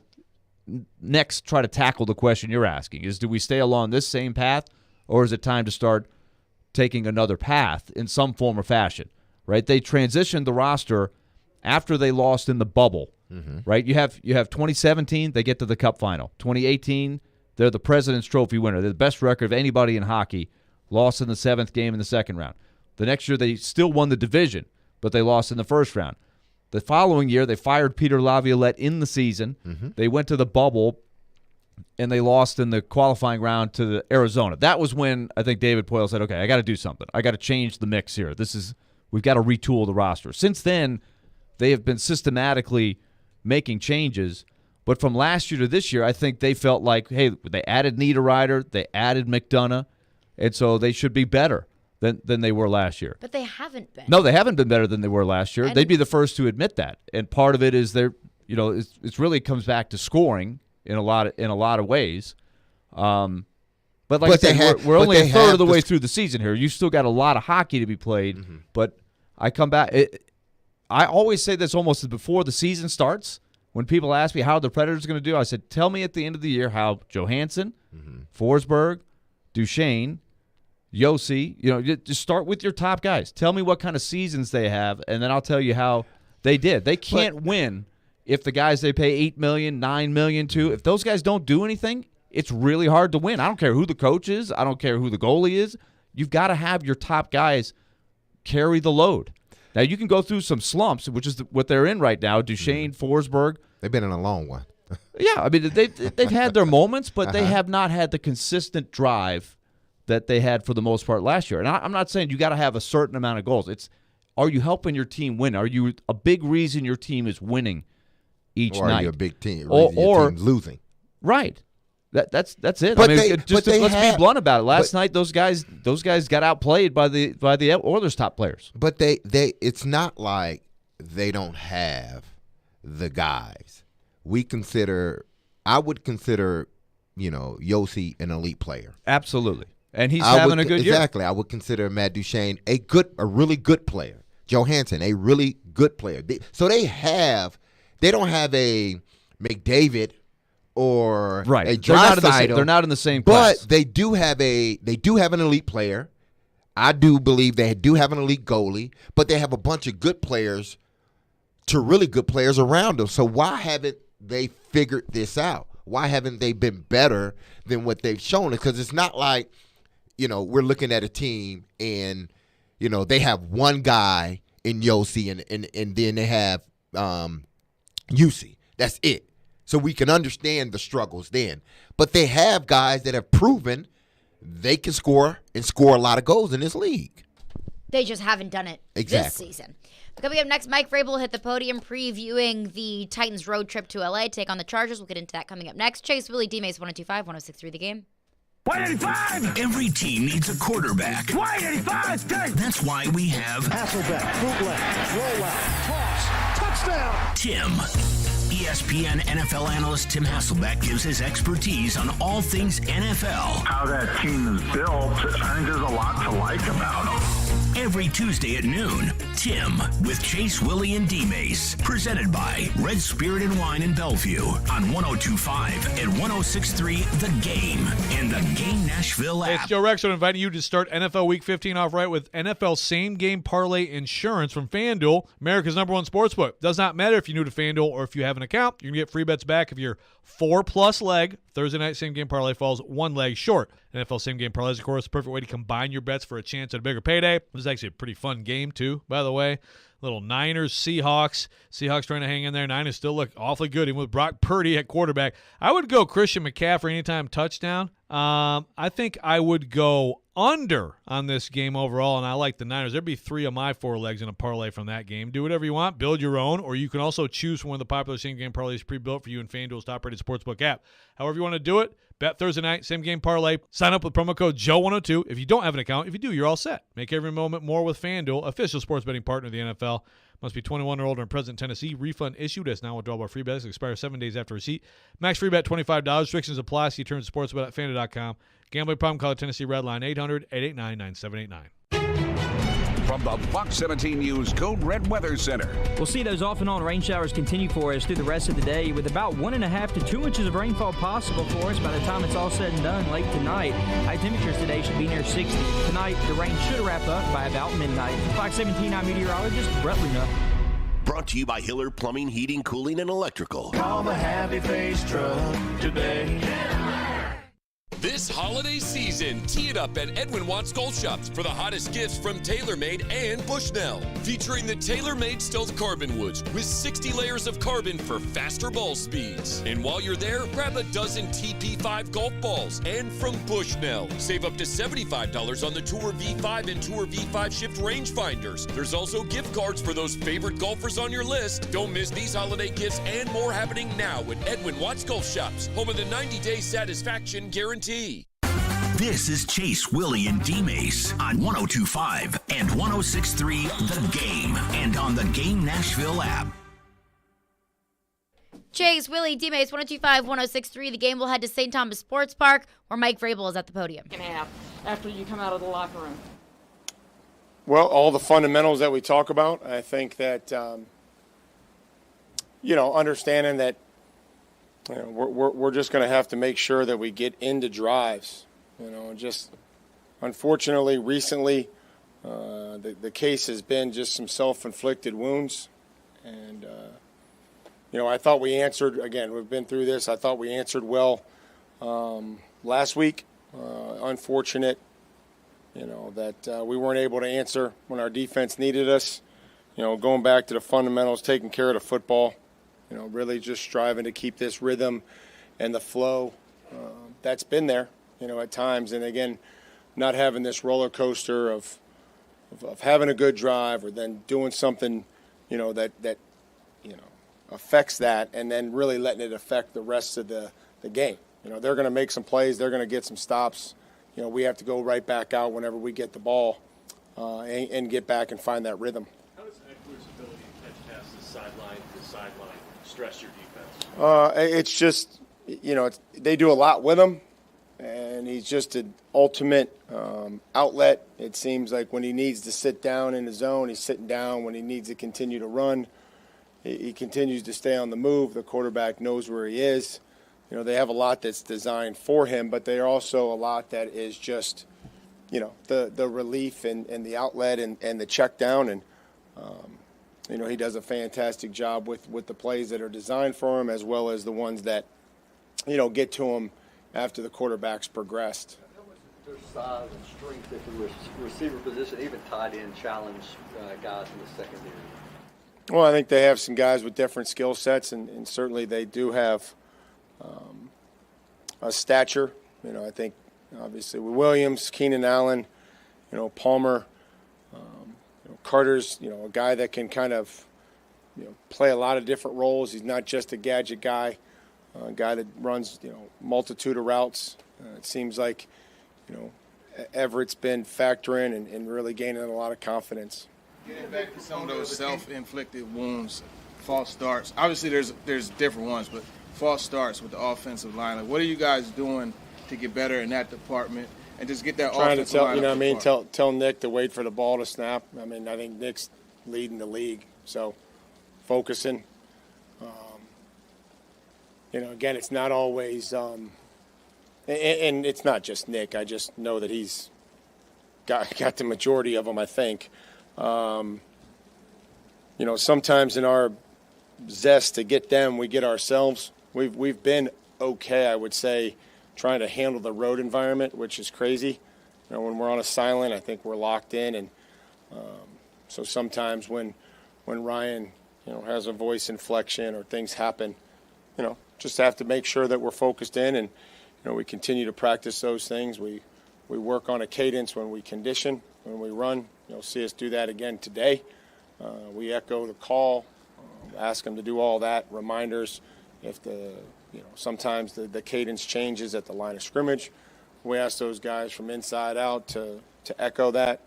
next try to tackle the question you're asking, is do we stay along this same path, or is it time to start taking another path in some form or fashion, right? They transitioned the roster after they lost in the bubble, right? You have 2017, they get to the Cup final. 2018, they're the President's Trophy winner. They're the best record of anybody in hockey, lost in the 7th game in the second round. The next year, they still won the division, but they lost in the first round. The following year, they fired Peter Laviolette in the season. They went to the bubble, and they lost in the qualifying round to Arizona. That was when I think David Poile said, okay, I got to do something. I got to change the mix here. We've got to retool the roster. Since then, they have been systematically making changes. But from last year to this year, I think they felt like, hey, they added Niederreiter, they added McDonough, and so they should be better than they were last year. But they haven't been. No, they haven't been better than they were last year. They'd be the first to admit that. And part of it is it really comes back to scoring in a lot of ways. But like I said, we're only a third of the way through the season here. You still got a lot of hockey to be played. But I come back. I always say this almost before the season starts. When people ask me how the Predators are going to do, I said, tell me at the end of the year how Johansson, Forsberg, Duchesne, Josi, just start with your top guys. Tell me what kind of seasons they have, and then I'll tell you how they did. They can't win if the guys they pay $8 million, $9 million to, if those guys don't do anything, it's really hard to win. I don't care who the coach is. I don't care who the goalie is. You've got to have your top guys carry the load. Now, you can go through some slumps, which is what they're in right now. Duchesne, Forsberg. They've been in a long one. Yeah, I mean, they've had their moments, but they have not had the consistent drive that they had for the most part last year. And I'm not saying you got to have a certain amount of goals. It's, are you helping your team win? Are you a big reason your team is winning each night? Or are you a big team? Your team's losing. Right. That's it. But let's be blunt about it. Last night, those guys got outplayed by the Oilers' top players. But it's not like they don't have the guys. I would consider, Josi an elite player. Absolutely, and he's having a good year. Exactly. I would consider Matt Duchesne a really good player. Johansson, a really good player. So they don't have a McDavid or a Draisaitl. They're not in the same class. But they do have an elite player. I do believe they do have an elite goalie, but they have a bunch of good players to really good players around them. So why haven't they figured this out? Why haven't they been better than what they've shown? Because it's not like, we're looking at a team and, they have one guy in Yossi and then they have Yussi. That's it. So we can understand the struggles then. But they have guys that have proven they can score and score a lot of goals in this league. They just haven't done it this season. Coming up next, Mike Vrabel will hit the podium previewing the Titans' road trip to L.A. take on the Chargers. We'll get into that coming up next. Chase, Willy, D-Mase, 102.5, 106.3 The Game. 185! Every team needs a quarterback. 185! That's why we have Hasselbeck, bootleg, rollout, toss, touchdown. Tim. ESPN NFL analyst Tim Hasselbeck gives his expertise on all things NFL. How that team is built, I think there's a lot to like about them. Every Tuesday at noon, Tim with Chase, Willy, and D-Mase. Presented by Red Spirit and Wine in Bellevue on 102.5 and 106.3 The Game and the Game Nashville app. Hey, it's Joe Rexon inviting you to start NFL Week 15 off right with NFL Same Game Parlay Insurance from FanDuel, America's #1 sportsbook. Does not matter if you're new to FanDuel or if you have an account. You can get free bets back if your 4+ leg Thursday night same game parlay falls one leg short. NFL same game parlays, of course, the perfect way to combine your bets for a chance at a bigger payday. It was actually a pretty fun game, too, by the way. Little Niners, Seahawks. Seahawks trying to hang in there. Niners still look awfully good, even with Brock Purdy at quarterback. I would go Christian McCaffrey anytime touchdown. I think I would go under on this game overall, and I like the Niners. There'd be 3 of my 4 legs in a parlay from that game. Do whatever you want. Build your own, or you can also choose from one of the popular same-game parlays pre-built for you in FanDuel's top-rated sportsbook app. However you want to do it, bet Thursday night, same-game parlay. Sign up with promo code JOE102. If you don't have an account, if you do, you're all set. Make every moment more with FanDuel, official sports betting partner of the NFL. Must be 21 or older and present in Tennessee. Refund issued as now withdrawable free bets. Expires 7 days after receipt. Max free bet $25. Restrictions apply. See terms at sportsbet.fanduel.com. Gambling problem? Call the Tennessee Red Line 800-889-9789. From the Fox 17 News Code Red Weather Center. We'll see those off and on rain showers continue for us through the rest of the day with about 1.5 to 2 inches of rainfall possible for us by the time it's all said and done late tonight. High temperatures today should be near 60. Tonight, the rain should wrap up by about midnight. Fox 17, I'm meteorologist Brett Luna. Brought to you by Hiller Plumbing, Heating, Cooling, and Electrical. Call the Happy Face Truck today. This holiday season, tee it up at Edwin Watts Golf Shops for the hottest gifts from TaylorMade and Bushnell. Featuring the TaylorMade Stealth Carbon Woods with 60 layers of carbon for faster ball speeds. And while you're there, grab a dozen TP5 golf balls. And from Bushnell, save up to $75 on the Tour V5 and Tour V5 Shift rangefinders. There's also gift cards for those favorite golfers on your list. Don't miss these holiday gifts and more happening now at Edwin Watts Golf Shops, home of the 90-day satisfaction guarantee. This is Chase, Willy, and D-Mase on 102.5 and 106.3 The Game and on the Game Nashville app. Chase, Willy, D-Mase, 102.5, 106.3 The Game. Will head to St. Thomas Sports Park, where Mike Vrabel is at the podium. After you come out of the locker room. Well, all the fundamentals that we talk about, I think that, understanding that we're just going to have to make sure that we get into drives. Just unfortunately, recently, the case has been just some self-inflicted wounds. And, I thought we answered, again, we've been through this. I thought we answered well last week. Unfortunate, that we weren't able to answer when our defense needed us. Going back to the fundamentals, taking care of the football. Really just striving to keep this rhythm and the flow that's been there, at times. And again, not having this roller coaster of having a good drive or then doing something, that affects that, and then really letting it affect the rest of the game. They're going to make some plays. They're going to get some stops. We have to go right back out whenever we get the ball and get back and find that rhythm. How does Eckler's ability to catch passes sideline to sideline stress your defense? It's just, they do a lot with him, and he's just an ultimate outlet. It seems like when he needs to sit down in the zone, he's sitting down. When he needs to continue to run, he continues to stay on the move. The quarterback knows where he is. They have a lot that's designed for him, but they're also a lot that is just, the relief and the outlet and the check down. And, he does a fantastic job with the plays that are designed for him, as well as the ones that, get to him after the quarterback's progressed. Their size and strength at the receiver position, even tight end, challenge guys in the secondary? Well, I think they have some guys with different skill sets, and certainly they do have a stature. I think obviously with Williams, Keenan Allen, Palmer, Carter's, a guy that can kind of, play a lot of different roles. He's not just a gadget guy, a guy that runs, multitude of routes. It seems like, Everett's been factoring and really gaining a lot of confidence. Getting back to some of those self-inflicted wounds, false starts. Obviously, there's different ones, but false starts with the offensive line. Like, what are you guys doing to get better in that department and just get that trying offensive to line? Tell Nick to wait for the ball to snap. I think Nick's leading the league, so focusing. Again, it's not always, and it's not just Nick. I just know that he's got the majority of them, I think. Sometimes in our zest to get them, we get ourselves. We've been okay, I would say, trying to handle the road environment, which is crazy. When we're on a silent, I think we're locked in, and so sometimes when Ryan, has a voice inflection or things happen, just have to make sure that we're focused in, and we continue to practice those things. We work on a cadence when we condition, when we run. You'll see us do that again today. We echo the call, ask them to do all that, reminders. If sometimes the cadence changes at the line of scrimmage, we ask those guys from inside out to echo that.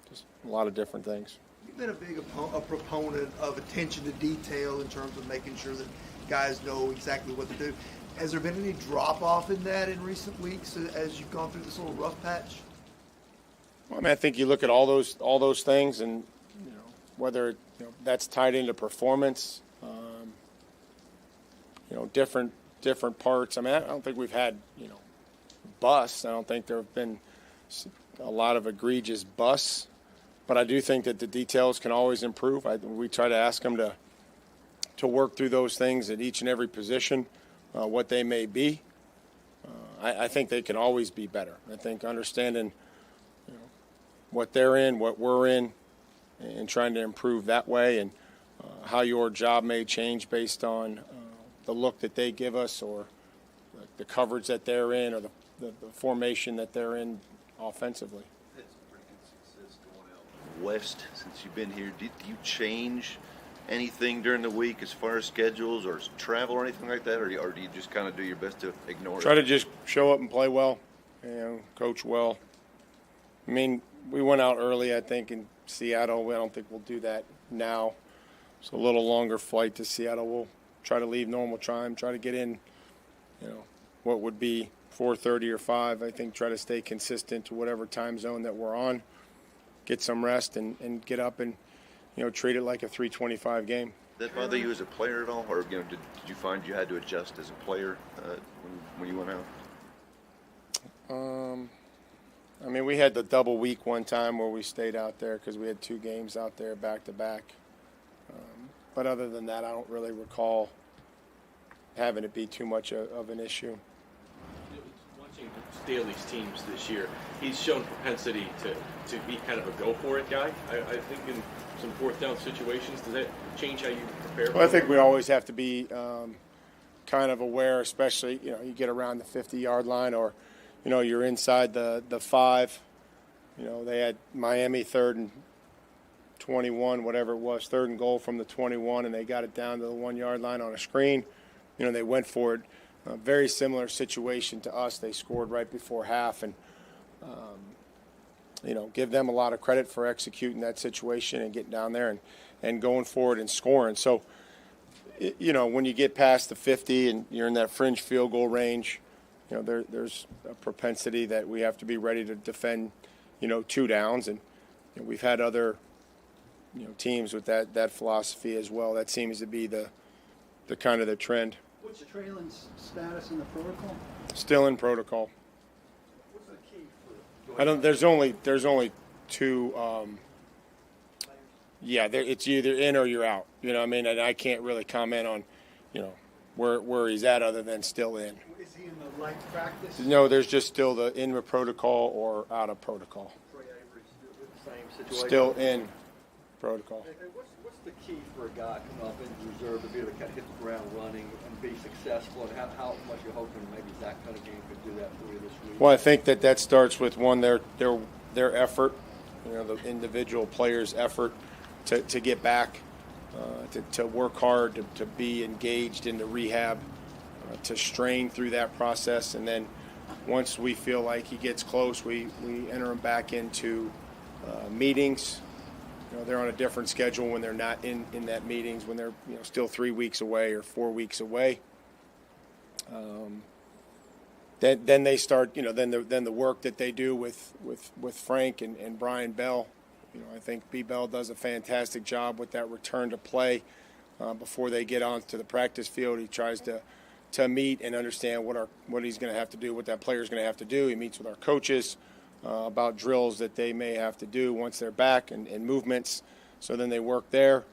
Just a lot of different things. You've been a big proponent of attention to detail in terms of making sure that guys know exactly what to do. Has there been any drop-off in that in recent weeks as you've gone through this little rough patch? Well, I think you look at all those things, and whether that's tied into performance, different parts. I don't think we've had busts. I don't think there have been a lot of egregious busts, but I do think that the details can always improve. We try to ask them to work through those things at each and every position, what they may be. I think they can always be better. I think understanding what they're in, what we're in, and trying to improve that way, and how your job may change based on the look that they give us, or the coverage that they're in, or the formation that they're in offensively. Had some pretty good success going out west since you've been here. Did you change anything during the week as far as schedules or travel or anything like that, or do you just kind of do your best to ignore it? Try to just show up and play well, coach well. We went out early, I think, in Seattle. I don't think we'll do that now. It's a little longer flight to Seattle. We'll try to leave normal time, try to get in, what would be 4:30 or 5. I think try to stay consistent to whatever time zone that we're on, get some rest, and get up and, treat it like a 3:25 game. Did that bother you as a player at all, or did you find you had to adjust as a player when you went out? We had the double week one time where we stayed out there because we had 2 games out there back to back. But other than that, I don't really recall having it be too much of an issue. Watching Staley's teams this year, he's shown propensity to be kind of a go-for-it guy. I think in some fourth down situations, does that change how you prepare? Well, I think we always have to be kind of aware, especially, you get around the 50-yard line, or, you're inside the 5. They had Miami 3rd and 21, whatever it was, 3rd and goal from the 21, and they got it down to the 1-yard line on a screen. They went for it. A very similar situation to us. They scored right before half, and give them a lot of credit for executing that situation and getting down there and going forward and scoring. So, when you get past the 50 and you're in that fringe field goal range, there's a propensity that we have to be ready to defend, 2 downs, and we've had other teams with that philosophy as well. That seems to be the kind of the trend. What's Traylon's status in the protocol? Still in protocol. What's the key for? There's only 2 yeah, it's either in or you're out. You know what I mean? And I can't really comment on, where he's at other than still in. Is he in the light practice? No, there's just still the in the protocol or out of protocol. Same situation. Still in protocol. And what's the key for a guy coming off injured reserve to be able to kind of hit the ground running and be successful? And how much you're hoping maybe Zach Cunningham could do that for you this week? Well, I think that starts with one, their effort, the individual players' effort to get back, to work hard, to be engaged in the rehab, to strain through that process, and then once we feel like he gets close, we enter him back into meetings. They're on a different schedule when they're not in that meetings, when they're still 3 weeks away or 4 weeks away. Then they start, then the work that they do with Frank and Brian Bell. I think B. Bell does a fantastic job with that return to play before they get onto the practice field. He tries to meet and understand what he's going to have to do, what that player's going to have to do. He meets with our coaches about drills that they may have to do once they're back and movements. So then they work there,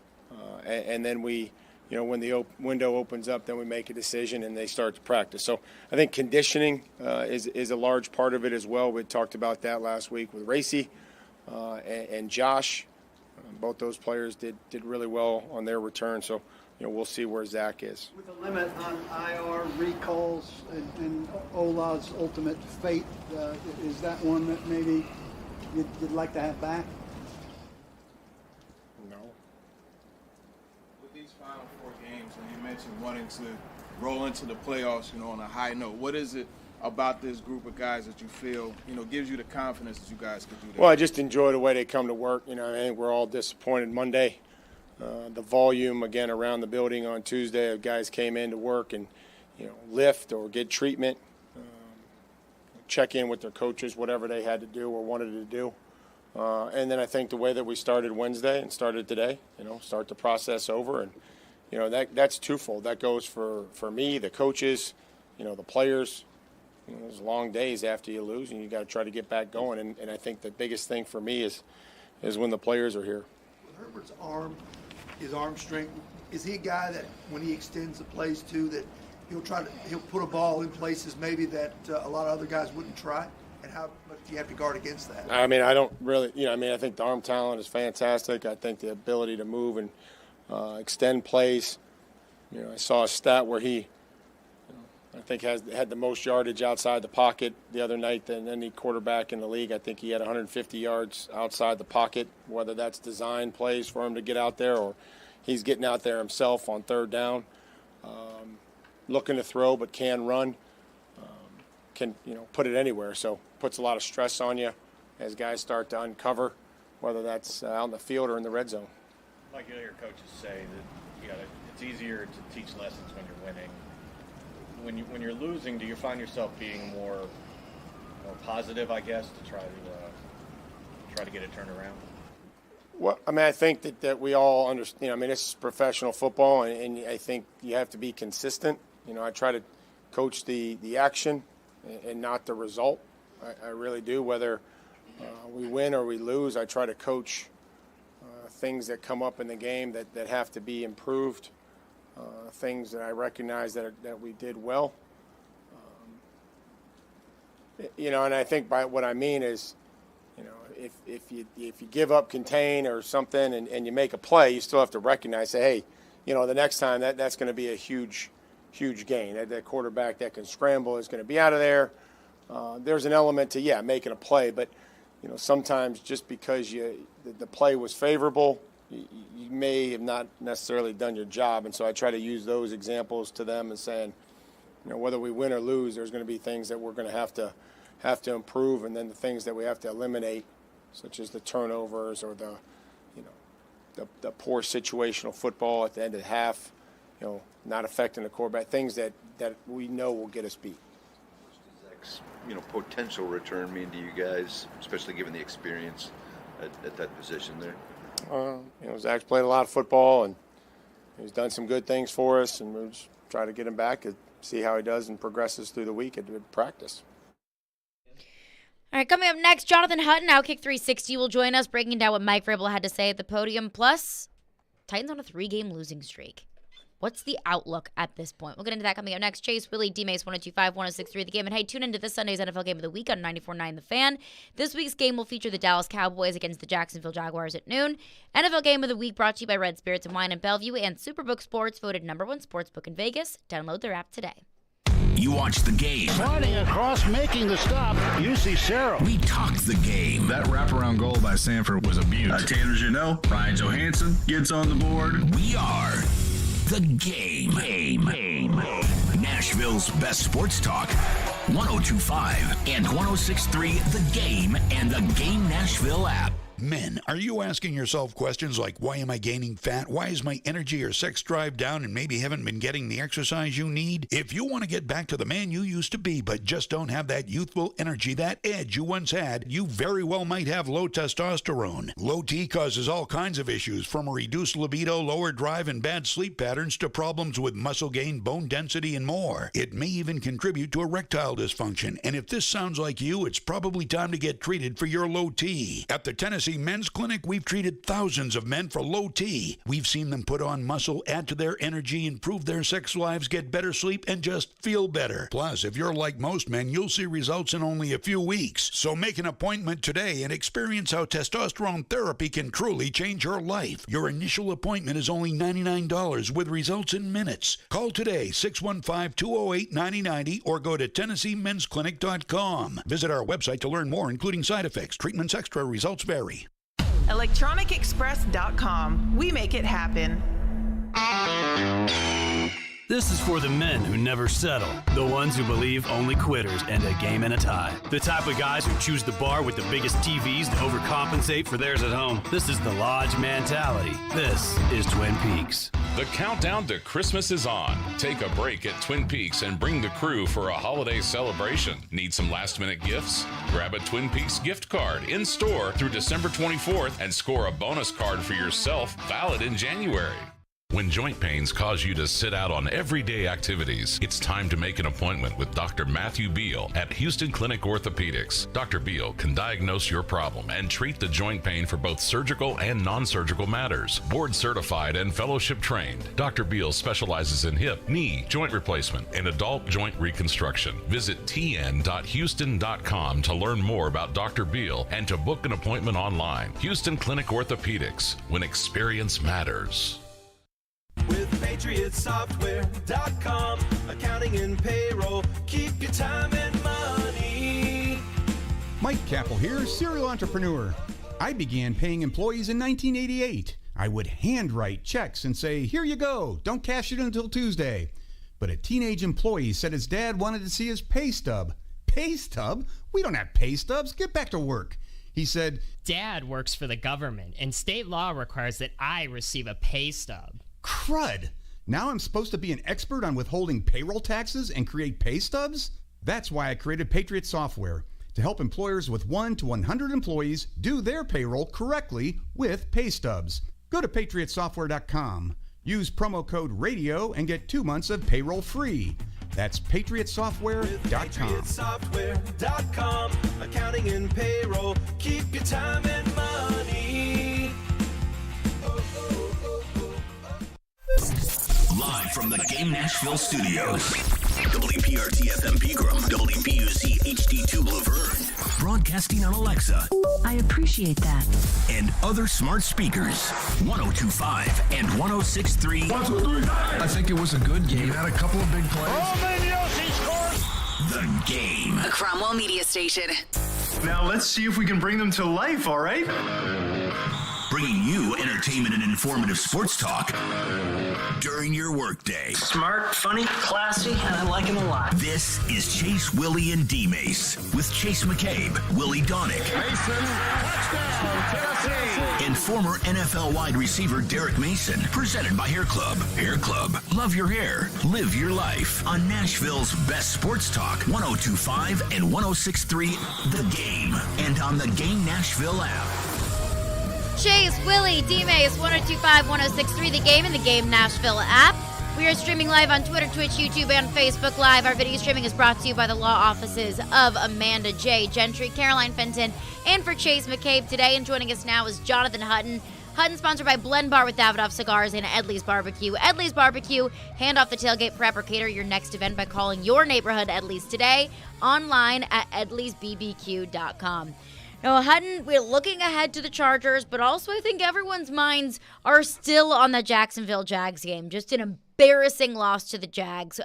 and then we, when the window opens up, then we make a decision and they start to practice. So I think conditioning is a large part of it as well. We talked about that last week with Racy and Josh. Both those players did really well on their return. So we'll see where Zach is. With a limit on IR recalls and Ola's ultimate fate, is that one that maybe you'd like to have back? No. With these Final Four games, and you mentioned wanting to roll into the playoffs, on a high note, what is it about this group of guys that you feel, gives you the confidence that you guys could do that? Well, I just enjoy the way they come to work. I think we're all disappointed Monday. The volume, again, around the building on Tuesday of guys came in to work and, lift or get treatment, check in with their coaches, whatever they had to do or wanted to do. And then I think the way that we started Wednesday and started today, start the process over. And, that's twofold. That goes for me, the coaches, the players. There's long days after you lose, and you got to try to get back going. And I think the biggest thing for me is when the players are here. With Herbert's his arm strength, is he a guy that when he extends the plays too, that he'll put a ball in places maybe that a lot of other guys wouldn't try? And how much do you have to guard against that? I mean, I don't really, I think the arm talent is fantastic. I think the ability to move and extend plays. I saw a stat where he, I think had the most yardage outside the pocket the other night than any quarterback in the league. I think he had 150 yards outside the pocket, whether that's design plays for him to get out there or he's getting out there himself on third down, looking to throw but can run, can put it anywhere. So puts a lot of stress on you as guys start to uncover, whether that's out in the field or in the red zone. Like you hear coaches say that it's easier to teach lessons when you're winning. When you're losing, do you find yourself being more positive, I guess, to try to get it turned around? Well, I think that we all understand. This is professional football, and I think you have to be consistent. I try to coach the action and not the result. I really do. Whether we win or we lose, I try to coach things that come up in the game that have to be improved. Things that I recognize that we did well, and I think by what I mean is, if you give up contain or something and you make a play, you still have to recognize, say, hey, the next time that's going to be a huge gain. That quarterback that can scramble is going to be out of there. There's an element to making a play, but sometimes just because the play was favorable, you may have not necessarily done your job. And so I try to use those examples to them and saying, whether we win or lose, there's going to be things that we're going to have to improve, and then the things that we have to eliminate, such as the turnovers or the poor situational football at the end of the half, not affecting the quarterback, things that we know will get us beat. Zach's, potential return mean to you guys, especially given the experience at that position there? Zach's played a lot of football, and he's done some good things for us, and we'll just try to get him back and see how he does and progresses through the week at practice. All right, coming up next, Jonathan Hutton, Outkick 360, will join us breaking down what Mike Vrabel had to say at the podium. Plus, Titans on a 3-game losing streak. What's the outlook at this point? We'll get into that coming up next. Chase, Willy, D-Mase, 102.5, 106.3 The Game. And hey, tune into this Sunday's NFL Game of the Week on 94.9 The Fan. This week's game will feature the Dallas Cowboys against the Jacksonville Jaguars at noon. NFL Game of the Week brought to you by Red Spirits and Wine in Bellevue and Superbook Sports, voted #1 sportsbook in Vegas. Download their app today. You watch the game. Sliding across, making the stop, UC Sarah. We talked the game. That wraparound goal by Sanford was a beaut. Tanner Janot, Ryan Johansson gets on the board. We are the game. Nashville's best sports talk. 102.5 and 106.3 The Game and the Game Nashville app. Men, are you asking yourself questions like, why am I gaining fat? Why is my energy or sex drive down and maybe haven't been getting the exercise you need? If you want to get back to the man you used to be, but just don't have that youthful energy, that edge you once had, you very well might have low testosterone. Low T causes all kinds of issues, from a reduced libido, lower drive, and bad sleep patterns to problems with muscle gain, bone density, and more. It may even contribute to erectile dysfunction, and if this sounds like you, it's probably time to get treated for your low T. At the Tennessee Men's Clinic, we've treated thousands of men for low T. We've seen them put on muscle, add to their energy, improve their sex lives, get better sleep, and just feel better. Plus, if you're like most men, you'll see results in only a few weeks. So make an appointment today and experience how testosterone therapy can truly change your life. Your initial appointment is only $99 with results in minutes. Call today, 615-208-9090, or go to TennesseeMen'sClinic.com. Visit our website to learn more, including side effects, treatments, extra, results vary. ElectronicExpress.com. We make it happen. This is for the men who never settle, the ones who believe only quitters end a game in a tie, the type of guys who choose the bar with the biggest TVs to overcompensate for theirs at home. This is the Lodge mentality. This is Twin Peaks. The countdown to Christmas is on. Take a break at Twin Peaks and bring the crew for a holiday celebration. Need some last-minute gifts? Grab a Twin Peaks gift card in store through December 24th and score a bonus card for yourself, valid in January. When joint pains cause you to sit out on everyday activities, it's time to make an appointment with Dr. Matthew Beal at Houston Clinic Orthopedics. Dr. Beal can diagnose your problem and treat the joint pain for both surgical and non-surgical matters. Board certified and fellowship trained, Dr. Beal specializes in hip, knee, joint replacement, and adult joint reconstruction. Visit tn.houston.com to learn more about Dr. Beal and to book an appointment online. Houston Clinic Orthopedics, when experience matters. With PatriotSoftware.com, accounting and payroll, keep your time and money. Mike Capel here, serial entrepreneur. I began paying employees in 1988. I would handwrite checks and say, here you go, don't cash it until Tuesday. But a teenage employee said his dad wanted to see his pay stub. Pay stub? We don't have pay stubs, get back to work. He said, Dad works for the government, and state law requires that I receive a pay stub. Crud! Now I'm supposed to be an expert on withholding payroll taxes and create pay stubs? That's why I created Patriot Software, to help employers with 1 to 100 employees do their payroll correctly with pay stubs. Go to PatriotSoftware.com. Use promo code RADIO and get 2 months of payroll free. That's PatriotSoftware.com. PatriotSoftware.com, accounting and payroll, keep your time and money. Live from the Game Nashville studios. WPRT-FM Pegram, WPUC HD2 Laverne. Broadcasting on Alexa. I appreciate that. And other smart speakers. 102.5 and 106.3. 1, 2, 3. I think it was a good game. Had a couple of big plays. The Game. A Cromwell media station. Now let's see if we can bring them to life, all right? Bringing you entertainment and informative sports talk during your workday. Smart, funny, classy, and I like him a lot. This is Chase, Willy, and D-Mase with Chase McCabe, Willy Donick, Mason, touchdown, Tennessee. and former NFL wide receiver Derek Mason. Presented by Hair Club. Hair Club. Love your hair. Live your life. On Nashville's best sports talk, 102.5 and 106.3 The Game. And on the Game Nashville app. Chase, Willy, D-Mase, 102.5, 106.3 The Game and the Game Nashville app. We are streaming live on Twitter, Twitch, YouTube, and Facebook Live. Our video streaming is brought to you by the law offices of Amanda J. Gentry, Caroline Fenton, and for Chase McCabe today. And joining us now is Jonathan Hutton. Hutton sponsored by Blend Bar with Davidoff Cigars and Edley's Barbecue. Edley's Barbecue, hand off the tailgate, prep, or cater your next event by calling your neighborhood Edley's today, online at edleysbbq.com. Now, Hutton, we're looking ahead to the Chargers, but also I think everyone's minds are still on the Jacksonville Jags game. Just an embarrassing loss to the Jags,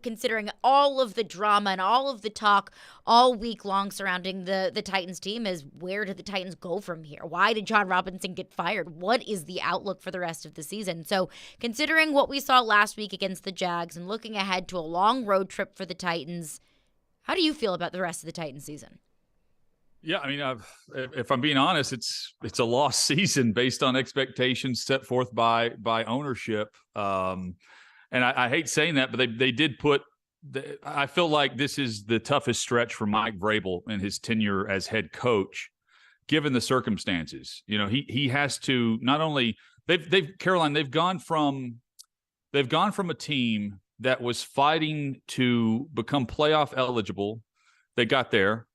considering all of the drama and all of the talk all week long surrounding the Titans team is where did the Titans go from here? Why did John Robinson get fired? What is the outlook for the rest of the season? So considering what we saw last week against the Jags and looking ahead to a long road trip for the Titans, how do you feel about the rest of the Titans season? Yeah, I mean, if I'm being honest, it's a lost season based on expectations set forth by ownership. And I hate saying that, but they did put. I feel like this is the toughest stretch for Mike Vrabel in his tenure as head coach, given the circumstances. You know, he has to not only Caroline, they've gone from a team that was fighting to become playoff eligible. They got there.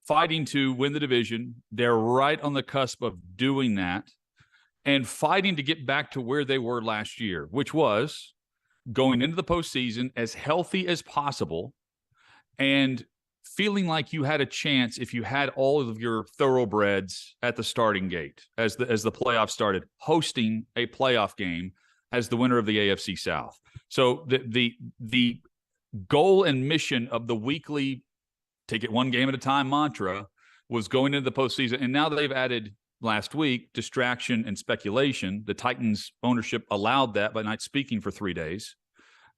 Fighting to win the division. They're right on the cusp of doing that and fighting to get back to where they were last year, which was going into the postseason as healthy as possible and feeling like you had a chance if you had all of your thoroughbreds at the starting gate as the playoffs started, hosting a playoff game as the winner of the AFC South. So the goal and mission of the weekly take it one game at a time mantra was going into the postseason. And now they've added last week distraction and speculation. The Titans ownership allowed that by not speaking for 3 days.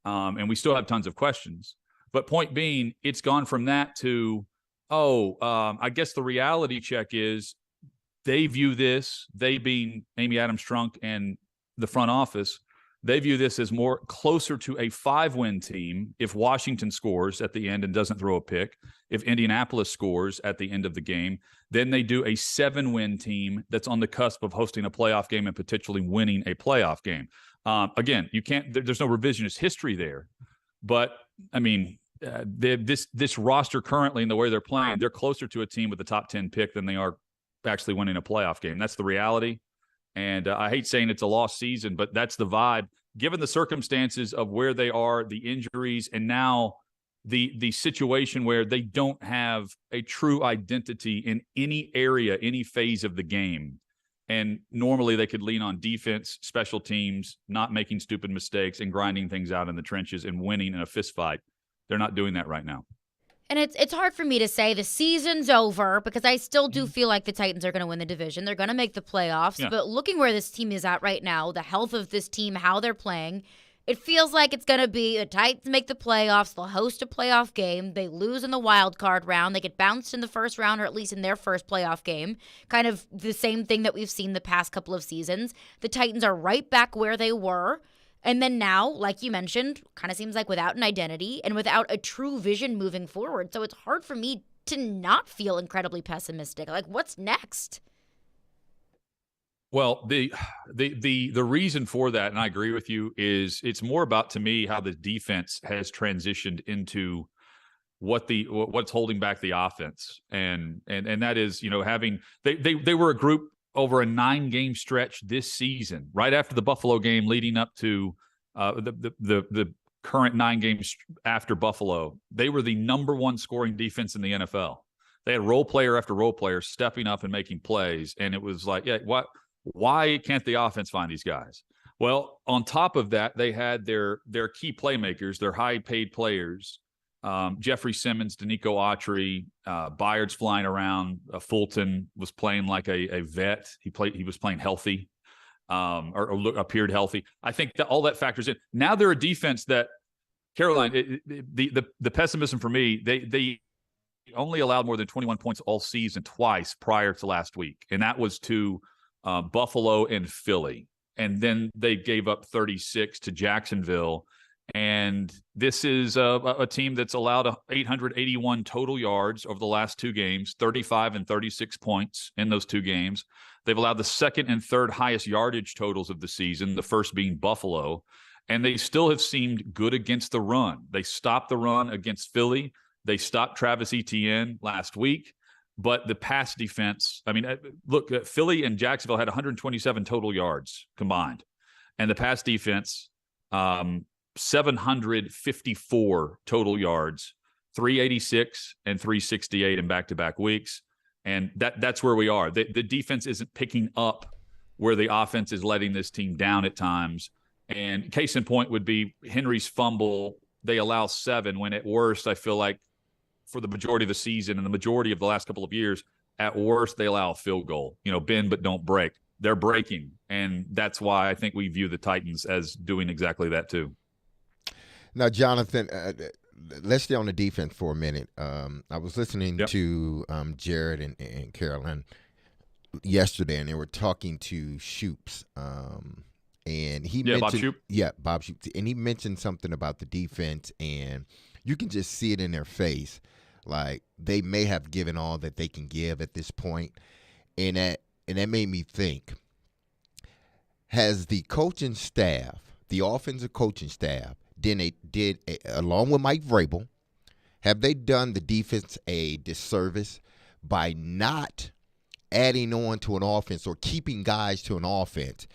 And we still have tons of questions. But point being, it's gone from that to, I guess the reality check is they view this, they being Amy Adams Strunk and the front office, they view this as more closer to a 5-win team if Washington scores at the end and doesn't throw a pick. If Indianapolis scores at the end of the game, then they do a 7-win team that's on the cusp of hosting a playoff game and potentially winning a playoff game. Again, you can't. There's no revisionist history there, but I mean, this roster currently and the way they're playing, they're closer to a team with the top 10 pick than they are actually winning a playoff game. That's the reality. And I hate saying it's a lost season, but that's the vibe. Given the circumstances of where they are, the injuries, and now the situation where they don't have a true identity in any area, any phase of the game. And normally they could lean on defense, special teams, not making stupid mistakes and grinding things out in the trenches and winning in a fist fight. They're not doing that right now. And it's hard for me to say the season's over because I still do feel like the Titans are going to win the division. They're going to make the playoffs. Yeah. But looking where this team is at right now, the health of this team, how they're playing, it feels like it's going to be the Titans make the playoffs. They'll host a playoff game. They lose in the wild card round. They get bounced in the first round or at least in their first playoff game. Kind of the same thing that we've seen the past couple of seasons. The Titans are right back where they were. And then now, like you mentioned, kind of seems like without an identity and without a true vision moving forward. So it's hard for me to not feel incredibly pessimistic. Like, what's next? Well, the reason for that, and I agree with you, is it's more about, to me, how the defense has transitioned into what's holding back the offense. And that is, you know, having they were a group over a 9-game stretch this season, right after the Buffalo game, leading up to the current 9 games after Buffalo. They were the number 1 scoring defense in the NFL. They had role player after role player stepping up and making plays, and it was like, yeah, why can't the offense find these guys? Well, on top of that, they had their key playmakers, their high-paid players. Jeffrey Simmons, Danico Autry, Byard's flying around. Fulton was playing like a vet. He was playing healthy, or appeared healthy. I think that all that factors in. Now they're a defense that, Caroline, the pessimism for me, they only allowed more than 21 points all season twice prior to last week, and that was to Buffalo and Philly. And then they gave up 36 to Jacksonville. And this is a team that's allowed 881 total yards over the last 2 games, 35 and 36 points in those 2 games. They've allowed the second and third highest yardage totals of the season, the first being Buffalo. and they still have seemed good against the run. They stopped the run against Philly. They stopped Travis Etienne last week. But the pass defense, I mean, look, Philly and Jacksonville had 127 total yards combined. And the pass defense, 754 total yards, 386 and 368 in back-to-back weeks. And that's where we are. The defense isn't picking up where the offense is letting this team down at times. And case in point would be Henry's fumble. They allow 7 when at worst, I feel like for the majority of the season and the majority of the last couple of years, at worst, they allow a field goal. Bend but don't break. They're breaking. And that's why I think we view the Titans as doing exactly that too. Now, Jonathan, let's stay on the defense for a minute. I was listening to Jared and Carolyn yesterday, and they were talking to Shoops. And he mentioned, Bob Shoop. Yeah, Bob Shoop. And he mentioned something about the defense, and you can just see it in their face. Like, they may have given all that they can give at this point. And that made me think, has the coaching staff, the offensive coaching staff, along with Mike Vrabel, have they done the defense a disservice by not adding on to an offense or keeping guys to an offense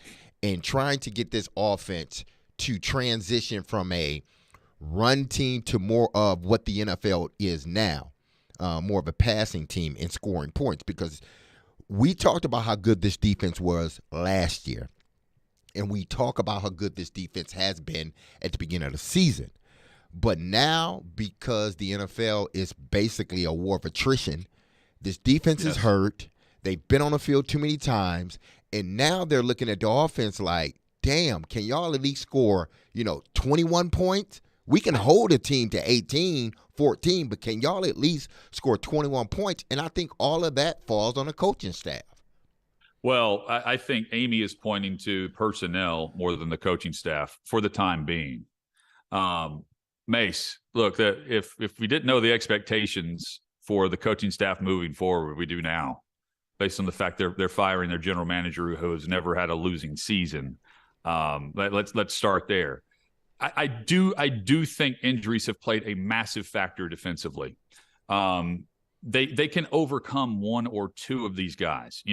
and trying to get this offense to transition from a run team to more of what the NFL is now, more of a passing team and scoring points? Because we talked about how good this defense was last year, and we talk about how good this defense has been at the beginning of the season. But now, because the NFL is basically a war of attrition, this defense is hurt. They've been on the field too many times, and now they're looking at the offense like, damn, can y'all at least score, 21 points? We can hold a team to 18, 14, but can y'all at least score 21 points? And I think all of that falls on the coaching staff. Well, I think Amy is pointing to personnel more than the coaching staff for the time being. Mace, look, if we didn't know the expectations for the coaching staff moving forward, we do now, based on the fact they're firing their general manager who has never had a losing season. Let's start there. I do think injuries have played a massive factor defensively. They can overcome one or two of these guys.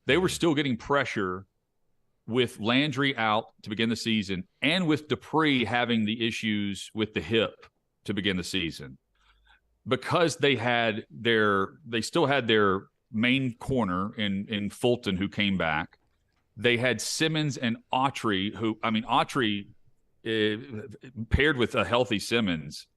They were still getting pressure with Landry out to begin the season and with Dupree having the issues with the hip to begin the season, because they still had their main corner in Fulton who came back. They had Simmons and Autry Autry paired with a healthy Simmons.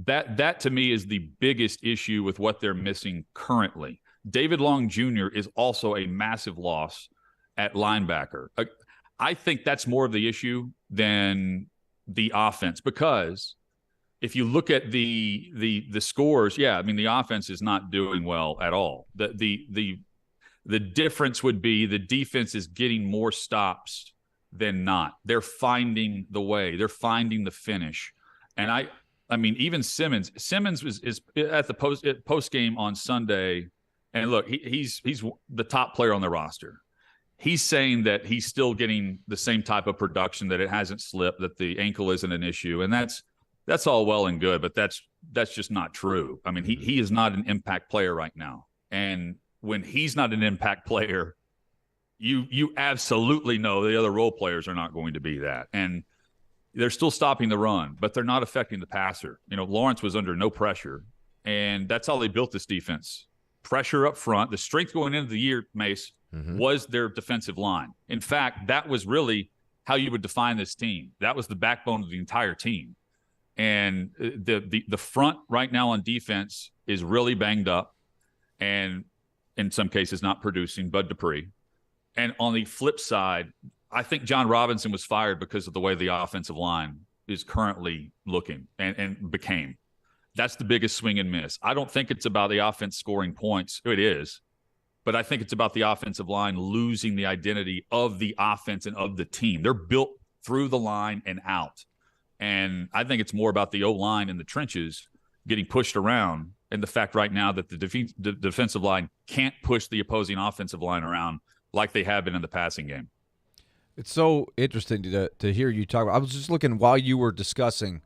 That to me is the biggest issue with what they're missing currently. David Long Jr. is also a massive loss at linebacker. I think that's more of the issue than the offense, because if you look at the scores, the offense is not doing well at all. The difference would be the defense is getting more stops than not. They're finding the way. They're finding the finish. And I mean, even Simmons is at the post game on Sunday, and look, he's the top player on the roster. He's saying that he's still getting the same type of production, that it hasn't slipped, that the ankle isn't an issue, and that's all well and good, but that's just not true. I mean, he is not an impact player right now, and when he's not an impact player, you absolutely know the other role players are not going to be that, and they're still stopping the run, but they're not affecting the passer. Lawrence was under no pressure, and that's how they built this defense. Pressure up front. The strength going into the year, Mace, was their defensive line. In fact, that was really how you would define this team. That was the backbone of the entire team. And the front right now on defense is really banged up, and in some cases not producing Bud Dupree. And on the flip side, I think John Robinson was fired because of the way the offensive line is currently looking and became. That's the biggest swing and miss. I don't think it's about the offense scoring points. It is. But I think it's about the offensive line losing the identity of the offense and of the team. They're built through the line and out. And I think it's more about the O-line in the trenches getting pushed around, and the fact right now that the defensive line can't push the opposing offensive line around like they have been in the passing game. It's so interesting to hear you talk about. I was just looking while you were discussing,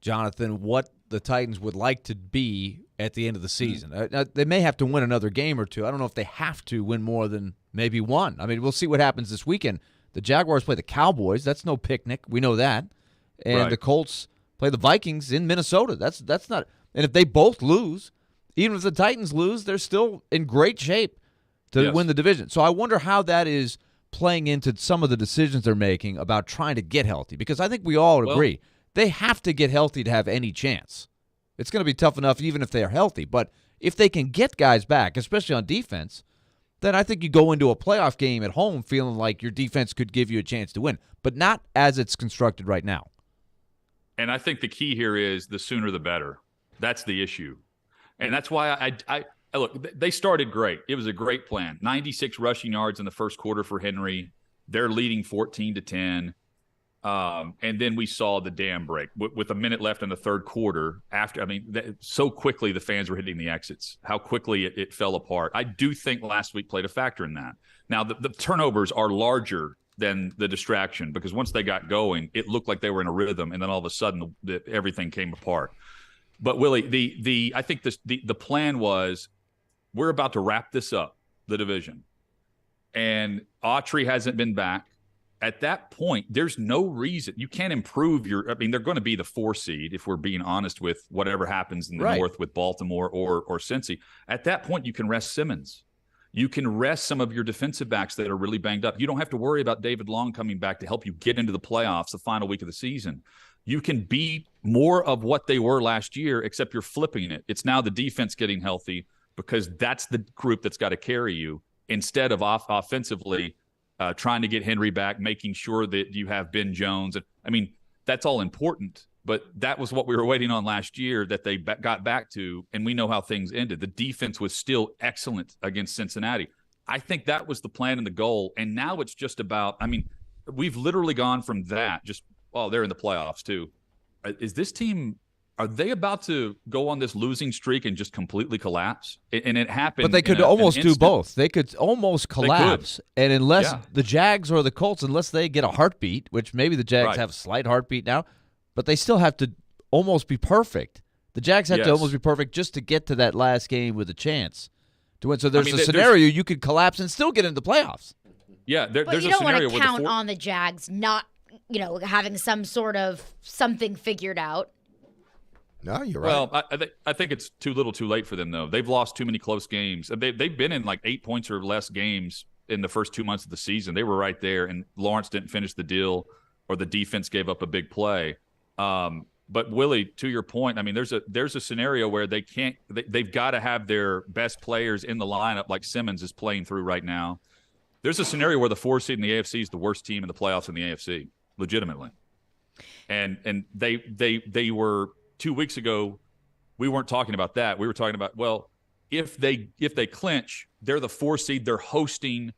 Jonathan, what the Titans would like to be at the end of the season. They may have to win another game or two. I don't know if they have to win more than maybe one. I mean, we'll see what happens this weekend. The Jaguars play the Cowboys. That's no picnic. We know that. And the Colts play the Vikings in Minnesota. That's not. And if they both lose, even if the Titans lose, they're still in great shape to win the division. So I wonder how that is playing into some of the decisions they're making about trying to get healthy, because I think we all agree they have to get healthy to have any chance. It's going to be tough enough even if they are healthy, but if they can get guys back, especially on defense, then I think you go into a playoff game at home feeling like your defense could give you a chance to win, but not as it's constructed right now. And I think the key here is the sooner the better. That's the issue. And that's why I look, they started great. It was a great plan. 96 rushing yards in the first quarter for Henry. They're leading 14-10. And then we saw the dam break with a minute left in the third quarter. So quickly the fans were hitting the exits, how quickly it fell apart. I do think last week played a factor in that. Now, the turnovers are larger than the distraction, because once they got going, it looked like they were in a rhythm, and then all of a sudden everything came apart. But Willie, I think the plan was, we're about to wrap this up, the division, and Autry hasn't been back. At that point, there's no reason you can't improve they're going to be the 4 seed if we're being honest with whatever happens in the North with Baltimore or Cincy. At that point, you can rest Simmons. You can rest some of your defensive backs that are really banged up. You don't have to worry about David Long coming back to help you get into the playoffs the final week of the season. You can be more of what they were last year, except you're flipping it. It's now the defense getting healthy, because that's the group that's got to carry you, instead of offensively trying to get Henry back, making sure that you have Ben Jones. I mean, that's all important, but that was what we were waiting on last year that they got back to, and we know how things ended. The defense was still excellent against Cincinnati. I think that was the plan and the goal, and now it's just about, we've literally gone from that, they're in the playoffs too. Is this team, are they about to go on this losing streak and just completely collapse? And it happened. But they could almost do both. They could almost collapse. And unless the Jags or the Colts, unless they get a heartbeat, which maybe the Jags have a slight heartbeat now, but they still have to almost be perfect. The Jags have to almost be perfect just to get to that last game with a chance to win. So there's a scenario you could collapse and still get into the playoffs. Yeah, but there's you a don't scenario want to count on the Jags not, having some sort of something figured out. No, you're right. Well, I think it's too little too late for them, though. They've lost too many close games. They've been in like 8 points or less games in the first 2 months of the season. They were right there, and Lawrence didn't finish the deal, or the defense gave up a big play. But Willie, to your point, there's a scenario where they've got to have their best players in the lineup, like Simmons is playing through right now. There's a scenario where the 4 seed in the AFC is the worst team in the playoffs in the AFC, legitimately. And they were 2 weeks ago. We weren't talking about that. We were talking about, well, if they clinch, they're the 4 seed, they're hosting,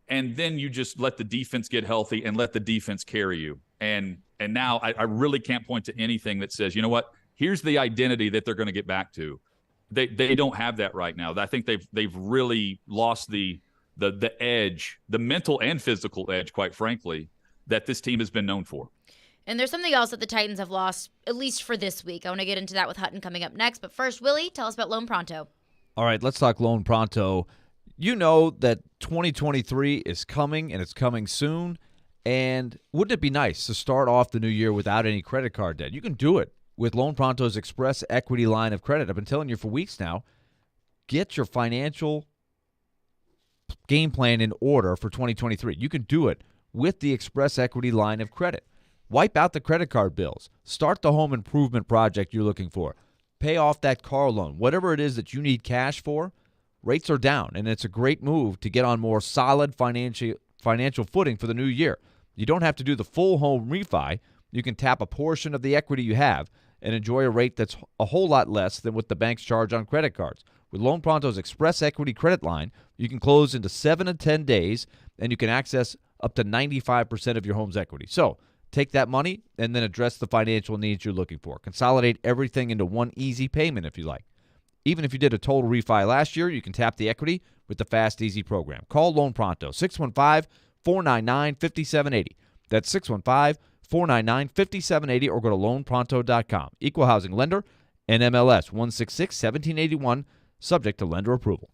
and then you just let the defense get healthy and let the defense carry you. And now I really can't point to anything that says, you know what, here's the identity that they're going to get back to. They don't have that right now. I think they've really lost the edge, the mental and physical edge, quite frankly, that this team has been known for. And there's something else that the Titans have lost, at least for this week. I want to get into that with Hutton coming up next. But first, Willie, tell us about Loan Pronto. All right, let's talk Loan Pronto. You know that 2023 is coming, and it's coming soon. And wouldn't it be nice to start off the new year without any credit card debt? You can do it with Loan Pronto's Express Equity line of credit. I've been telling you for weeks now, get your financial game plan in order for 2023. You can do it with the Express Equity line of credit. Wipe out the credit card bills. Start the home improvement project you're looking for. Pay off that car loan. Whatever it is that you need cash for, rates are down, and it's a great move to get on more solid financial footing for the new year. You don't have to do the full home refi. You can tap a portion of the equity you have and enjoy a rate that's a whole lot less than what the banks charge on credit cards. With Loan Pronto's Express Equity credit line, you can close into 7 to 10 days, and you can access up to 95% of your home's equity. So take that money and then address the financial needs you're looking for. Consolidate everything into one easy payment if you like. Even if you did a total refi last year, you can tap the equity with the Fast Easy program. Call Loan Pronto, 615-499-5780. That's 615-499-5780 or go to loanpronto.com. Equal housing lender, NMLS 166-1781, subject to lender approval.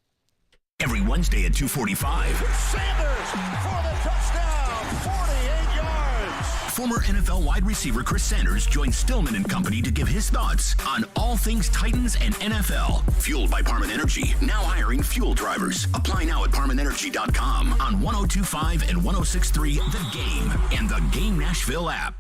Every Wednesday at 2:45. Sanders for the touchdown, 48 yards. Former NFL wide receiver Chris Sanders joins Stillman and Company to give his thoughts on all things Titans and NFL. Fueled by Parman Energy, now hiring fuel drivers. Apply now at ParmanEnergy.com on 102.5 and 106.3 The Game and the Game Nashville app.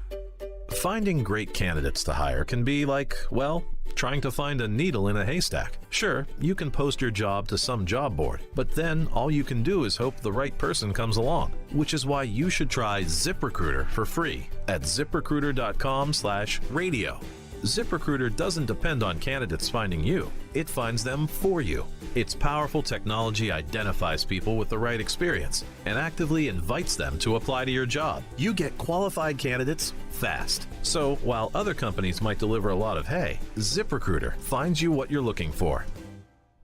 Finding great candidates to hire can be like, well, trying to find a needle in a haystack. Sure, you can post your job to some job board, but then all you can do is hope the right person comes along, which is why you should try ZipRecruiter for free at ZipRecruiter.com/radio. ZipRecruiter doesn't depend on candidates finding you. It finds them for you. Its powerful technology identifies people with the right experience and actively invites them to apply to your job. You get qualified candidates fast. So while other companies might deliver a lot of hay, ZipRecruiter finds you what you're looking for.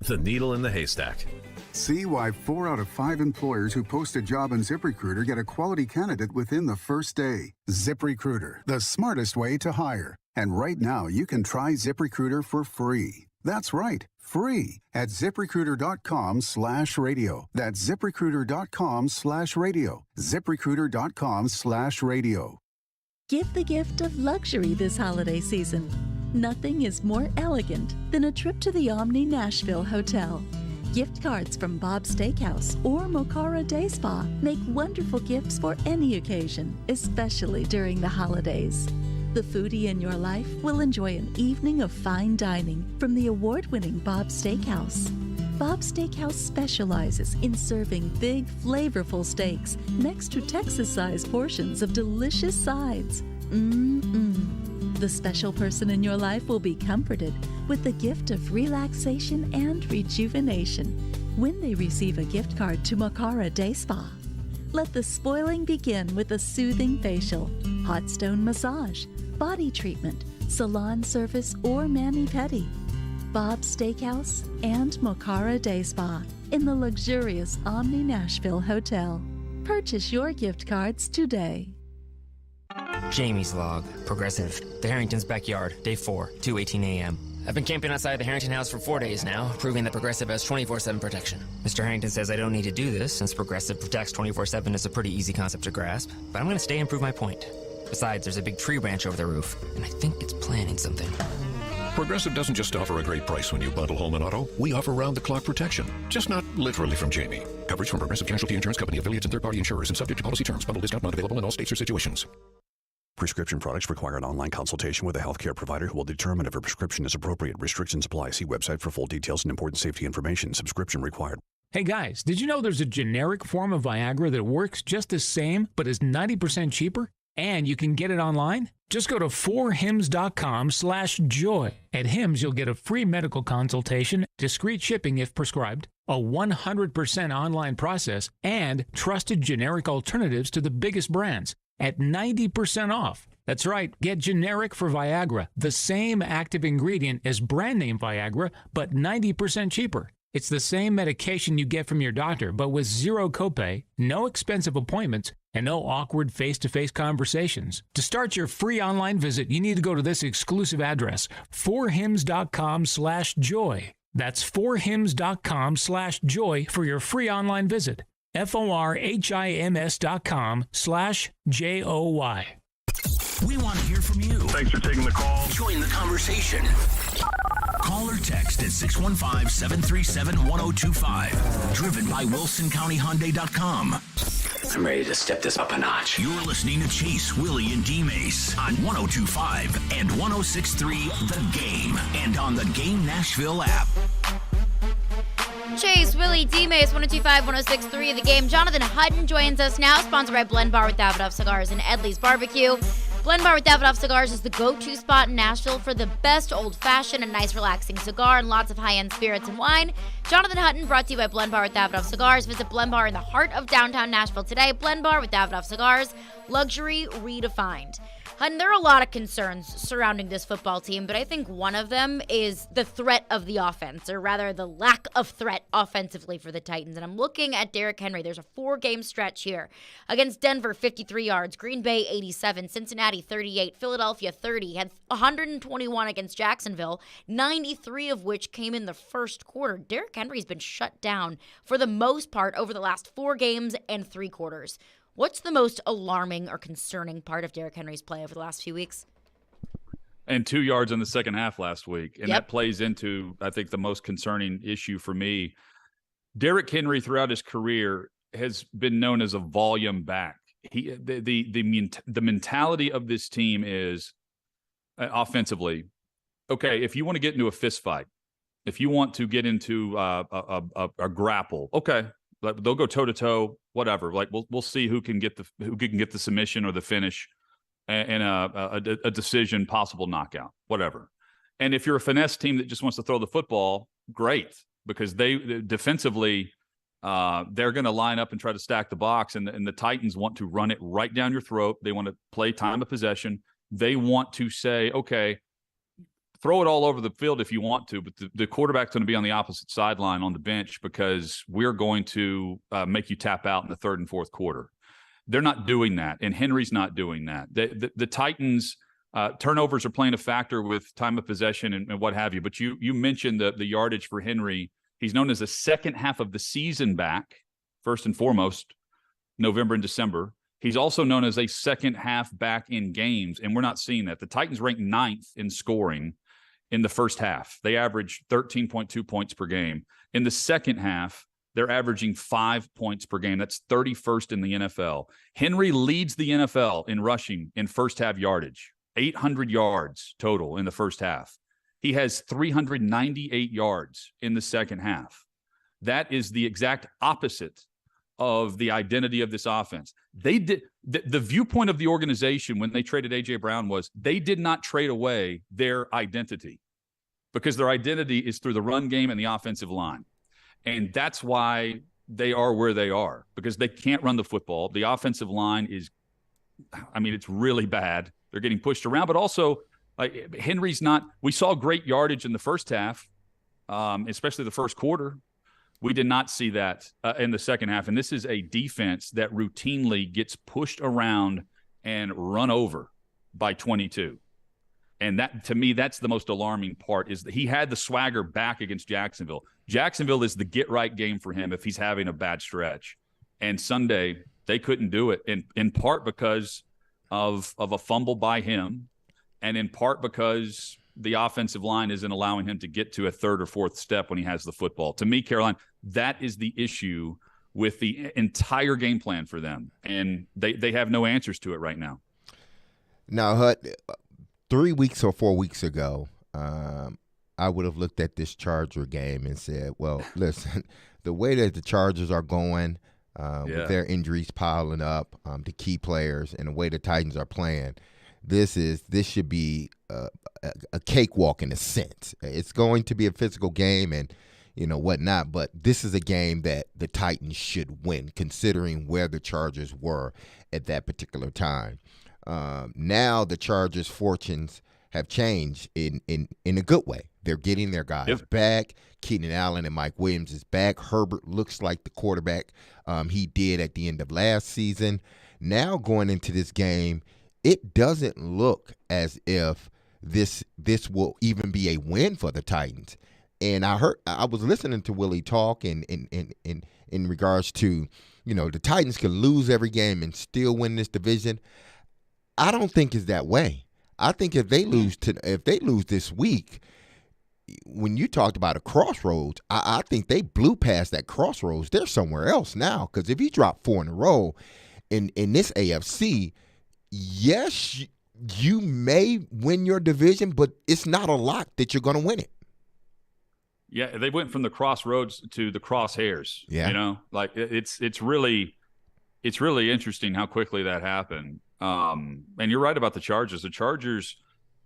The needle in the haystack. See why 4 out of 5 employers who post a job on ZipRecruiter get a quality candidate within the first day. ZipRecruiter, the smartest way to hire. And right now, you can try ZipRecruiter for free. That's right, free at ZipRecruiter.com/radio. That's ZipRecruiter.com/radio. ZipRecruiter.com/radio. Give the gift of luxury this holiday season. Nothing is more elegant than a trip to the Omni Nashville Hotel. Gift cards from Bob's Steakhouse or Mocara Day Spa make wonderful gifts for any occasion, especially during the holidays. The foodie in your life will enjoy an evening of fine dining from the award-winning Bob's Steakhouse. Bob's Steakhouse specializes in serving big, flavorful steaks next to Texas-sized portions of delicious sides. The special person in your life will be comforted with the gift of relaxation and rejuvenation when they receive a gift card to Mocara Day Spa. Let the spoiling begin with a soothing facial, hot stone massage, body treatment, salon service, or mani-pedi. Bob's Steakhouse and Mocara Day Spa in the luxurious Omni Nashville Hotel. Purchase your gift cards today. Jamie's log. Progressive. The Harrington's backyard. Day 4, 2:18 a.m. I've been camping outside the Harrington house for 4 days now, proving that Progressive has 24/7 protection. Mr. Harrington says I don't need to do this since Progressive protects 24/7 is a pretty easy concept to grasp, but I'm going to stay and prove my point. Besides, there's a big tree branch over the roof, and I think it's planning something. Progressive doesn't just offer a great price when you bundle home and auto. We offer round-the-clock protection, just not literally from Jamie. Coverage from Progressive Casualty Insurance Company, affiliates, and third-party insurers, and subject to policy terms. Bundle discount not available in all states or situations. Prescription products require an online consultation with a healthcare provider who will determine if a prescription is appropriate. Restrictions apply. See website for full details and important safety information. Subscription required. Hey guys, did you know there's a generic form of Viagra that works just the same but is 90% cheaper? And you can get it online? Just go to 4hims.com/joy. At Hims, you'll get a free medical consultation, discreet shipping if prescribed, a 100% online process, and trusted generic alternatives to the biggest brands at 90% off. That's right, get generic for Viagra, the same active ingredient as brand name Viagra, but 90% cheaper. It's the same medication you get from your doctor, but with zero copay, no expensive appointments, and no awkward face-to-face conversations. To start your free online visit, you need to go to this exclusive address, 4hims.com/joy. That's 4hims.com/joy for your free online visit. FORHIMS.com/JOY. We want to hear from you. Thanks for taking the call. Join the conversation. Call or text at 615-737-1025. Driven by WilsonCountyHyundai.com. I'm ready to step this up a notch. You're listening to Chase, Willy, and D-Mase on 102.5 and 106.3 The Game and on the Game Nashville app. Chase, Willy, D-Mase, 102.5, 106.3 The Game. Jonathan Hutton joins us now, sponsored by Blend Bar with Davidoff Cigars and Edley's Barbecue. Blend Bar with Davidoff Cigars is the go-to spot in Nashville for the best old-fashioned and nice relaxing cigar and lots of high-end spirits and wine. Jonathan Hutton, brought to you by Blend Bar with Davidoff Cigars. Visit Blend Bar in the heart of downtown Nashville today. Blend Bar with Davidoff Cigars, luxury redefined. And there are a lot of concerns surrounding this football team, but I think one of them is the threat of the offense, or rather the lack of threat offensively for the Titans. And I'm looking at Derrick Henry. There's a 4-game stretch here. Against Denver, 53 yards. Green Bay, 87. Cincinnati, 38. Philadelphia, 30. Had 121 against Jacksonville, 93 of which came in the first quarter. Derrick Henry's been shut down for the most part over the last 4 games and 3 quarters. What's the most alarming or concerning part of Derrick Henry's play over the last few weeks? And 2 yards in the second half last week. And Yep. that plays into, I think, the most concerning issue for me. Derrick Henry throughout his career has been known as a volume back. The mentality of this team is offensively, okay, if you want to get into a fist fight, if you want to get into a grapple, okay, they'll go toe to toe, whatever. Like we'll see who can get the submission or the finish and a decision, possible knockout, whatever. And if you're a finesse team that just wants to throw the football, great, because they defensively they're going to line up and try to stack the box, and the Titans want to run it right down your throat. They want to play time of possession. They want to say, okay, throw it all over the field if you want to, but the quarterback's going to be on the opposite sideline on the bench because we're going to make you tap out in the third and fourth quarter. They're not doing that, and Henry's not doing that. The Titans turnovers are playing a factor with time of possession and what have you, but you mentioned the yardage for Henry. He's known as a second half of the season back, first and foremost, November and December. He's also known as a second half back in games, and we're not seeing that. The Titans rank 9th in scoring in the first half. They average 13.2 points per game. In the second half, they're averaging 5 points per game. That's 31st in the NFL. Henry leads the NFL in rushing in first half yardage, 800 yards total in the first half. He has 398 yards in the second half. That is the exact opposite of the identity of this offense. They did the viewpoint of the organization when they traded A.J. Brown was they did not trade away their identity, because their identity is through the run game and the offensive line. And that's why they are where they are, because they can't run the football. The offensive line is, it's really bad. They're getting pushed around, but also Henry's not – we saw great yardage in the first half, especially the first quarter. We did not see that in the second half. And this is a defense that routinely gets pushed around and run over by 22. And that, to me, that's the most alarming part, is that he had the swagger back against Jacksonville. Jacksonville is the get-right game for him if he's having a bad stretch. And Sunday, they couldn't do it, in part because of a fumble by him, and in part because the offensive line isn't allowing him to get to a third or fourth step when he has the football. To me, Caroline, that is the issue with the entire game plan for them, and they have no answers to it right now. Now, Hut, 3 weeks or 4 weeks ago, I would have looked at this Charger game and said, well, listen, the way that the Chargers are going, with their injuries piling up, to key players, and the way the Titans are playing, this should be a cakewalk in a sense. It's going to be a physical game and whatnot, but this is a game that the Titans should win, considering where the Chargers were at that particular time. Now the Chargers' fortunes have changed in a good way. They're getting their guys back. Keenan Allen and Mike Williams is back. Herbert looks like the quarterback he did at the end of last season. Now going into this game, it doesn't look as if this will even be a win for the Titans. And I was listening to Willy talk in regards to, the Titans can lose every game and still win this division. I don't think it's that way. I think if they lose this week, when you talked about a crossroads, I think they blew past that crossroads. They're somewhere else now, because if you drop 4 in a row in this AFC, yes, you may win your division, but it's not a lock that you're going to win it. Yeah, they went from the crossroads to the crosshairs. Yeah, it's really interesting how quickly that happened. And you're right about the Chargers. The Chargers,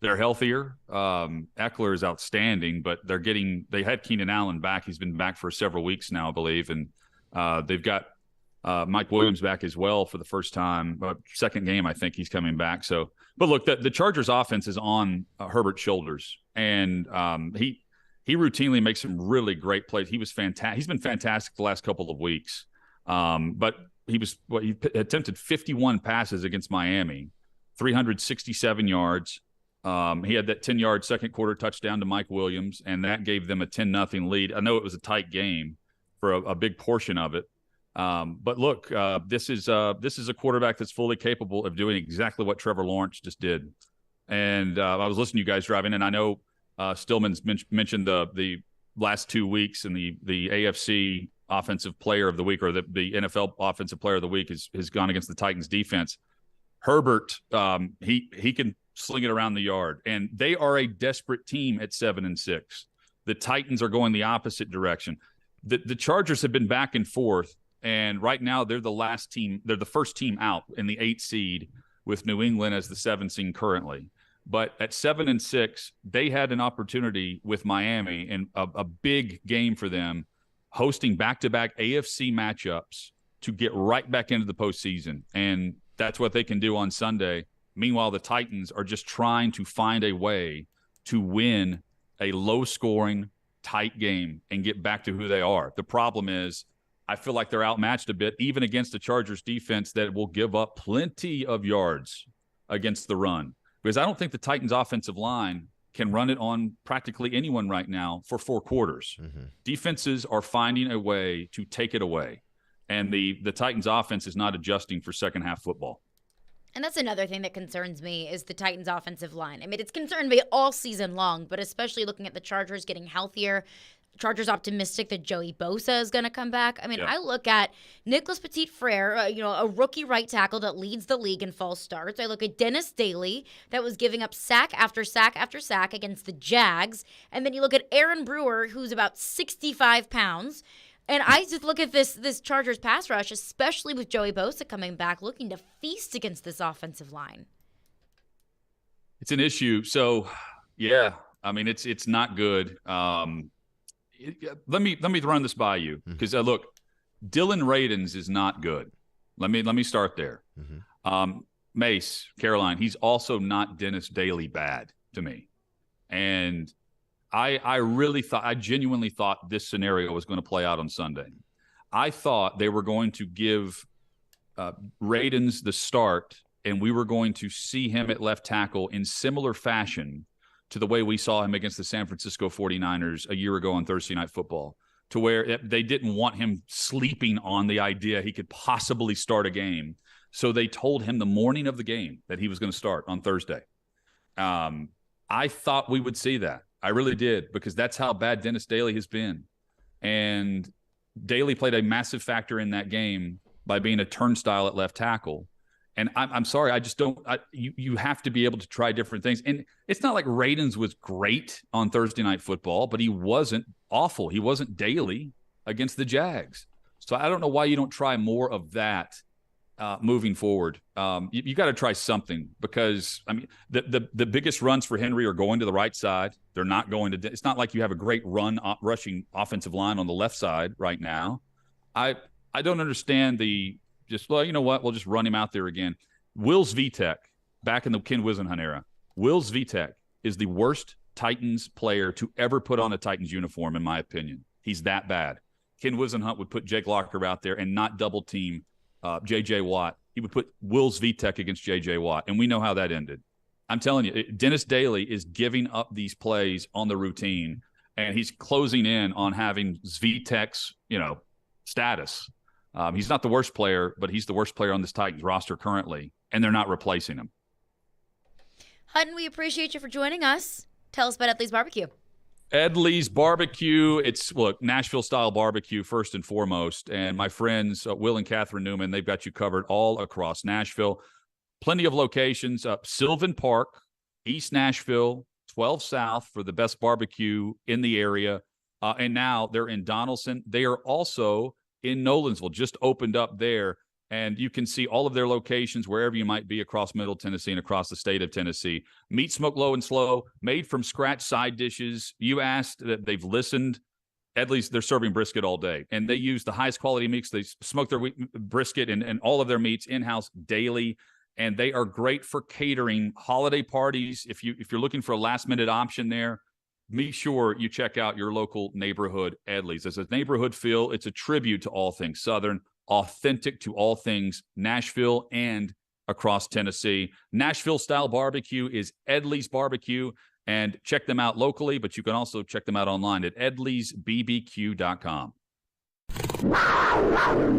they're healthier. Eckler is outstanding, but they had Keenan Allen back. He's been back for several weeks now, I believe, and they've got Mike Williams back as well for the first time. Second game, I think he's coming back. So, but look, the Chargers offense is on Herbert's shoulders, and he routinely makes some really great plays. He was fantastic. He's been fantastic the last couple of weeks. But he attempted 51 passes against Miami, 367 yards. He had that 10-yard second quarter touchdown to Mike Williams, and that gave them a 10-0 lead. I know it was a tight game for a big portion of it. But look, this is a quarterback that's fully capable of doing exactly what Trevor Lawrence just did. And I was listening to you guys driving, and I know Stillman's mentioned the last 2 weeks and the AFC Offensive Player of the Week, or the NFL Offensive Player of the Week has gone against the Titans defense. Herbert, he can sling it around the yard, and they are a desperate team at 7-6. The Titans are going the opposite direction. The Chargers have been back and forth, and right now they're the last team. They're the first team out in the 8 seed, with New England as the 7 seed currently. But at 7-6, they had an opportunity with Miami, and a big game for them, hosting back-to-back AFC matchups to get right back into the postseason. And that's what they can do on Sunday. Meanwhile, the Titans are just trying to find a way to win a low-scoring, tight game and get back to who they are. The problem is, I feel like they're outmatched a bit, even against the Chargers defense that will give up plenty of yards against the run. Because I don't think the Titans offensive line can run it on practically anyone right now for 4 quarters. Mm-hmm. Defenses are finding a way to take it away. And the Titans offense is not adjusting for second half football. And that's another thing that concerns me is the Titans offensive line. I mean, it's concerned me all season long, but especially looking at the Chargers getting healthier. Chargers optimistic that Joey Bosa is going to come back. I mean, I look at Nicholas Petit-Frere, a rookie right tackle that leads the league in false starts. I look at Dennis Daly, that was giving up sack after sack after sack against the Jags. And then you look at Aaron Brewer, who's about 65 pounds. And I just look at this Chargers pass rush, especially with Joey Bosa coming back, looking to feast against this offensive line. It's an issue. So, yeah, I mean, it's not good. Let me run this by you, because look, Dylan Radins is not good. Let me start there. Mm-hmm. Mace, Caroline, he's also not Dennis Daly bad to me. And I genuinely thought this scenario was going to play out on Sunday. I thought they were going to give Radins the start, and we were going to see him at left tackle in similar fashion to the way we saw him against the San Francisco 49ers a year ago on Thursday Night Football, to where they didn't want him sleeping on the idea he could possibly start a game. So they told him the morning of the game that he was going to start on Thursday. I thought we would see that. I really did, because that's how bad Dennis Daly has been. And Daly played a massive factor in that game by being a turnstile at left tackle. And I'm sorry, I just don't. You have to be able to try different things. And it's not like Radins was great on Thursday Night Football, but he wasn't awful. He wasn't Daly against the Jags. So I don't know why you don't try more of that moving forward. You got to try something, because I mean the biggest runs for Henry are going to the right side. They're not going to. It's not like you have a great rushing offensive line on the left side right now. I don't understand you know what? We'll just run him out there again. Will Svitek, back in the Ken Wisenhunt era, Will Svitek is the worst Titans player to ever put on a Titans uniform, in my opinion. He's that bad. Ken Wisenhunt would put Jake Locker out there and not double team J.J. Watt. He would put Will Svitek against J.J. Watt, and we know how that ended. I'm telling you, Dennis Daly is giving up these plays on the routine, and he's closing in on having Svitek's, status. He's not the worst player, but he's the worst player on this Titans roster currently, and they're not replacing him. Hutton, we appreciate you for joining us. Tell us about Edley's Barbecue. Edley's Barbecue, it's, Nashville-style barbecue first and foremost. And my friends, Will and Catherine Newman, they've got you covered all across Nashville. Plenty of locations. Sylvan Park, East Nashville, 12 South for the best barbecue in the area. And now they're in Donaldson. They are also in Nolensville, just opened up there. And you can see all of their locations wherever you might be across Middle Tennessee and across the state of Tennessee. Meat smoked low and slow, made from scratch side dishes. You asked that they've listened. Edley's, they're serving brisket all day, and they use the highest quality meats. They smoke their brisket and all of their meats in-house daily, and they are great for catering holiday parties. If you're looking for a last-minute option there, make sure you check out your local neighborhood Edley's. It's a neighborhood feel. It's a tribute to all things Southern, authentic to all things Nashville and across Tennessee. Nashville-style barbecue is Edley's Barbecue. And check them out locally, but you can also check them out online at edleysbbq.com.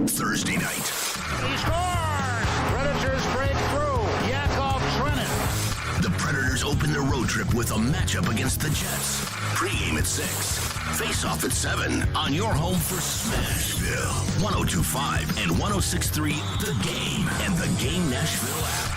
Thursday night. He scores! Predators break through. Yakov Trenin. The Predators open their road trip with a matchup against the Jets. Pre-game at 6. Face-off at 7 on your home for Smashville. 102.5 and 106.3 The Game and the Game Nashville app.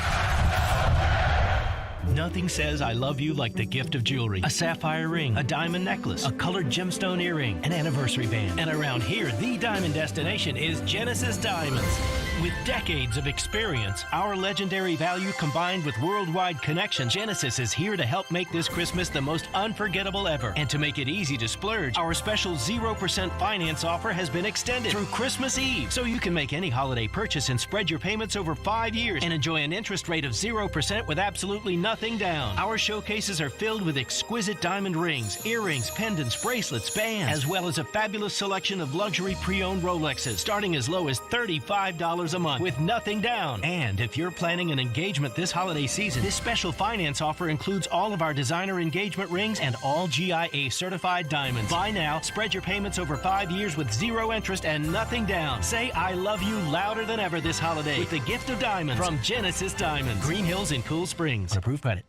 Nothing says I love you like the gift of jewelry. A sapphire ring, a diamond necklace, a colored gemstone earring, an anniversary band. And around here, the diamond destination is Genesis Diamonds. With decades of experience, our legendary value combined with worldwide connection, Genesis is here to help make this Christmas the most unforgettable ever. And to make it easy to splurge, our special 0% finance offer has been extended through Christmas Eve. So you can make any holiday purchase and spread your payments over 5 years and enjoy an interest rate of 0% with absolutely nothing down. Our showcases are filled with exquisite diamond rings, earrings, pendants, bracelets, bands, as well as a fabulous selection of luxury pre-owned Rolexes, starting as low as $35 a month with nothing down. And if you're planning an engagement this holiday season, this special finance offer includes all of our designer engagement rings and all GIA certified diamonds. Buy now, spread your payments over 5 years with 0 interest and nothing down. Say I love you louder than ever this holiday with the gift of diamonds from Genesis Diamonds. Green Hills in Cool Springs. Approved credit.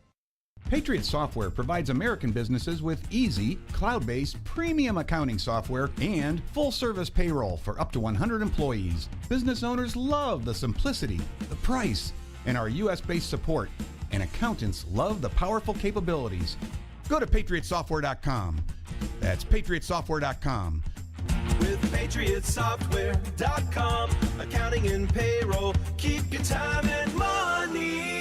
Patriot Software provides American businesses with easy, cloud-based, premium accounting software and full-service payroll for up to 100 employees. Business owners love the simplicity, the price, and our U.S.-based support. And accountants love the powerful capabilities. Go to patriotsoftware.com. That's patriotsoftware.com. With patriotsoftware.com, accounting and payroll, keep your time and money.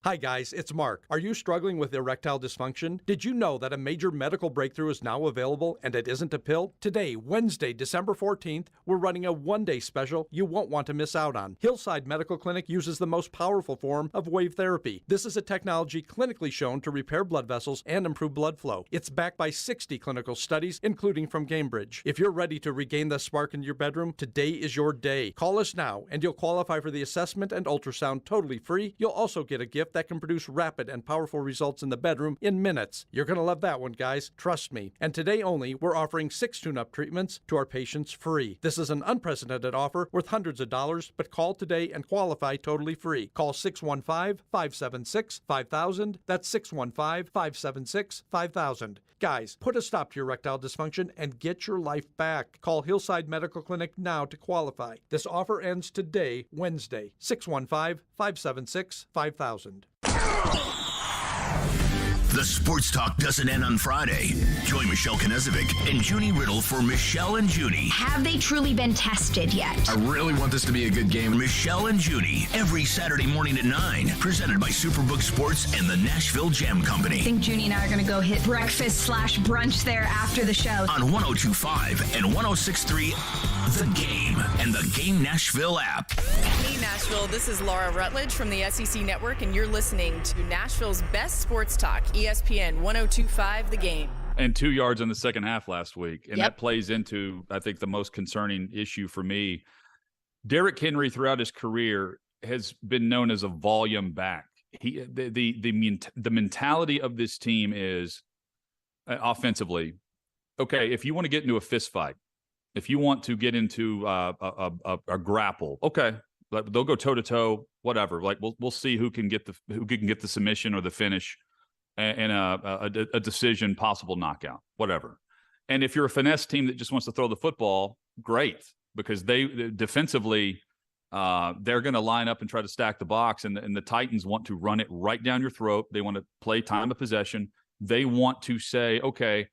Hi guys, it's Mark. Are you struggling with erectile dysfunction? Did you know that a major medical breakthrough is now available and it isn't a pill? Today, Wednesday, December 14th, we're running a one-day special you won't want to miss out on. Hillside Medical Clinic uses the most powerful form of wave therapy. This is a technology clinically shown to repair blood vessels and improve blood flow. It's backed by 60 clinical studies, including from Cambridge. If you're ready to regain the spark in your bedroom, today is your day. Call us now and you'll qualify for the assessment and ultrasound totally free. You'll also get a gift that can produce rapid and powerful results in the bedroom in minutes. You're going to love that one, guys. Trust me. And today only, we're offering 6 tune-up treatments to our patients free. This is an unprecedented offer worth hundreds of dollars, but call today and qualify totally free. Call 615-576-5000. That's 615-576-5000. Guys, put a stop to your erectile dysfunction and get your life back. Call Hillside Medical Clinic now to qualify. This offer ends today, Wednesday, 615-576-5000. The Sports Talk doesn't end on Friday. Join Michelle Knezovic and Junie Riddle for Michelle and Junie. Have they truly been tested yet? I really want this to be a good game. Michelle and Junie, every Saturday morning at 9. Presented by Superbook Sports and the Nashville Jam Company. I think Junie and I are going to go hit breakfast/brunch there after the show. On 102.5 and 106.3 The Game and the Game Nashville app. Hey Nashville, this is Laura Rutledge from the SEC Network, and you're listening to Nashville's best sports talk, ESPN 102.5 The Game. And 2 yards in the second half last week. And that plays into, I think, the most concerning issue for me. Derrick Henry, throughout his career, has been known as a volume back. The mentality of this team is offensively, okay, if you want to get into a fist fight, if you want to get into a grapple, okay, they'll go toe to toe, whatever. Like we'll see who can get the submission or the finish and a decision, possible knockout, whatever. And if you're a finesse team that just wants to throw the football, great, because they defensively they're going to line up and try to stack the box, and the Titans want to run it right down your throat. They want to play time of possession. They want to say, okay,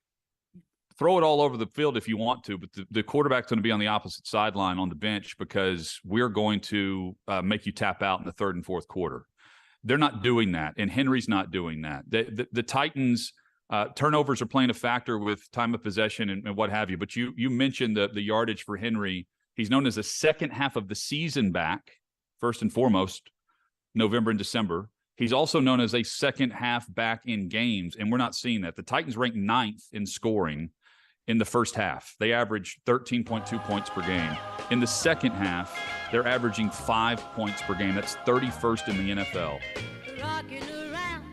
throw it all over the field if you want to, but the quarterback's going to be on the opposite sideline on the bench because we're going to make you tap out in the third and fourth quarter. They're not doing that, and Henry's not doing that. The Titans Turnovers are playing a factor with time of possession and what have you. But you mentioned the yardage for Henry. He's known as a second half of the season back, first and foremost, November and December. He's also known as a second half back in games, and we're not seeing that. The Titans rank 9th in scoring in the first half. They average 13.2 points per game. In the second half, they're averaging 5 points per game. That's 31st in the NFL.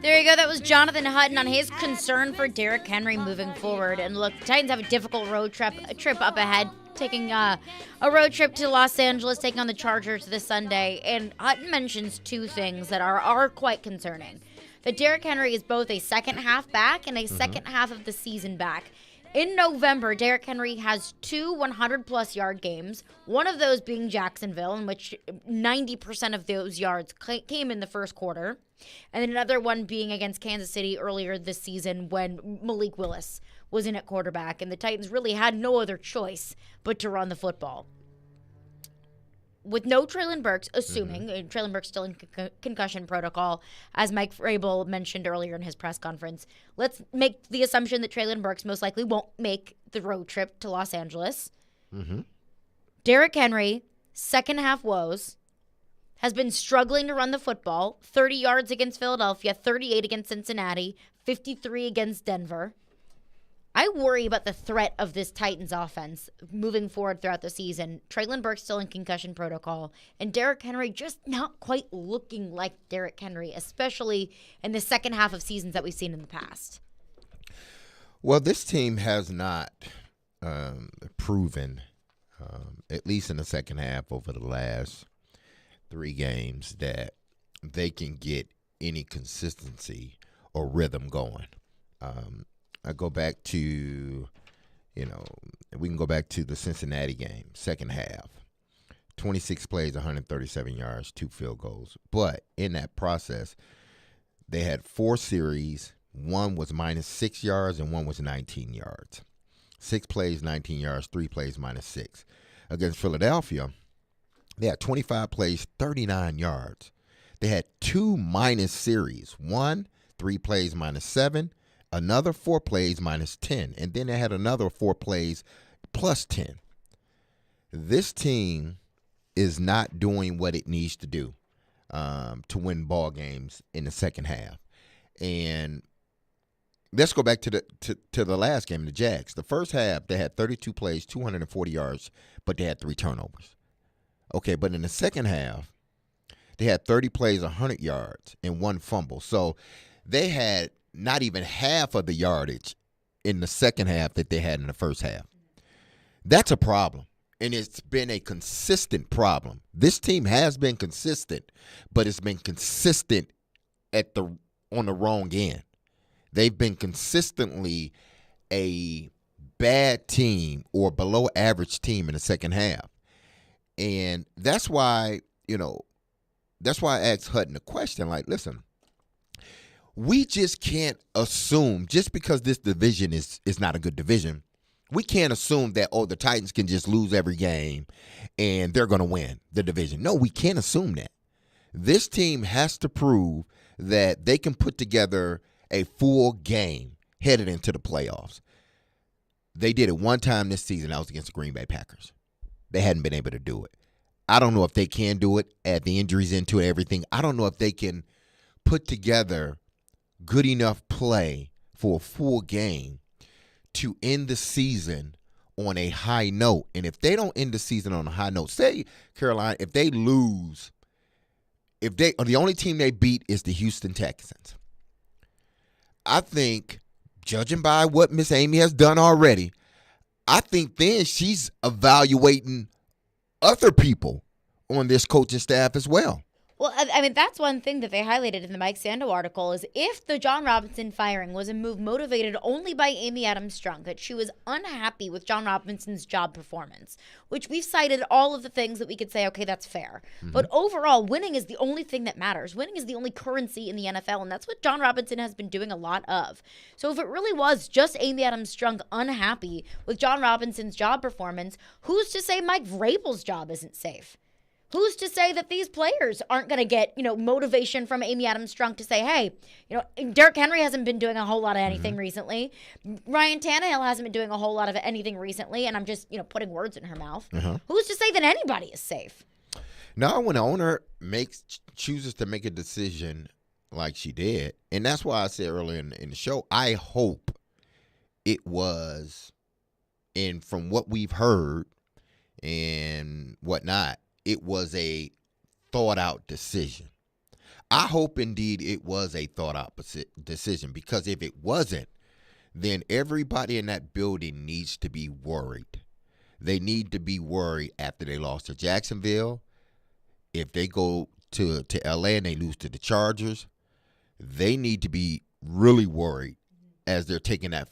There you go. That was Jonathan Hutton on his concern for Derrick Henry moving forward. And look, the Titans have a difficult road trip up ahead, taking a road trip to Los Angeles, taking on the Chargers this Sunday. And Hutton mentions two things that are quite concerning. That Derrick Henry is both a second half back and a second half of the season back. In November, Derrick Henry has 2 100-plus yard games, one of those being Jacksonville, in which 90% of those yards came in the first quarter, and then another one being against Kansas City earlier this season when Malik Willis was in at quarterback, and the Titans really had no other choice but to run the football. With no Treylon Burks, assuming Treylon Burks still in concussion protocol, as Mike Vrabel mentioned earlier in his press conference, let's make the assumption that Treylon Burks most likely won't make the road trip to Los Angeles. Derrick Henry, second half woes, has been struggling to run the football, 30 yards against Philadelphia, 38 against Cincinnati, 53 against Denver. I worry about the threat of this Titans offense moving forward throughout the season. Treylon Burks still in concussion protocol, and Derrick Henry just not quite looking like Derrick Henry, especially in the second half of seasons that we've seen in the past. Well, this team has not proven, at least in the second half over the last 3 games, that they can get any consistency or rhythm going. I go back to, we can go back to the Cincinnati game, second half. 26 plays, 137 yards, 2 field goals. But in that process, they had 4 series. One was -6 yards and one was 19 yards. 6 plays, 19 yards, 3 plays, -6. Against Philadelphia, they had 25 plays, 39 yards. They had 2 minus series. 1, 3 plays, -7. Another 4 plays, -10. And then they had another 4 plays, +10. This team is not doing what it needs to do to win ball games in the second half. And let's go back to the last game, the Jags. The first half, they had 32 plays, 240 yards, but they had 3 turnovers. Okay, but in the second half, they had 30 plays, 100 yards, and 1 fumble. So they had not even half of the yardage in the second half that they had in the first half. That's a problem, and it's been a consistent problem. This team has been consistent, but it's been consistent on the wrong end. They've been consistently a bad team or below average team in the second half. And that's why, I asked Hutton a question like, listen, we just can't assume, just because this division is not a good division, we can't assume that, the Titans can just lose every game and they're going to win the division. No, we can't assume that. This team has to prove that they can put together a full game headed into the playoffs. They did it one time this season. That was against the Green Bay Packers. They hadn't been able to do it. I don't know if they can do it, add the injuries into it, everything. I don't know if they can put together good enough play for a full game to end the season on a high note. And if they don't end the season on a high note, say, Carolina, if they lose, the only team they beat is the Houston Texans, I think, judging by what Miss Amy has done already, I think then she's evaluating other people on this coaching staff as well. Well, I mean, that's one thing that they highlighted in the Mike Sando article is if the John Robinson firing was a move motivated only by Amy Adams-Strunk, that she was unhappy with John Robinson's job performance, which we've cited all of the things that we could say, okay, that's fair. But overall, winning is the only thing that matters. Winning is the only currency in the NFL, and that's what John Robinson has been doing a lot of. So if it really was just Amy Adams-Strunk unhappy with John Robinson's job performance, who's to say Mike Vrabel's job isn't safe? Who's to say that these players aren't going to get, motivation from Amy Adams-Strunk to say, hey, Derrick Henry hasn't been doing a whole lot of anything recently. Ryan Tannehill hasn't been doing a whole lot of anything recently, and I'm just, putting words in her mouth. Who's to say that anybody is safe? No, when the owner chooses to make a decision like she did, and that's why I said earlier in the show, I hope it was, and from what we've heard and whatnot, it was a thought-out decision. I hope, indeed, it was a thought-out decision, because if it wasn't, then everybody in that building needs to be worried. They need to be worried after they lost to Jacksonville. If they go to L.A. and they lose to the Chargers, they need to be really worried as they're taking that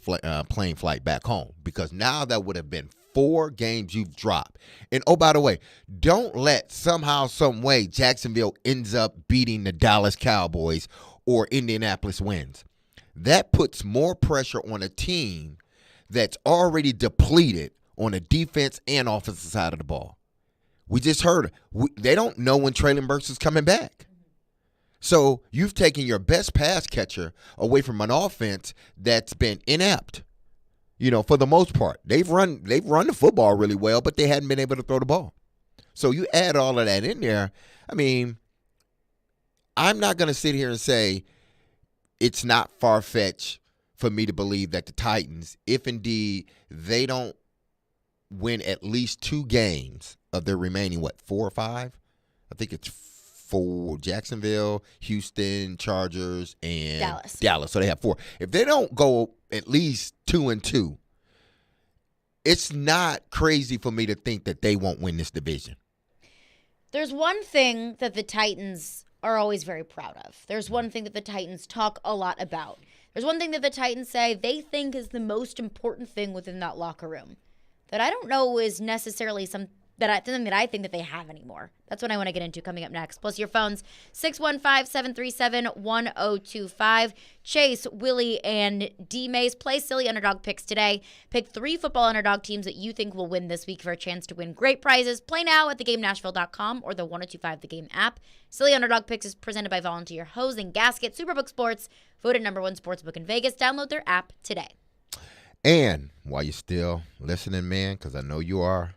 plane flight back home, because now that would have been 4 games you've dropped. And, oh, by the way, don't let somehow, some way, Jacksonville ends up beating the Dallas Cowboys or Indianapolis wins. That puts more pressure on a team that's already depleted on the defense and offensive side of the ball. We just heard they don't know when Traylon Burks is coming back. So you've taken your best pass catcher away from an offense that's been inept. For the most part, they've run the football really well, but they hadn't been able to throw the ball. So you add all of that in there. I mean, I'm not going to sit here and say it's not far-fetched for me to believe that the Titans, if indeed they don't win at least 2 games of their remaining, 4 or 5? I think it's 4: Jacksonville, Houston, Chargers, and Dallas. So they have 4. If they don't go at least 2-2, it's not crazy for me to think that they won't win this division. There's one thing that the Titans are always very proud of. There's one thing that the Titans talk a lot about. There's one thing that the Titans say they think is the most important thing within that locker room that I don't know is necessarily something that I think that they have anymore. That's what I want to get into coming up next. Plus your phones, 615-737-1025. Chase, Willy, and D-Mase play silly underdog picks today. Pick 3 football underdog teams that you think will win this week for a chance to win great prizes. Play now at theGameNashville.com or the 1025 The Game app. Silly Underdog Picks is presented by Volunteer Hose and Gasket, Superbook Sports, voted #1 sportsbook in Vegas. Download their app today. And while you're still listening, man, because I know you are,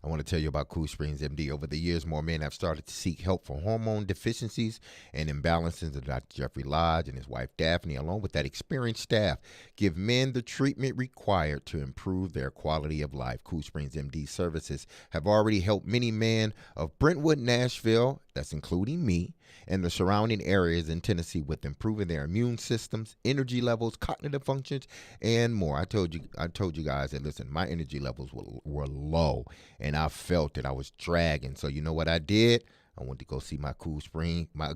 I want to tell you about Cool Springs MD. Over the years, more men have started to seek help for hormone deficiencies and imbalances. Dr. Jeffrey Lodge and his wife Daphne, along with that experienced staff, give men the treatment required to improve their quality of life. Cool Springs MD services have already helped many men of Brentwood, Nashville, that's including me, and the surrounding areas in Tennessee with improving their immune systems, energy levels, cognitive functions, and more. I told you guys that, listen, my energy levels were low, and I felt that I was dragging. So you know what I did? I went to go see my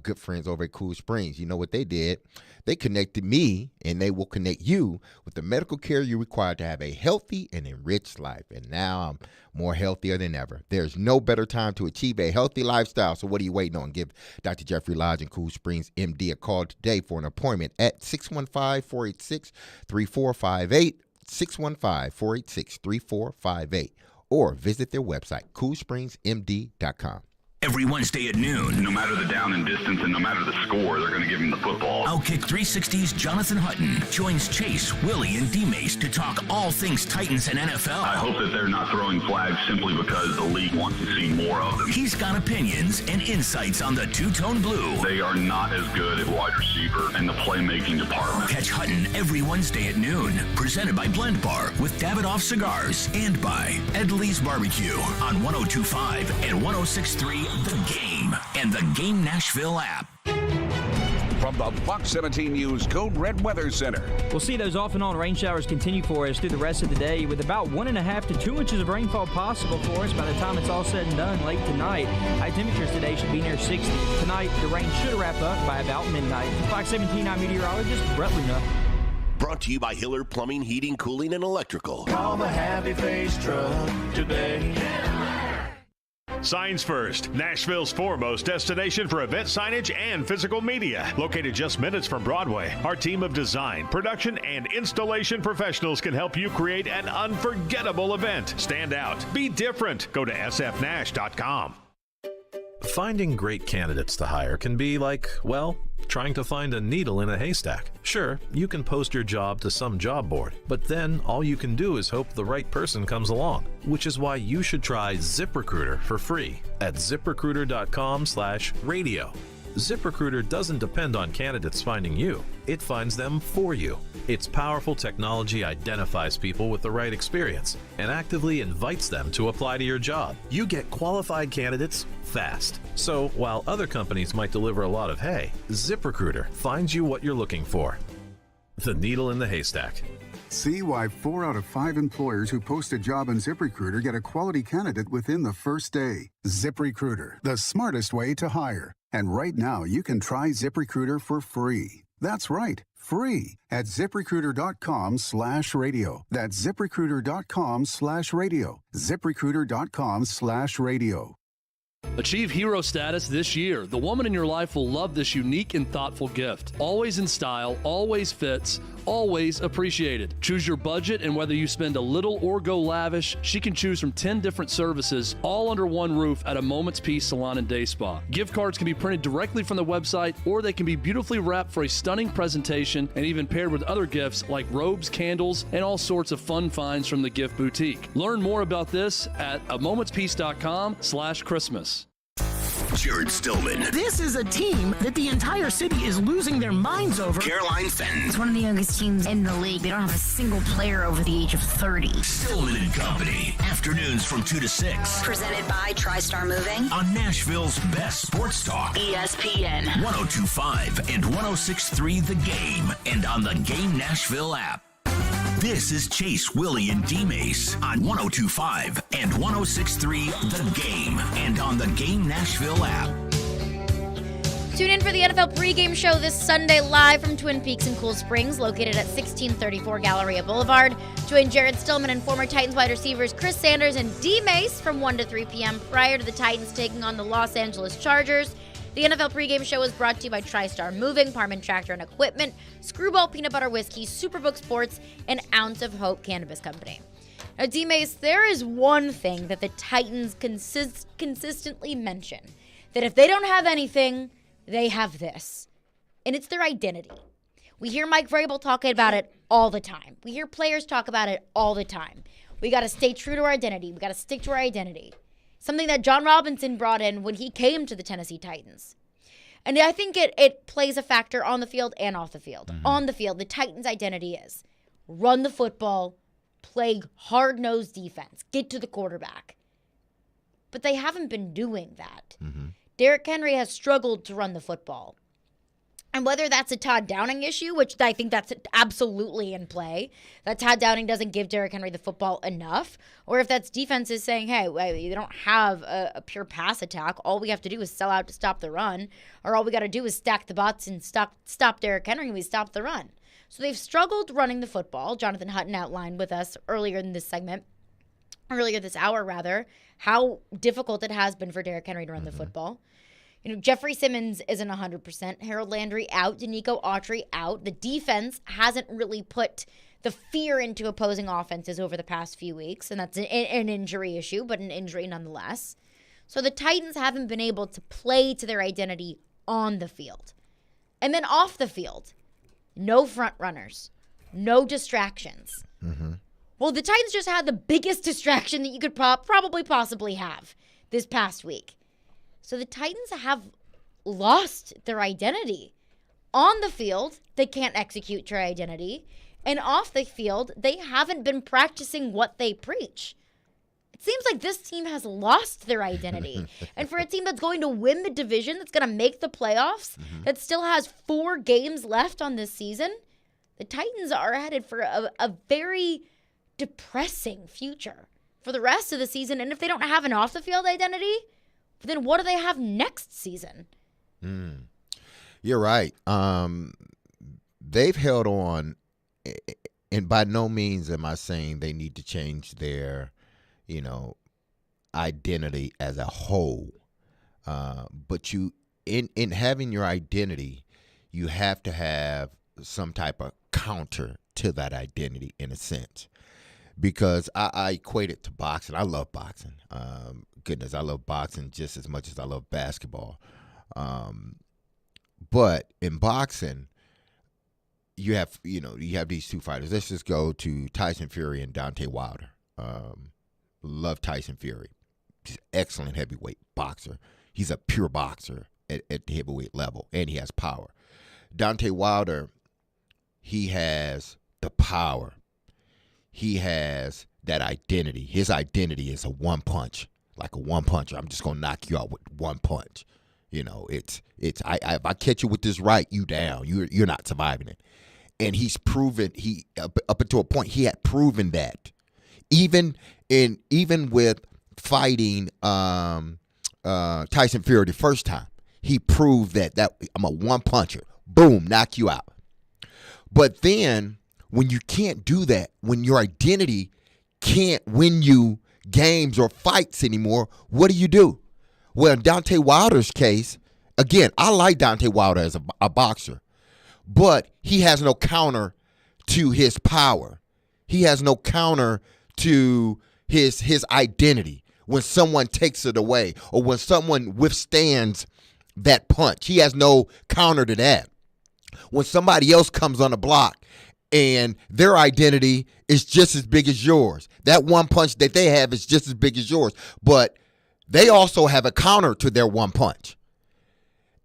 good friends over at Cool Springs. You know what they did? They connected me, and they will connect you with the medical care you require to have a healthy and enriched life. And now I'm more healthier than ever. There's no better time to achieve a healthy lifestyle. So what are you waiting on? Give Dr. Jeffrey Lodge and Cool Springs MD a call today for an appointment at 615-486-3458, 615-486-3458, or visit their website, coolspringsmd.com. Every Wednesday at noon. No matter the down and distance and no matter the score, they're going to give him the football. Outkick 360's Jonathan Hutton joins Chase, Willy, and D-Mase to talk all things Titans and NFL. I hope that they're not throwing flags simply because the league wants to see more of them. He's got opinions and insights on the two-tone blue. They are not as good at wide receiver and the playmaking department. Catch Hutton every Wednesday at noon. Presented by Blend Bar with Davidoff Cigars and by Edley's Barbecue on 102.5 and 106.3 The Game and the Game Nashville app. From the Fox 17 News Code Red Weather Center. We'll see those off and on rain showers continue for us through the rest of the day, with about 1.5 to 2 inches of rainfall possible for us by the time it's all said and done late tonight. High temperatures today should be near 60. Tonight, the rain should wrap up by about midnight. Fox 17, I'm meteorologist Brett Luna. Brought to you by Hiller Plumbing, Heating, Cooling, and Electrical. Call the Happy Face Truck today. Signs First, Nashville's foremost destination for event signage and physical media. Located just minutes from Broadway, our team of design, production, and installation professionals can help you create an unforgettable event. Stand out. Be different. Go to sfnash.com. Finding great candidates to hire can be like, well, trying to find a needle in a haystack. Sure, you can post your job to some job board, but then all you can do is hope the right person comes along, which is why you should try ZipRecruiter for free at ZipRecruiter.com/radio. ZipRecruiter doesn't depend on candidates finding you. It finds them for you. Its powerful technology identifies people with the right experience and actively invites them to apply to your job. You get qualified candidates fast. So while other companies might deliver a lot of hay, ZipRecruiter finds you what you're looking for. The needle in the haystack. See why 4 out of 5 employers who post a job on ZipRecruiter get a quality candidate within the first day. ZipRecruiter, the smartest way to hire. And right now, you can try ZipRecruiter for free. That's right, free at ZipRecruiter.com/radio. That's ZipRecruiter.com/radio. ZipRecruiter.com/radio. Achieve hero status this year. The woman in your life will love this unique and thoughtful gift. Always in style, always fits, always appreciated. Choose your budget, and whether you spend a little or go lavish, she can choose from 10 different services, all under one roof at a Moment's Peace Salon and Day Spa. Gift cards can be printed directly from the website, or they can be beautifully wrapped for a stunning presentation and even paired with other gifts like robes, candles, and all sorts of fun finds from the Gift Boutique. Learn more about this at amomentspeace.com/Christmas. Jared Stillman. This is a team that the entire city is losing their minds over. Caroline Fenton. It's one of the youngest teams in the league. They don't have a single player over the age of 30. Stillman and Company. Afternoons from 2 to 6. Presented by TriStar Moving. On Nashville's best sports talk. ESPN. 102.5 and 106.3 The Game. And on the Game Nashville app. This is Chase, Willy, and D-Mase on 102.5 and 106.3 The Game and on the Game Nashville app. Tune in for the NFL pregame show this Sunday live from Twin Peaks in Cool Springs, located at 1634 Galleria Boulevard. Join Jared Stillman and former Titans wide receivers Chris Sanders and D-Mase from 1 to 3 p.m. prior to the Titans taking on the Los Angeles Chargers. The NFL pregame show is brought to you by TriStar Moving, Parman Tractor and Equipment, Screwball Peanut Butter Whiskey, Superbook Sports, and Ounce of Hope Cannabis Company. Now, D-Mase, there is one thing that the Titans consistently mention, that if they don't have anything, they have this, and it's their identity. We hear Mike Vrabel talking about it all the time. We hear players talk about it all the time. We got to stay true to our identity. We got to stick to our identity. Something that John Robinson brought in when he came to the Tennessee Titans. And I think it plays a factor on the field and off the field. Mm-hmm. On the field, the Titans' identity is run the football, play hard-nosed defense, get to the quarterback. But they haven't been doing that. Mm-hmm. Derrick Henry has struggled to run the football. And whether that's a Todd Downing issue, which I think that's absolutely in play, that Todd Downing doesn't give Derrick Henry the football enough, or if that's defenses saying, hey, you don't have a pure pass attack, all we have to do is sell out to stop the run, or all we got to do is stack the bots and stop Derrick Henry and we stop the run. So they've struggled running the football. Jonathan Hutton outlined with us earlier this hour, how difficult it has been for Derrick Henry to run the football. You know, Jeffrey Simmons isn't 100%. Harold Landry out. Danico Autry out. The defense hasn't really put the fear into opposing offenses over the past few weeks, and that's an injury issue, but an injury nonetheless. So the Titans haven't been able to play to their identity on the field. And then off the field, no front runners, no distractions. Mm-hmm. Well, the Titans just had the biggest distraction that you could probably possibly have this past week. So the Titans have lost their identity. On the field, they can't execute their identity. And off the field, they haven't been practicing what they preach. It seems like this team has lost their identity. And for a team that's going to win the division, that's going to make the playoffs, that still has 4 games left on this season, the Titans are headed for a very depressing future for the rest of the season. And if they don't have an off-the-field identity, then what do they have next season? You're right. They've held on, and by no means am I saying they need to change their, identity as a whole. But in having your identity, you have to have some type of counter to that identity in a sense. because I equate it to boxing. I love boxing. Goodness, I love boxing just as much as I love basketball. But in boxing, you have these two fighters. Let's just go to Tyson Fury and Deontay Wilder. Love Tyson Fury. He's an excellent heavyweight boxer. He's a pure boxer at the heavyweight level, and he has power. Deontay Wilder, he has the power. He has that identity. His identity is a one punch, like a one puncher. I'm just gonna knock you out with one punch. It's if I catch you with this right, you down. You're not surviving it. And he's proven up until a point he had proven that. Even with fighting Tyson Fury the first time, he proved that I'm a one puncher. Boom, knock you out. But then when you can't do that, when your identity can't win you games or fights anymore, what do? Well, in Deontay Wilder's case, again, I like Deontay Wilder as a boxer, but he has no counter to his power. He has no counter to his identity. When someone takes it away or when someone withstands that punch, he has no counter to that. When somebody else comes on the block and their identity is just as big as yours, that one punch that they have is just as big as yours, but they also have a counter to their one punch.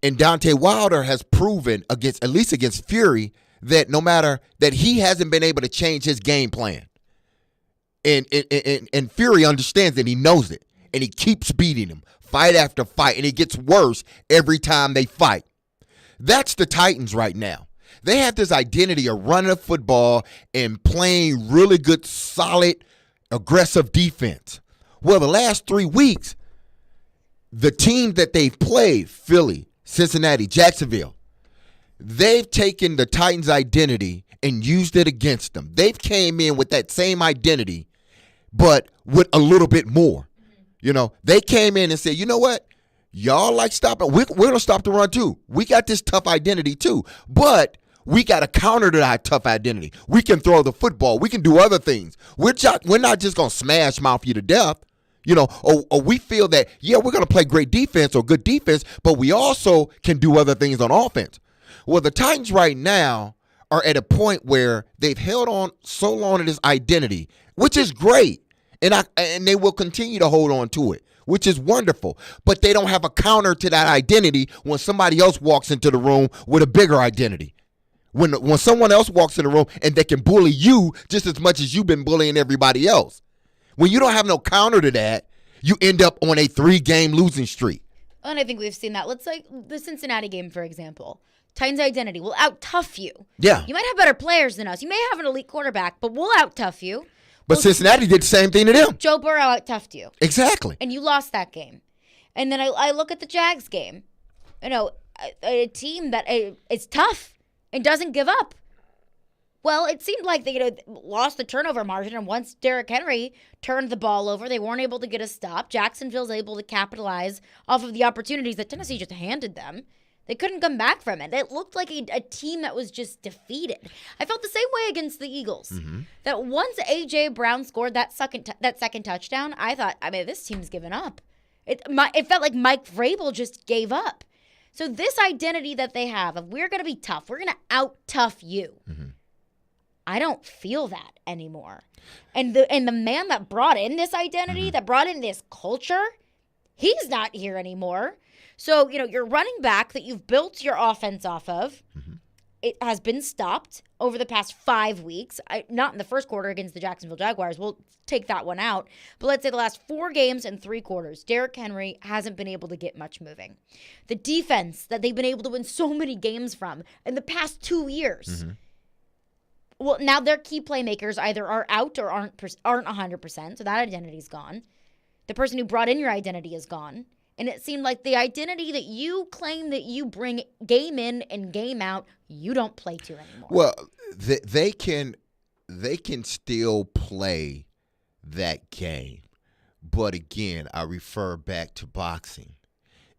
And Deontay Wilder has proven at least against Fury, that no matter that he hasn't been able to change his game plan. And Fury understands it. He knows it. And he keeps beating him fight after fight. And it gets worse every time they fight. That's the Titans right now. They have this identity of running a football and playing really good, solid, aggressive defense. Well, the last 3 weeks, the team that they've played, Philly, Cincinnati, Jacksonville, they've taken the Titans' identity and used it against them. They've came in with that same identity, but with a little bit more. They came in and said, you know what? Y'all like stopping. We're going to stop the run too. We got this tough identity too, but we got a counter to that tough identity. We can throw the football. We can do other things. We're not just going to smash mouth you to death. Or we feel that, we're going to play great defense or good defense, but we also can do other things on offense. Well, the Titans right now are at a point where they've held on so long to this identity, which is great, and they will continue to hold on to it, which is wonderful. But they don't have a counter to that identity when somebody else walks into the room with a bigger identity. When someone else walks in the room and they can bully you just as much as you've been bullying everybody else. When you don't have no counter to that, you end up on a 3-game losing streak. And I think we've seen that. Let's take the Cincinnati game, for example. Titans' identity. We'll out-tough you. Yeah. You might have better players than us. You may have an elite quarterback, but we'll out-tough you. But Cincinnati did the same thing to them. Joe Burrow out-toughed you. Exactly. And you lost that game. And then I look at the Jags game. A team that is tough and doesn't give up. Well, it seemed like they lost the turnover margin, and once Derrick Henry turned the ball over, they weren't able to get a stop. Jacksonville's able to capitalize off of the opportunities that Tennessee just handed them. They couldn't come back from it. It looked like a team that was just defeated. I felt the same way against the Eagles. Mm-hmm. That once A.J. Brown scored that second touchdown, I thought, this team's given up. It felt like Mike Vrabel just gave up. So this identity that they have of we're going to be tough, we're going to out-tough you. Mm-hmm. I don't feel that anymore. And the man that brought in this identity, mm-hmm. that brought in this culture, he's not here anymore. So, your running back that you've built your offense off of, mm-hmm. it has been stopped over the past 5 weeks. Not in the first quarter against the Jacksonville Jaguars. We'll take that one out. But let's say the last 4 games and 3 quarters, Derrick Henry hasn't been able to get much moving. The defense that they've been able to win so many games from in the past 2 years. Mm-hmm. Well, now their key playmakers either are out or aren't 100%, so that identity's gone. The person who brought in your identity is gone. And it seemed like the identity that you claim that you bring game in and game out, you don't play to anymore. Well, they can still play that game. But again, I refer back to boxing.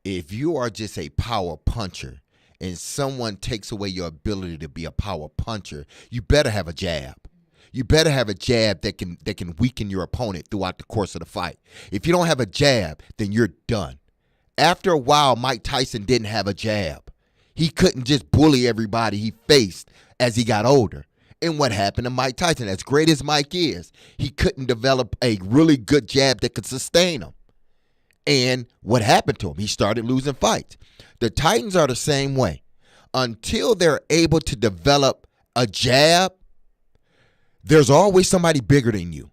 If you are just a power puncher and someone takes away your ability to be a power puncher, you better have a jab. you better have a jab that can weaken your opponent throughout the course of the fight. If you don't have a jab, then you're done. After a while, Mike Tyson didn't have a jab. He couldn't just bully everybody he faced as he got older. And what happened to Mike Tyson? As great as Mike is, he couldn't develop a really good jab that could sustain him. And what happened to him? He started losing fights. The Titans are the same way. Until they're able to develop a jab, there's always somebody bigger than you.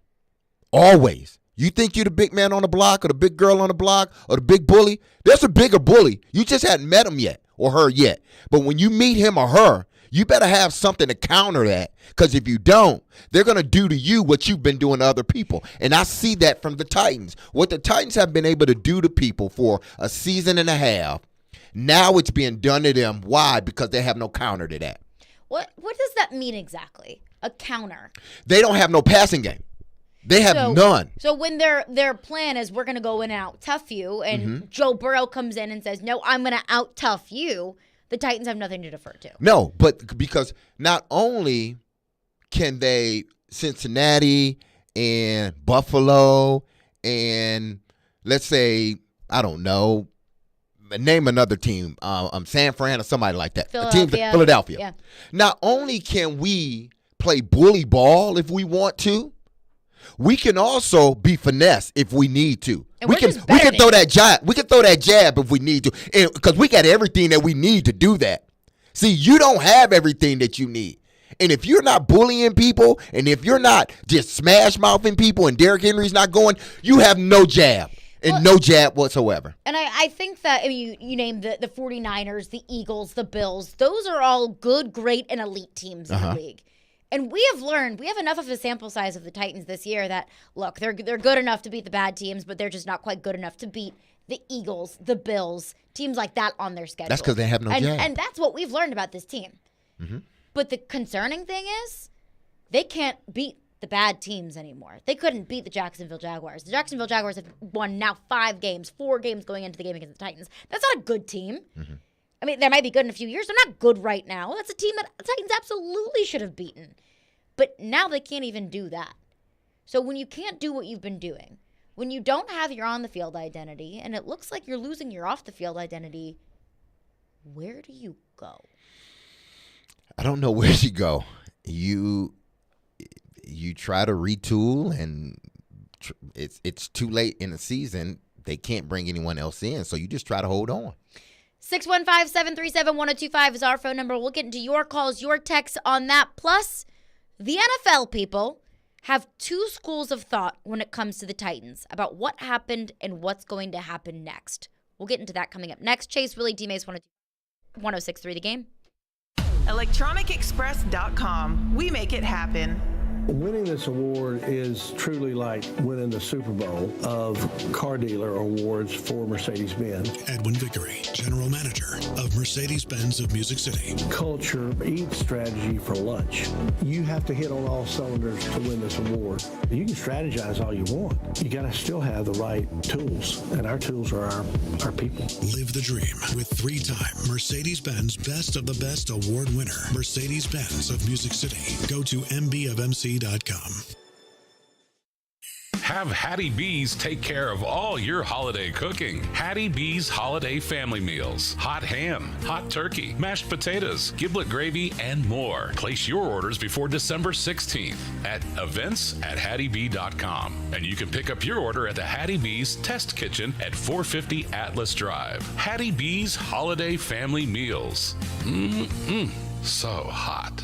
Always. You think you're the big man on the block or the big girl on the block or the big bully? There's a bigger bully. You just hadn't met him yet or her yet. But when you meet him or her, you better have something to counter that, because if you don't, they're going to do to you what you've been doing to other people. And I see that from the Titans. What the Titans have been able to do to people for a season and a half, now it's being done to them. Why? Because they have no counter to that. What does that mean exactly? A counter? They don't have no passing game. They have none. So when their plan is we're going to go in and out-tough you, and Joe Burrow comes in and says, no, I'm going to out-tough you, the Titans have nothing to defer to. No, but because not only can they Cincinnati and Buffalo and let's say, I don't know, name another team, San Fran or somebody like that. Philadelphia. Yeah. Not only can we play bully ball if we want to, we can also be finesse if we need to. And we can throw that jab. We can throw that jab if we need to, because we got everything that we need to do that. See, you don't have everything that you need, and if you're not bullying people, and if you're not just smash mouthing people, and Derrick Henry's not going, you have no jab and no jab whatsoever. And I think that you name the 49ers, the Eagles, the Bills. Those are all good, great, and elite teams in the league. And we have learned, we have enough of a sample size of the Titans this year that, look, they're good enough to beat the bad teams, but they're just not quite good enough to beat the Eagles, the Bills, teams like that on their schedule. That's because they have no jab. And that's what we've learned about this team. But the concerning thing is they can't beat the bad teams anymore. They couldn't beat the Jacksonville Jaguars. The Jacksonville Jaguars have won now 4 games going into the game against the Titans. That's not a good team. I mean, they might be good in a few years. They're not good right now. That's a team that the Titans absolutely should have beaten. But now they can't even do that. So when you can't do what you've been doing, when you don't have your on-the-field identity, and it looks like you're losing your off-the-field identity, where do you go? I don't know where you go. You try to retool, and it's too late in the season. They can't bring anyone else in, so you just try to hold on. 615-737-1025 is our phone number. We'll get into your calls, your texts on that. Plus, the NFL people have 2 schools of thought when it comes to the Titans about what happened and what's going to happen next. We'll get into that coming up next. Chase, Willy, D-Mase, 106.3 The Game. ElectronicExpress.com. We make it happen. Winning this award is truly like winning the Super Bowl of car dealer awards for Mercedes-Benz. Edwin Vickery, General Manager of Mercedes-Benz of Music City. Culture eats strategy for lunch. You have to hit on all cylinders to win this award. You can strategize all you want. You got to still have the right tools, and our tools are our people. Live the dream with 3-time Mercedes-Benz Best of the Best award winner, Mercedes-Benz of Music City. Go to mbofmc.com. Have Hattie B's take care of all your holiday cooking. Hattie B's Holiday Family Meals. Hot ham, hot turkey, mashed potatoes, giblet gravy, and more. Place your orders before December 16th at events@HattieB.com. And you can pick up your order at the Hattie B's Test Kitchen at 450 Atlas Drive. Hattie B's Holiday Family Meals. So hot.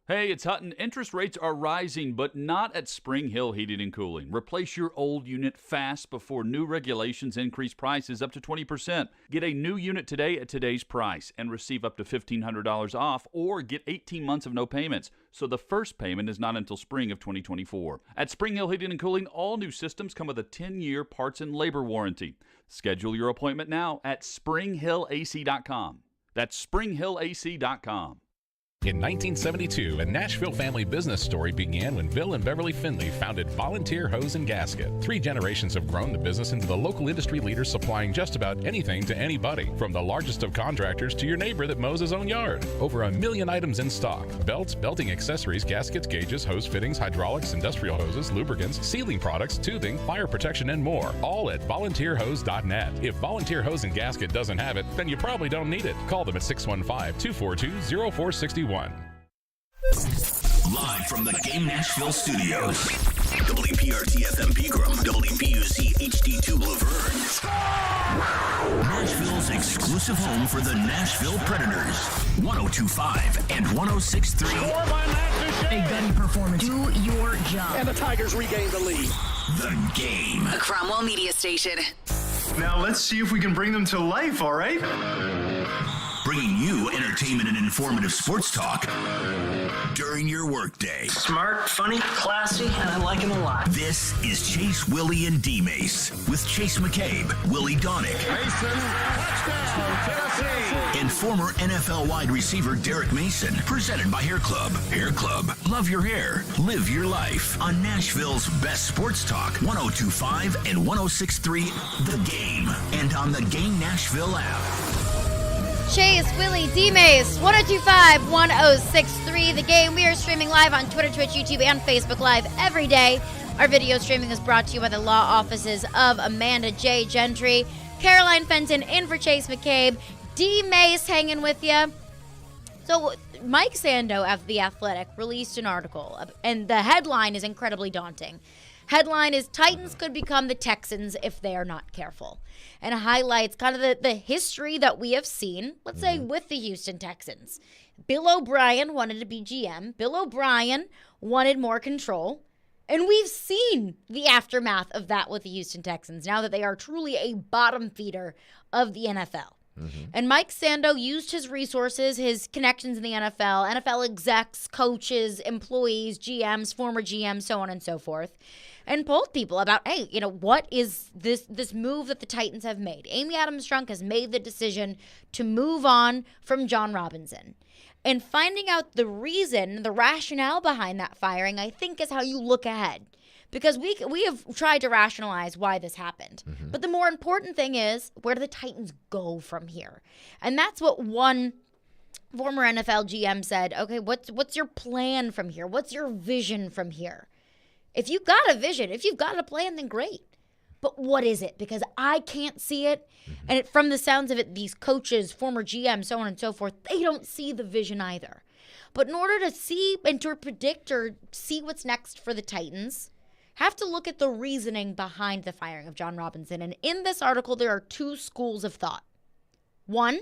Hey, it's Hutton. Interest rates are rising, but not at Spring Hill Heating and Cooling. Replace your old unit fast before new regulations increase prices up to 20%. Get a new unit today at today's price and receive up to $1,500 off, or get 18 months of no payments, so the first payment is not until spring of 2024. At Spring Hill Heating and Cooling, all new systems come with a 10-year parts and labor warranty. Schedule your appointment now at springhillac.com. That's springhillac.com. In 1972, a Nashville family business story began when Bill and Beverly Finley founded Volunteer Hose and Gasket. 3 generations have grown the business into the local industry leader supplying just about anything to anybody, from the largest of contractors to your neighbor that mows his own yard. Over 1 million items in stock: belts, belting accessories, gaskets, gauges, hose fittings, hydraulics, industrial hoses, lubricants, sealing products, tubing, fire protection, and more. All at volunteerhose.net. If Volunteer Hose and Gasket doesn't have it, then you probably don't need it. Call them at 615-242-0461. Live from the Game Nashville studios. WPRT-FM Pegram, WPUC HD2 Laverne. Nashville's exclusive home for the Nashville Predators. 102.5 and 106.3. A gutty performance. Do your job. And the Tigers regain the lead. The Game. A Cromwell media station. Now let's see if we can bring them to life, all right? Bringing you entertainment and informative sports talk during your workday. Smart, funny, classy, and I like him a lot. This is Chase, Willy, and D-Mase with Chase McCabe, Willy Donick, and former NFL wide receiver Derek Mason. Presented by Hair Club. Hair Club. Love your hair. Live your life. On Nashville's best sports talk, 102.5 and 106.3 The Game. And on the Game Nashville app. Chase, Willy, D-Mase, 102.5, 106.3 The Game. We are streaming live on Twitter, Twitch, YouTube, and Facebook Live every day. Our video streaming is brought to you by the law offices of Amanda J. Gentry. Caroline Fenton in for Chase McCabe. D-Mase hanging with you. So Mike Sando of The Athletic released an article, and the headline is incredibly daunting. Headline is Titans could become the Texans if they are not careful. And it highlights kind of the history that we have seen, let's say, with the Houston Texans. Bill O'Brien wanted to be GM. Bill O'Brien wanted more control. And we've seen the aftermath of that with the Houston Texans, now that they are truly a bottom feeder of the NFL. And Mike Sando used his resources, his connections in the NFL execs, coaches, employees, GMs, former GMs, so on and so forth, and polled people about, hey, what is this move that the Titans have made? Amy Adams-Strunk has made the decision to move on from John Robinson. And finding out the reason, the rationale behind that firing, I think is how you look ahead. Because we have tried to rationalize why this happened. But the more important thing is, where do the Titans go from here? And that's what one former NFL GM said. Okay, what's your plan from here? What's your vision from here? If you've got a vision, if you've got a plan, then great. But what is it? Because I can't see it. And from the sounds of it, these coaches, former GMs, so on and so forth, they don't see the vision either. But in order to see and to predict or see what's next for the Titans, have to look at the reasoning behind the firing of John Robinson. And in this article, there are 2 schools of thought. One,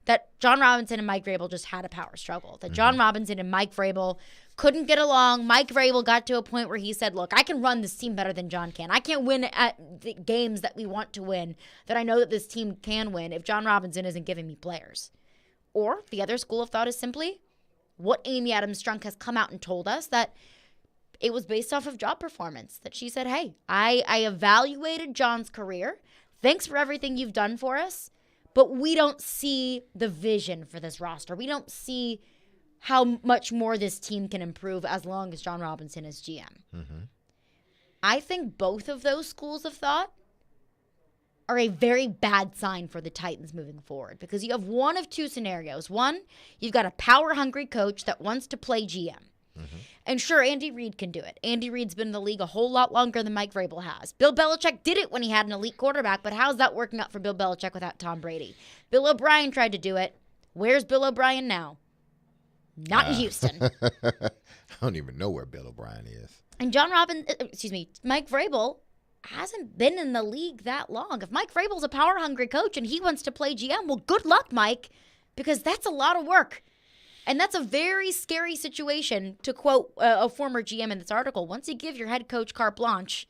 that John Robinson and Mike Vrabel just had a power struggle. That John Robinson and Mike Vrabel couldn't get along. Mike Vrabel got to a point where he said, look, I can run this team better than John can. I can't win at the games that we want to win, that I know that this team can win if John Robinson isn't giving me players. Or the other school of thought is simply what Amy Adams-Strunk has come out and told us, that it was based off of job performance, that she said, hey, I evaluated John's career. Thanks for everything you've done for us, but we don't see the vision for this roster. We don't see how much more this team can improve as long as John Robinson is GM. I think both of those schools of thought are a very bad sign for the Titans moving forward, because you have one of 2 scenarios. One, you've got a power-hungry coach that wants to play GM. And sure, Andy Reid can do it. Andy Reid's been in the league a whole lot longer than Mike Vrabel has. Bill Belichick did it when he had an elite quarterback, but how's that working out for Bill Belichick without Tom Brady? Bill O'Brien tried to do it. Where's Bill O'Brien now? Not in Houston. I don't even know where Bill O'Brien is. And Mike Vrabel hasn't been in the league that long. If Mike Vrabel's a power-hungry coach and he wants to play GM, well, good luck, Mike, because that's a lot of work. And that's a very scary situation, to quote a former GM in this article. Once you give your head coach carte blanche,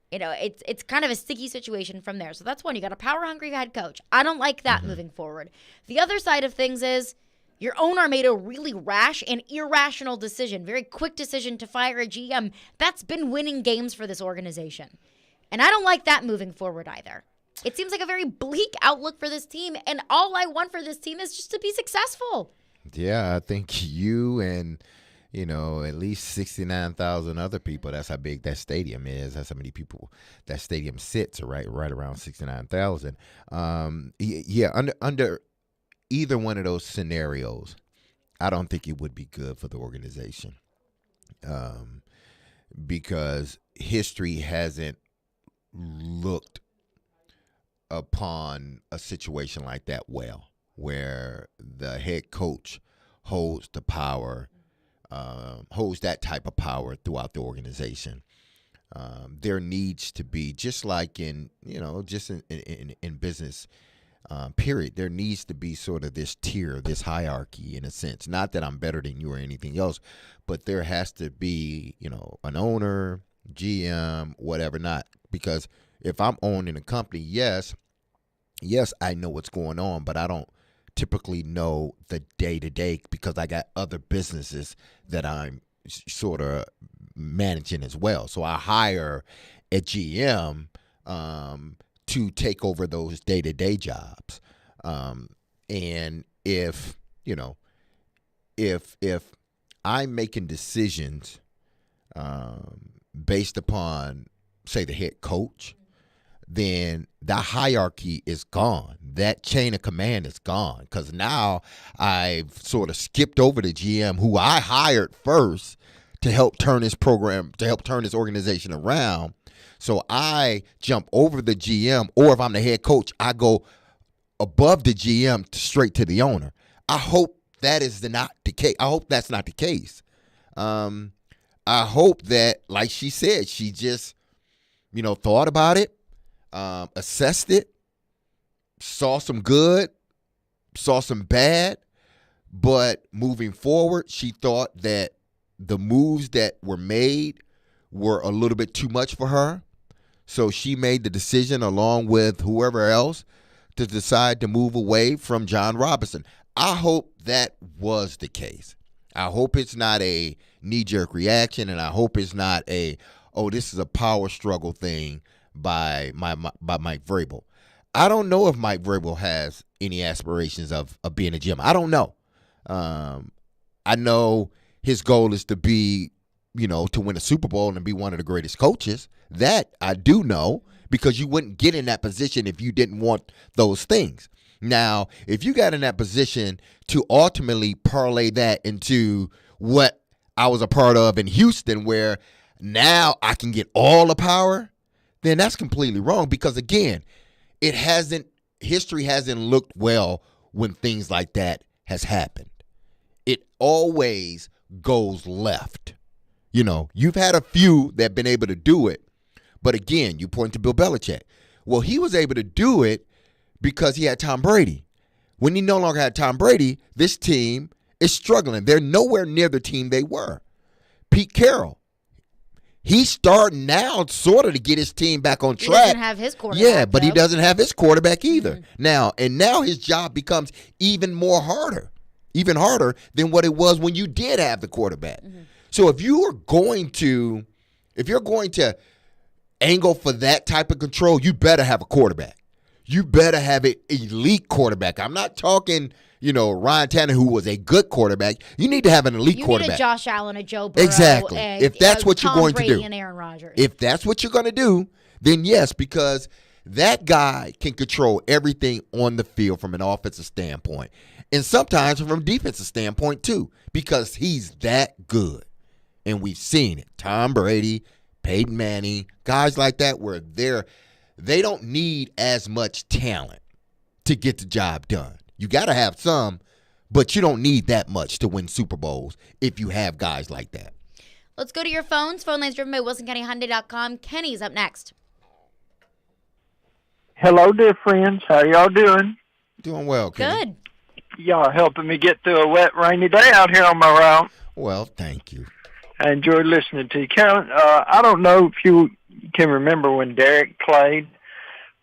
it's kind of a sticky situation from there. So that's one. You got a power-hungry head coach. I don't like that moving forward. The other side of things is your owner made a really rash and irrational decision, very quick decision to fire a GM that's been winning games for this organization. And I don't like that moving forward either. It seems like a very bleak outlook for this team, and all I want for this team is just to be successful. Yeah, I think you and, at least 69,000 other people. That's how big that stadium is. That's how many people that stadium sits, right around 69,000. Yeah, under either one of those scenarios, I don't think it would be good for the organization, because history hasn't looked upon a situation like that well, where the head coach holds the power, holds that type of power throughout the organization. There needs to be, just like in business, period, there needs to be sort of this tier, this hierarchy in a sense. Not that I'm better than you or anything else, but there has to be, an owner, GM, whatever, not because if I'm owning a company, yes, I know what's going on, but I don't typically know the day-to-day because I got other businesses that I'm sort of managing as well. So I hire a GM to take over those day-to-day jobs. And if I'm making decisions based upon, say, the head coach, then the hierarchy is gone. That chain of command is gone, because now I've sort of skipped over the GM who I hired first to help turn this program, to help turn this organization around. So I jump over the GM, or if I'm the head coach, I go above the GM straight to the owner. I hope that is not the case. I hope that's not the case. I hope that, like she said, she just, thought about it, assessed it, saw some good, saw some bad, but moving forward, she thought that the moves that were made were a little bit too much for her. So she made the decision, along with whoever else, to decide to move away from John Robinson. I hope that was the case. I hope it's not a knee-jerk reaction, and I hope it's not this is a power struggle thing by Mike Vrabel. I don't know if Mike Vrabel has any aspirations of being a GM. I don't know. I know his goal is to be, to win a Super Bowl and be one of the greatest coaches. That I do know, because you wouldn't get in that position if you didn't want those things. Now, if you got in that position to ultimately parlay that into what I was a part of in Houston, where now I can get all the power, then that's completely wrong, because, again, history hasn't looked well when things like that has happened. It always goes left. You've had a few that have been able to do it, but again, you point to Bill Belichick. Well, he was able to do it because he had Tom Brady. When he no longer had Tom Brady, this team is struggling. They're nowhere near the team they were. Pete Carroll, he's starting now sort of to get his team back on track. He doesn't have his quarterback. Yeah, but he doesn't have his quarterback either. Mm-hmm. Now his job becomes even harder than what it was when you did have the quarterback. Mm-hmm. So if you're going to angle for that type of control, you better have a quarterback. You better have an elite quarterback. I'm not talking, Ryan Tannehill, who was a good quarterback. You need to have an elite quarterback. You need a Josh Allen, a Joe Burrow. Exactly. If that's what you're going to do. And Aaron Rodgers. If that's what you're going to do, then yes, because that guy can control everything on the field from an offensive standpoint. And sometimes from a defensive standpoint too, because he's that good. And we've seen it. Tom Brady, Peyton Manning, guys like that, where they don't need as much talent to get the job done. You got to have some, but you don't need that much to win Super Bowls if you have guys like that. Let's go to your phones. Phone lines driven by WilsonCountyHyundai.com. Kenny's up next. Hello, dear friends. How y'all doing? Doing well, Kenny. Good. Y'all helping me get through a wet, rainy day out here on my route. Well, thank you. I enjoyed listening to you. Carolyn, I don't know if you can remember when Derek played,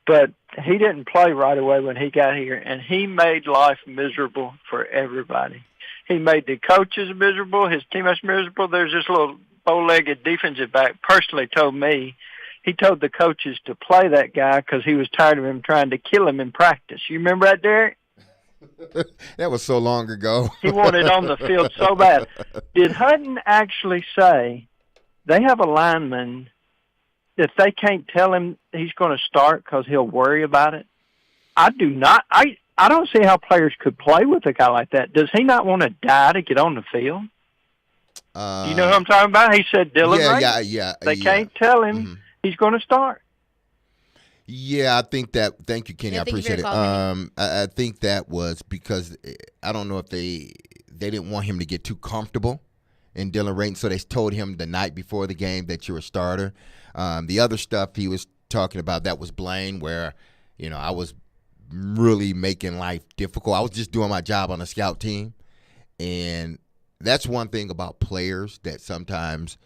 but he didn't play right away when he got here, and he made life miserable for everybody. He made the coaches miserable, his teammates miserable. There's this little bow-legged defensive back personally told me, he told the coaches to play that guy because he was tired of him trying to kill him in practice. You remember that, Derek? That was so long ago. He wanted on the field so bad. Did Hutton actually say they have a lineman that they can't tell him he's going to start because he'll worry about it? I do not. I don't see how players could play with a guy like that. Does he not want to die to get on the field? You know who I'm talking about? He said Dylan Ray. Yeah. They can't tell him he's going to start. Yeah, I think that. Thank you, Kenny. Yeah, I appreciate it. I think that was because I don't know if they didn't want him to get too comfortable in Dylan Rayton, so they told him the night before the game that you're a starter. The other stuff he was talking about, that was Blaine, where I was really making life difficult. I was just doing my job on a scout team, and that's one thing about players that sometimes.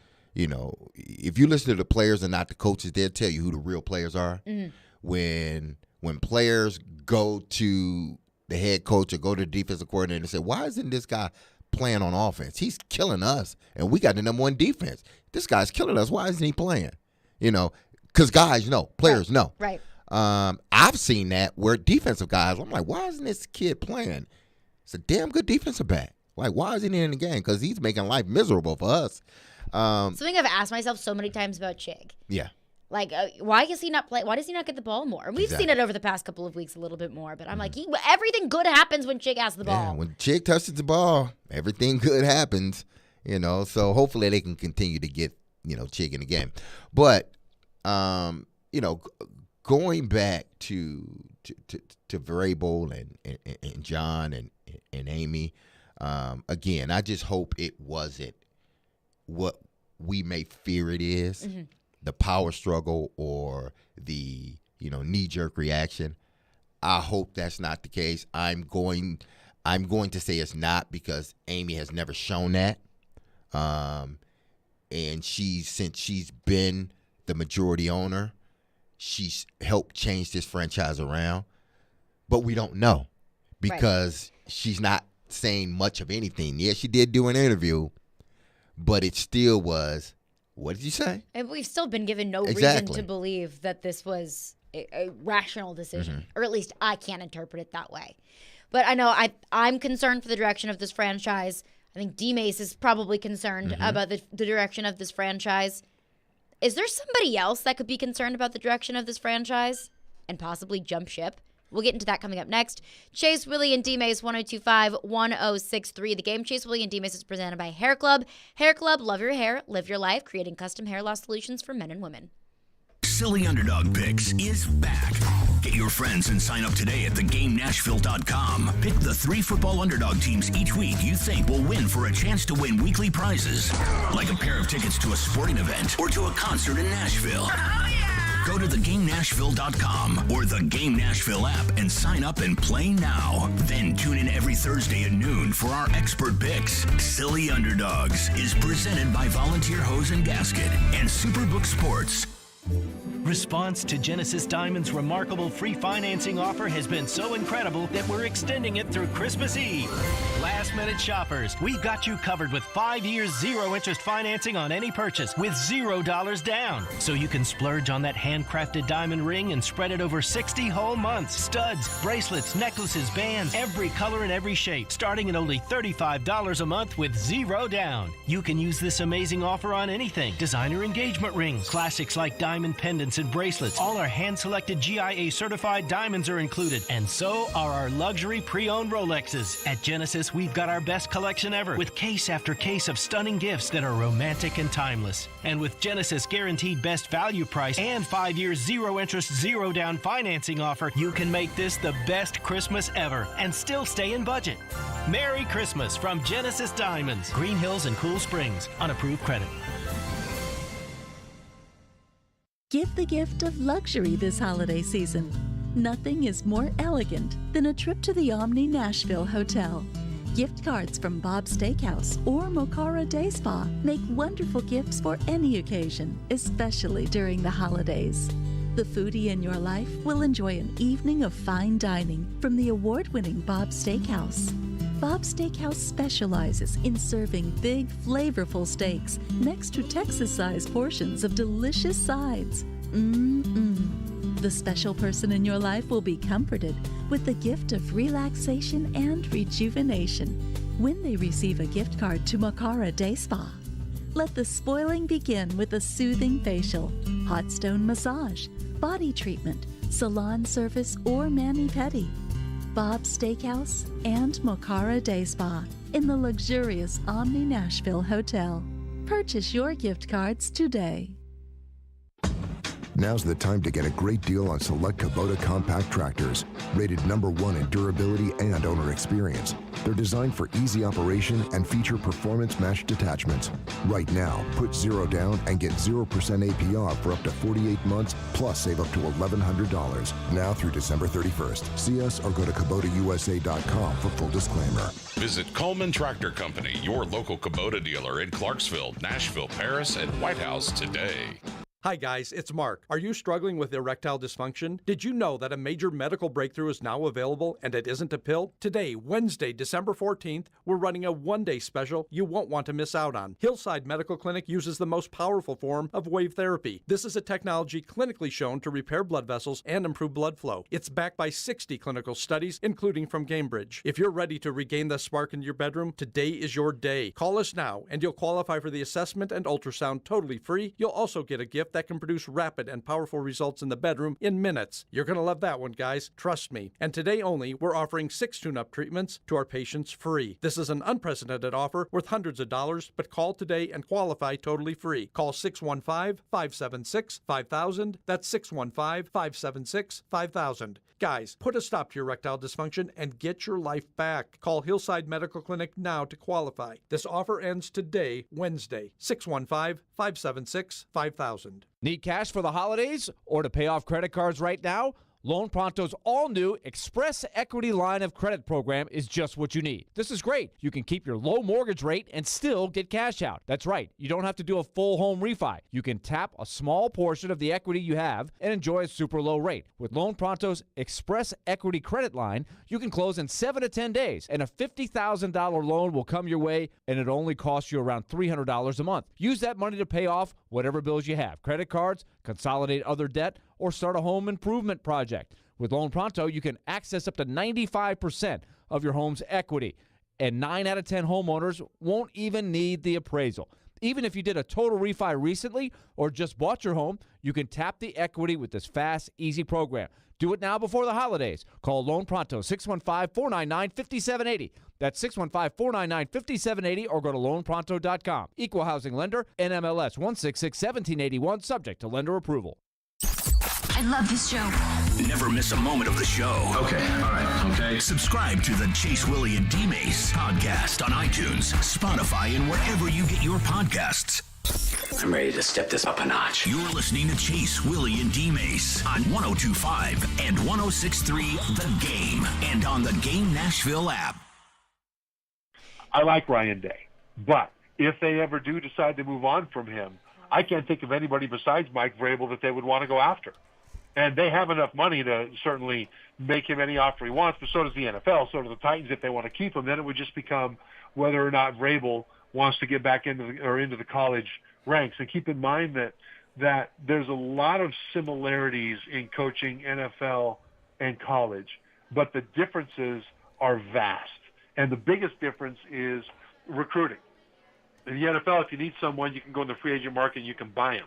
If you listen to the players and not the coaches, they'll tell you who the real players are. Mm-hmm. When players go to the head coach or go to the defensive coordinator and say, why isn't this guy playing on offense? He's killing us, and we got the number one defense. This guy's killing us. Why isn't he playing? Because guys know. Players know. Right. I've seen that where defensive guys, I'm like, why isn't this kid playing? It's a damn good defensive back. Like, why isn't he in the game? Because he's making life miserable for us. Something I've asked myself so many times about Chig. Yeah. Like, why does he not play? Why does he not get the ball more? And we've seen it over the past couple of weeks a little bit more. But I'm like, everything good happens when Chig has the ball. Yeah, when Chig touches the ball, everything good happens. So hopefully they can continue to get Chig in the game. But going back to Vrabel and John and Amy, again, I just hope it wasn't what we may fear it is, the power struggle or the knee-jerk reaction. I hope that's not the case. I'm going to say it's not, because Amy has never shown that, and since she's been the majority owner, she's helped change this franchise around. But we don't know, because she's not saying much of anything. Yeah, she did do an interview, but it still was, what did you say? And we've still been given no reason to believe that this was a rational decision, or at least I can't interpret it that way. But I know I'm concerned for the direction of this franchise. I think D-Mase is probably concerned about the direction of this franchise. Is there somebody else that could be concerned about the direction of this franchise and possibly jump ship? We'll get into that coming up next. Chase, Willy, and D-Mase, 1025-1063. The game, Chase, Willy, and D-Mase, is presented by Hair Club. Hair Club, love your hair, live your life, creating custom hair loss solutions for men and women. Silly Underdog Picks is back. Get your friends and sign up today at thegamenashville.com. Pick the 3 football underdog teams each week you think will win for a chance to win weekly prizes, like a pair of tickets to a sporting event or to a concert in Nashville. Go to thegamenashville.com or the Game Nashville app and sign up and play now. Then tune in every Thursday at noon for our expert picks. Silly Underdogs is presented by Volunteer Hose and Gasket and Superbook Sports. Response to Genesis Diamond's remarkable free financing offer has been so incredible that we're extending it through Christmas Eve. Last minute shoppers, we've got you covered with 5 years zero interest financing on any purchase with $0 down. So you can splurge on that handcrafted diamond ring and spread it over 60 whole months. Studs, bracelets, necklaces, bands, every color and every shape, starting at only $35 a month with $0 down. You can use this amazing offer on anything. Designer engagement rings, classics like diamond pendants and bracelets. All our hand-selected GIA certified diamonds are included, and so are our luxury pre-owned Rolexes. At Genesis, we've got our best collection ever, with case after case of stunning gifts that are romantic and timeless. And with Genesis guaranteed best value price and 5 years zero interest, zero down financing offer, you can make this the best Christmas ever and still stay in budget. Merry Christmas from Genesis Diamonds, Green Hills and Cool Springs, on approved credit. Give the gift of luxury this holiday season. Nothing is more elegant than a trip to the Omni Nashville Hotel. Gift cards from Bob's Steakhouse or Mocara Day Spa make wonderful gifts for any occasion, especially during the holidays. The foodie in your life will enjoy an evening of fine dining from the award-winning Bob's Steakhouse. Bob's Steakhouse specializes in serving big, flavorful steaks next to Texas-sized portions of delicious sides. The special person in your life will be comforted with the gift of relaxation and rejuvenation when they receive a gift card to Makara Day Spa. Let the spoiling begin with a soothing facial, hot stone massage, body treatment, salon service, or mani-pedi. Bob's Steakhouse and Makara Day Spa in the luxurious Omni Nashville Hotel. Purchase your gift cards today. Now's the time to get a great deal on select Kubota compact tractors, rated #1 in durability and owner experience. They're designed for easy operation and feature performance-matched attachments. Right now, put 0 down and get 0% APR for up to 48 months, plus save up to $1,100. Now through December 31st. See us or go to KubotaUSA.com for full disclaimer. Visit Coleman Tractor Company, your local Kubota dealer in Clarksville, Nashville, Paris, and White House today. Hi guys, it's Mark. Are you struggling with erectile dysfunction? Did you know that a major medical breakthrough is now available and it isn't a pill? Today, Wednesday, December 14th, we're running a one-day special you won't want to miss out on. Hillside Medical Clinic uses the most powerful form of wave therapy. This is a technology clinically shown to repair blood vessels and improve blood flow. It's backed by 60 clinical studies, including from Cambridge. If you're ready to regain the spark in your bedroom, today is your day. Call us now and you'll qualify for the assessment and ultrasound totally free. You'll also get a gift that can produce rapid and powerful results in the bedroom in minutes. You're going to love that one, guys. Trust me. And today only, we're offering 6 tune-up treatments to our patients free. This is an unprecedented offer worth hundreds of dollars, but call today and qualify totally free. Call 615-576-5000. That's 615-576-5000. Guys, put a stop to your erectile dysfunction and get your life back. Call Hillside Medical Clinic now to qualify. This offer ends today, Wednesday, 615-576-5000. Need cash for the holidays or to pay off credit cards right now? Loan Pronto's all-new Express Equity Line of Credit program is just what you need. This is great. You can keep your low mortgage rate and still get cash out. That's right. You don't have to do a full home refi. You can tap a small portion of the equity you have and enjoy a super low rate. With Loan Pronto's Express Equity Credit Line, you can close in 7 to 10 days, and a $50,000 loan will come your way, and it only costs you around $300 a month. Use that money to pay off whatever bills you have, credit cards, consolidate other debt, or start a home improvement project. With Loan Pronto, you can access up to 95% of your home's equity, and 9 out of 10 homeowners won't even need the appraisal. Even if you did a total refi recently or just bought your home, you can tap the equity with this fast, easy program. Do it now before the holidays. Call Loan Pronto, 615-499-5780. That's 615-499-5780, or go to loanpronto.com. Equal housing lender, NMLS 166-1781, subject to lender approval. I love this show. Never miss a moment of the show. Okay, all right, okay. Subscribe to the Chase, Willy, and D-Mase podcast on iTunes, Spotify, and wherever you get your podcasts. I'm ready to step this up a notch. You're listening to Chase, Willy, and D-Mase on 102.5 and 106.3 The Game, and on the Game Nashville app. I like Ryan Day, but if they ever do decide to move on from him, I can't think of anybody besides Mike Vrabel that they would want to go after. And they have enough money to certainly make him any offer he wants, but so does the NFL, so do the Titans if they want to keep him. Then it would just become whether or not Vrabel wants to get back into the college ranks. And keep in mind that there's a lot of similarities in coaching NFL and college, but the differences are vast. And the biggest difference is recruiting. In the NFL, if you need someone, you can go in the free agent market and you can buy them.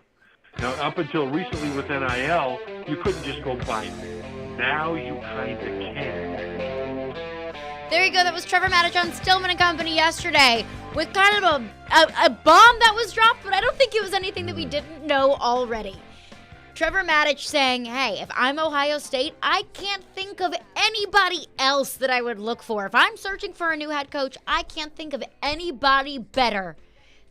Now, up until recently with NIL, you couldn't just go buy them. Now you kind of can. There you go. That was Trevor Maddich on Stillman and Company yesterday with kind of a bomb that was dropped, but I don't think it was anything that we didn't know already. Trevor Maddich saying, hey, if I'm Ohio State, I can't think of anybody else that I would look for. If I'm searching for a new head coach, I can't think of anybody better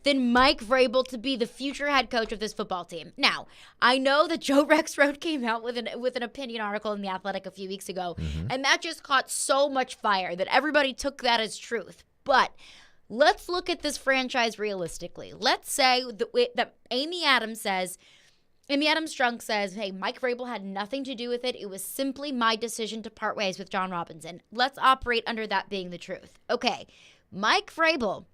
than Mike Vrabel to be the future head coach of this football team. Now, I know that Joe Rexrode came out with an opinion article in The Athletic a few weeks ago, and that just caught so much fire that everybody took that as truth. But let's look at this franchise realistically. Let's say that Amy Adams Strunk says, hey, Mike Vrabel had nothing to do with it. It was simply my decision to part ways with John Robinson. Let's operate under that being the truth. Okay, Mike Vrabel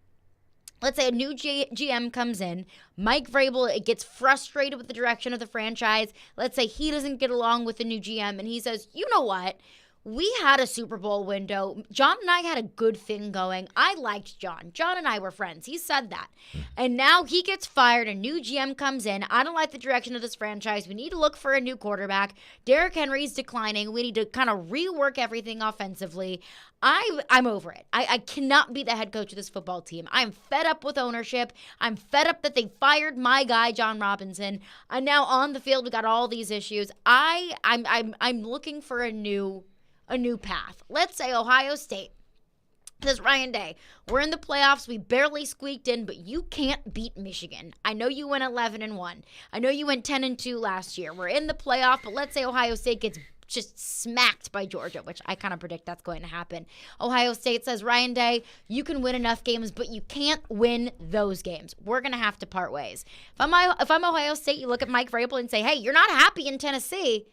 Let's say a new GM comes in. Mike Vrabel gets frustrated with the direction of the franchise. Let's say he doesn't get along with the new GM, and he says, you know what? We had a Super Bowl window. John and I had a good thing going. I liked John. John and I were friends. He said that. And now he gets fired. A new GM comes in. I don't like the direction of this franchise. We need to look for a new quarterback. Derrick Henry's declining. We need to kind of rework everything offensively. I'm over it. I cannot be the head coach of this football team. I'm fed up with ownership. I'm fed up that they fired my guy, John Robinson. And now on the field, we got all these issues. I'm looking for a new path. Let's say Ohio State. This Ryan Day, we're in the playoffs. We barely squeaked in, but you can't beat Michigan. I know you went 11-1. I know you went 10-2 last year. We're in the playoff, but let's say Ohio State gets just smacked by Georgia, which I kind of predict that's going to happen. Ohio State says, Ryan Day, you can win enough games, but you can't win those games. We're going to have to part ways. If I'm Ohio State, you look at Mike Vrabel and say, hey, you're not happy in Tennessee.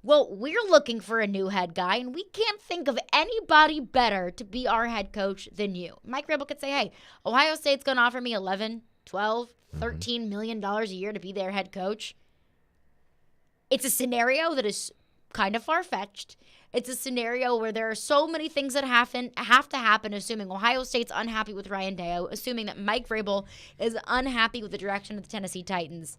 Well, we're looking for a new head guy, and we can't think of anybody better to be our head coach than you. Mike Vrabel could say, hey, Ohio State's going to offer me $11, $12, $13 million a year to be their head coach. It's a scenario that is kind of far-fetched. It's a scenario where there are so many things that have to happen, assuming Ohio State's unhappy with Ryan Day, assuming that Mike Vrabel is unhappy with the direction of the Tennessee Titans.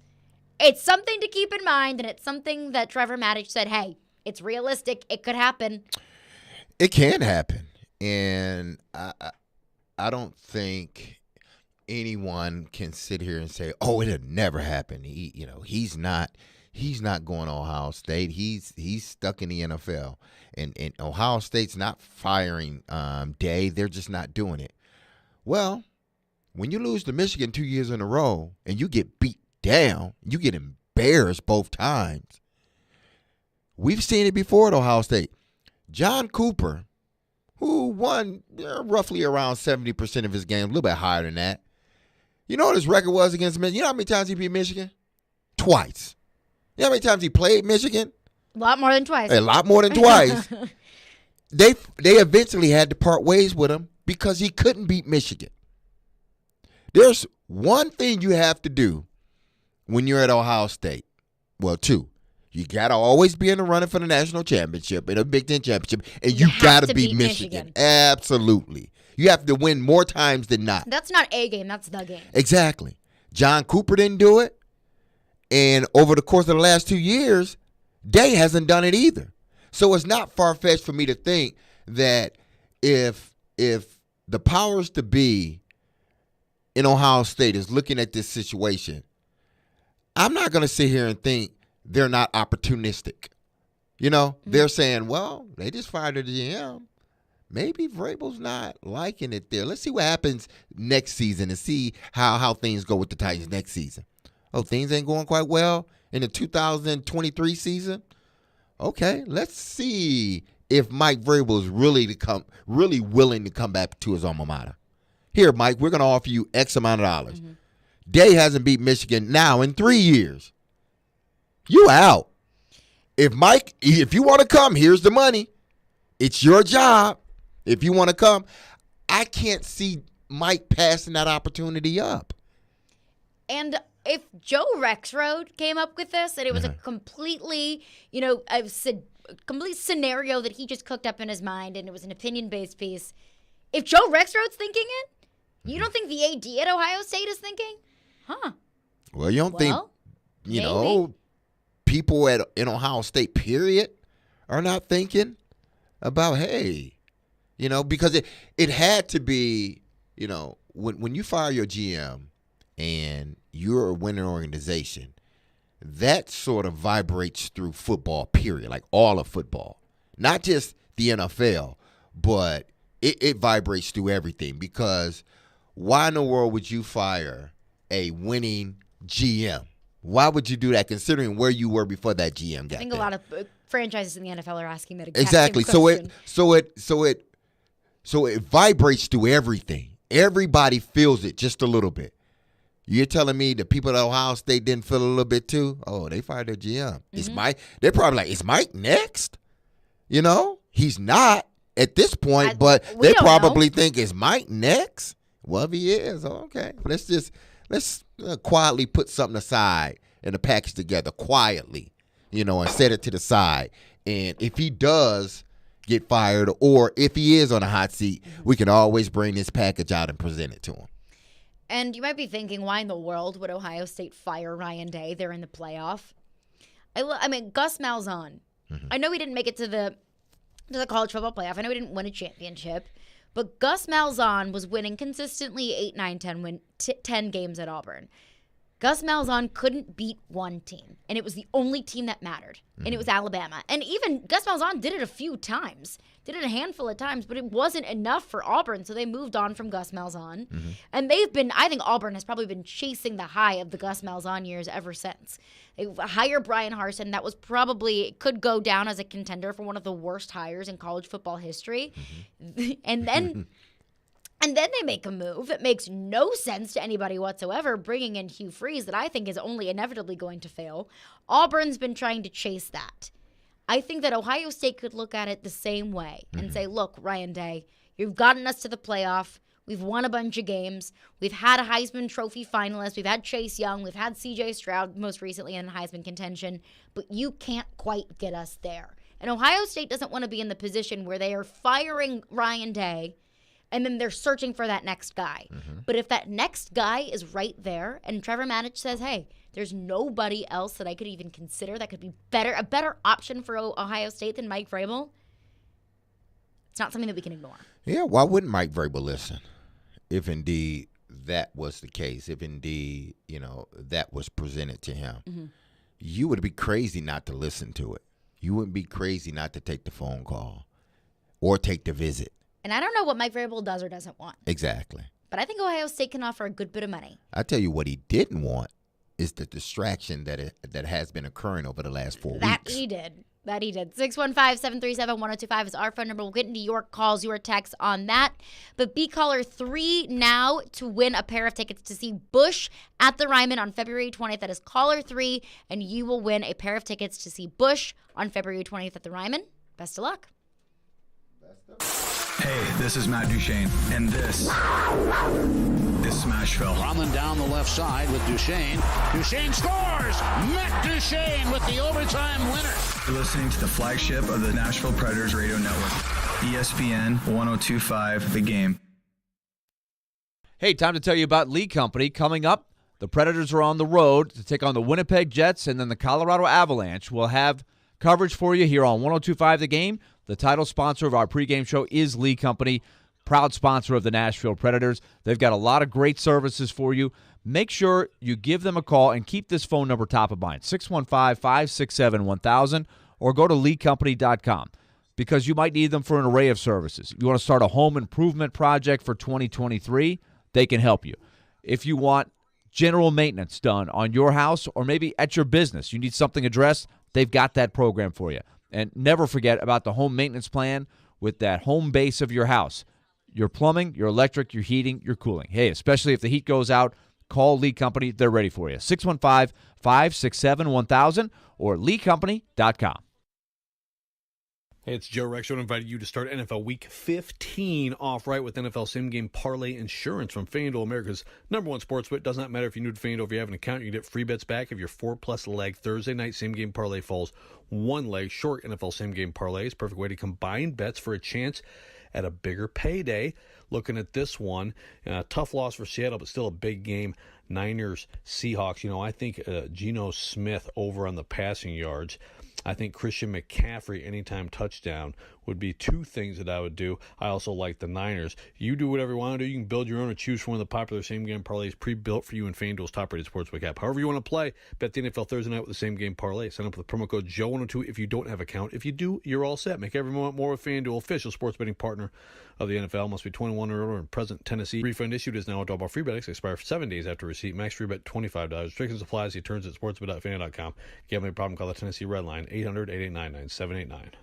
It's something to keep in mind, and it's something that Trevor Maddich said, hey, it's realistic. It could happen. It can happen. And I don't think anyone can sit here and say, oh, it'll never happen. He's not going to Ohio State. He's stuck in the NFL. And Ohio State's not firing Day. They're just not doing it. Well, when you lose to Michigan 2 years in a row and you get beat down, you get embarrassed both times. We've seen it before at Ohio State. John Cooper, who won roughly around 70% of his games, a little bit higher than that. You know what his record was against Michigan? You know how many times he beat Michigan? Twice. You know how many times he played Michigan? A lot more than twice. A lot more than twice. They eventually had to part ways with him because he couldn't beat Michigan. There's one thing you have to do when you're at Ohio State. Well, two. You got to always be in the running for the national championship and a Big Ten championship, and you got to beat Michigan. Absolutely. You have to win more times than not. That's not a game. That's the game. Exactly. John Cooper didn't do it, and over the course of the last 2 years, Day hasn't done it either. So it's not far-fetched for me to think that if the powers to be in Ohio State is looking at this situation, I'm not going to sit here and think they're not opportunistic. They're saying, well, they just fired the GM. Maybe Vrabel's not liking it there. Let's see what happens next season and see how things go with the Titans next season. Oh, things ain't going quite well in the 2023 season? Okay, let's see if Mike Vrabel is really willing to come back to his alma mater. Here, Mike, we're going to offer you X amount of dollars. Mm-hmm. Day hasn't beat Michigan now in 3 years. You out. If you want to come, here's the money. It's your job. If you want to come, I can't see Mike passing that opportunity up. And if Joe Rexrode came up with this, and it was a completely, complete scenario that he just cooked up in his mind, and it was an opinion-based piece. If Joe Rexrode's thinking it, you don't think the AD at Ohio State is thinking? Huh. Well, you don't think, people in Ohio State, period, are not thinking about, hey, because it had to be, when you fire your GM and you're a winning organization, that sort of vibrates through football, period, like all of football. Not just the NFL, but it vibrates through everything, because why in the world would you fire a winning GM? Why would you do that, considering where you were before that GM got I think there? A lot of franchises in the NFL are asking that exact same question. So it vibrates through everything. Everybody feels it just a little bit. You're telling me the people at Ohio State didn't feel a little bit too? Oh, they fired their GM. Is Mike? They're probably like, is Mike next? He's not at this point, but they probably think, is Mike next? Well, if he is, okay. Let's quietly put something aside and a package together quietly, and set it to the side. And if he does get fired, or if he is on a hot seat, we can always bring this package out and present it to him. And you might be thinking, why in the world would Ohio State fire Ryan Day? They're in the playoff. I mean, Gus Malzahn. Mm-hmm. I know he didn't make it to the college football playoff. I know he didn't win a championship. But Gus Malzahn was winning consistently 8, 9, 10 games at Auburn. Gus Malzahn couldn't beat one team, and it was the only team that mattered, and it was Alabama. And even Gus Malzahn did it a few times, did it a handful of times, but it wasn't enough for Auburn, so they moved on from Gus Malzahn. Mm-hmm. And I think Auburn has probably been chasing the high of the Gus Malzahn years ever since. They hire Brian Harsin. That was could go down as a contender for one of the worst hires in college football history. Mm-hmm. And then they make a move that makes no sense to anybody whatsoever, bringing in Hugh Freeze that I think is only inevitably going to fail. Auburn's been trying to chase that. I think that Ohio State could look at it the same way and say, look, Ryan Day, you've gotten us to the playoff. We've won a bunch of games. We've had a Heisman Trophy finalist. We've had Chase Young. We've had C.J. Stroud most recently in Heisman contention. But you can't quite get us there. And Ohio State doesn't want to be in the position where they are firing Ryan Day and then they're searching for that next guy. Mm-hmm. But if that next guy is right there and Trevor Matich says, hey, there's nobody else that I could even consider that could be a better option for Ohio State than Mike Vrabel, it's not something that we can ignore. Yeah, why wouldn't Mike Vrabel listen if indeed that was the case, if indeed, that was presented to him? Mm-hmm. You would be crazy not to listen to it. You wouldn't be crazy not to take the phone call or take the visit. And I don't know what Mike Vrabel does or doesn't want. Exactly. But I think Ohio State can offer a good bit of money. I tell you what he didn't want is the distraction that has been occurring over the last 4 weeks. That he did. 615-737-1025 is our phone number. We'll get into your calls, your texts on that. But be caller 3 now to win a pair of tickets to see Bush at the Ryman on February 20th. That is caller 3, and you will win a pair of tickets to see Bush on February 20th at the Ryman. Best of luck. Hey, this is Matt Duchene, and this is Smashville. Running down the left side with Duchene. Duchene scores! Matt Duchene with the overtime winner. You're listening to the flagship of the Nashville Predators Radio Network, ESPN 1025 The Game. Hey, time to tell you about Lee Company. Coming up, the Predators are on the road to take on the Winnipeg Jets, and then the Colorado Avalanche. We'll have coverage for you here on 1025 The Game. The title sponsor of our pregame show is Lee Company, proud sponsor of the Nashville Predators. They've got a lot of great services for you. Make sure you give them a call and keep this phone number top of mind, 615-567-1000, or go to leecompany.com because you might need them for an array of services. If you want to start a home improvement project for 2023, they can help you. If you want general maintenance done on your house or maybe at your business, you need something addressed, they've got that program for you. And never forget about the home maintenance plan with that home base of your house. Your plumbing, your electric, your heating, your cooling. Hey, especially if the heat goes out, call Lee Company. They're ready for you. 615-567-1000 or leecompany.com. Hey, it's Joe Rex. I invited you to start NFL Week 15 off right with NFL Same Game Parlay Insurance from FanDuel, America's #1 sportsbook. Does not matter if you're new to FanDuel. If you have an account, you can get free bets back if your 4+ leg Thursday night Same Game Parlay falls one leg. Short NFL Same Game Parlays. Perfect way to combine bets for a chance at a bigger payday. Looking at this one, tough loss for Seattle, but still a big game. Niners, Seahawks. I think Geno Smith over on the passing yards. I think Christian McCaffrey anytime touchdown would be two things that I would do. I also like the Niners. You do whatever you want to do. You can build your own or choose from one of the popular same-game parlays pre-built for you in FanDuel's top-rated sportsbook app. However you want to play, bet the NFL Thursday night with the same-game parlay. Sign up with the promo code JOE102 if you don't have an account. If you do, you're all set. Make every moment more with FanDuel, official sports betting partner of the NFL. Must be 21 or older in present Tennessee. Refund issued is now a double free bet. Expire for 7 days after receipt. Max free bet $25. Restrictions apply. See terms at sportsbet.fan.com. If you have any problem, call the Tennessee Red Line, 800-889-9789.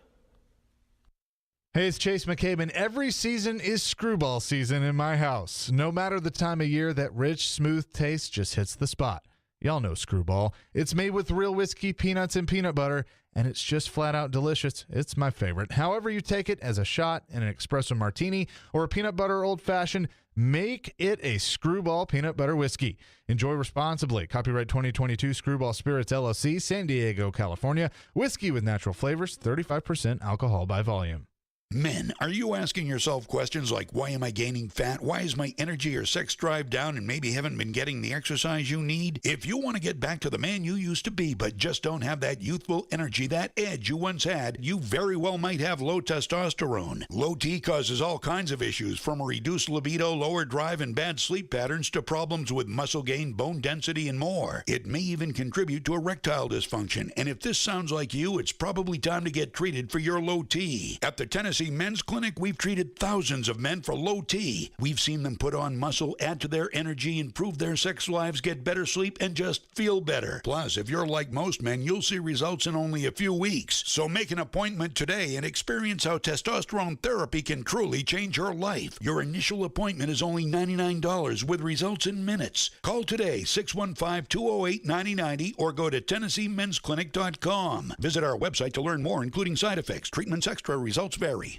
Hey, it's Chase McCabe, and every season is screwball season in my house. No matter the time of year, that rich, smooth taste just hits the spot. Y'all know Screwball. It's made with real whiskey, peanuts, and peanut butter, and it's just flat out delicious. It's my favorite. However you take it, as a shot, in an espresso martini, or a peanut butter old-fashioned, make it a Screwball peanut butter whiskey. Enjoy responsibly. Copyright 2022 Screwball Spirits, LLC, San Diego, California. Whiskey with natural flavors, 35% alcohol by volume. Men, are you asking yourself questions like, why am I gaining fat? Why is my energy or sex drive down and maybe haven't been getting the exercise you need? If you want to get back to the man you used to be but just don't have that youthful energy, that edge you once had, you very well might have low testosterone. Low T causes all kinds of issues, from a reduced libido, lower drive, and bad sleep patterns to problems with muscle gain, bone density, and more. It may even contribute to erectile dysfunction, and if this sounds like you, it's probably time to get treated for your low T. At the Tennessee Men's Clinic, we've treated thousands of men for low T. We've seen them put on muscle, add to their energy, improve their sex lives, get better sleep, and just feel better. Plus, if you're like most men, you'll see results in only a few weeks. So make an appointment today and experience how testosterone therapy can truly change your life. Your initial appointment is only $99 with results in minutes. Call today, 615-208-9090, or go to TennesseeMen'sClinic.com. Visit our website to learn more, including side effects, treatments, extra. Results vary.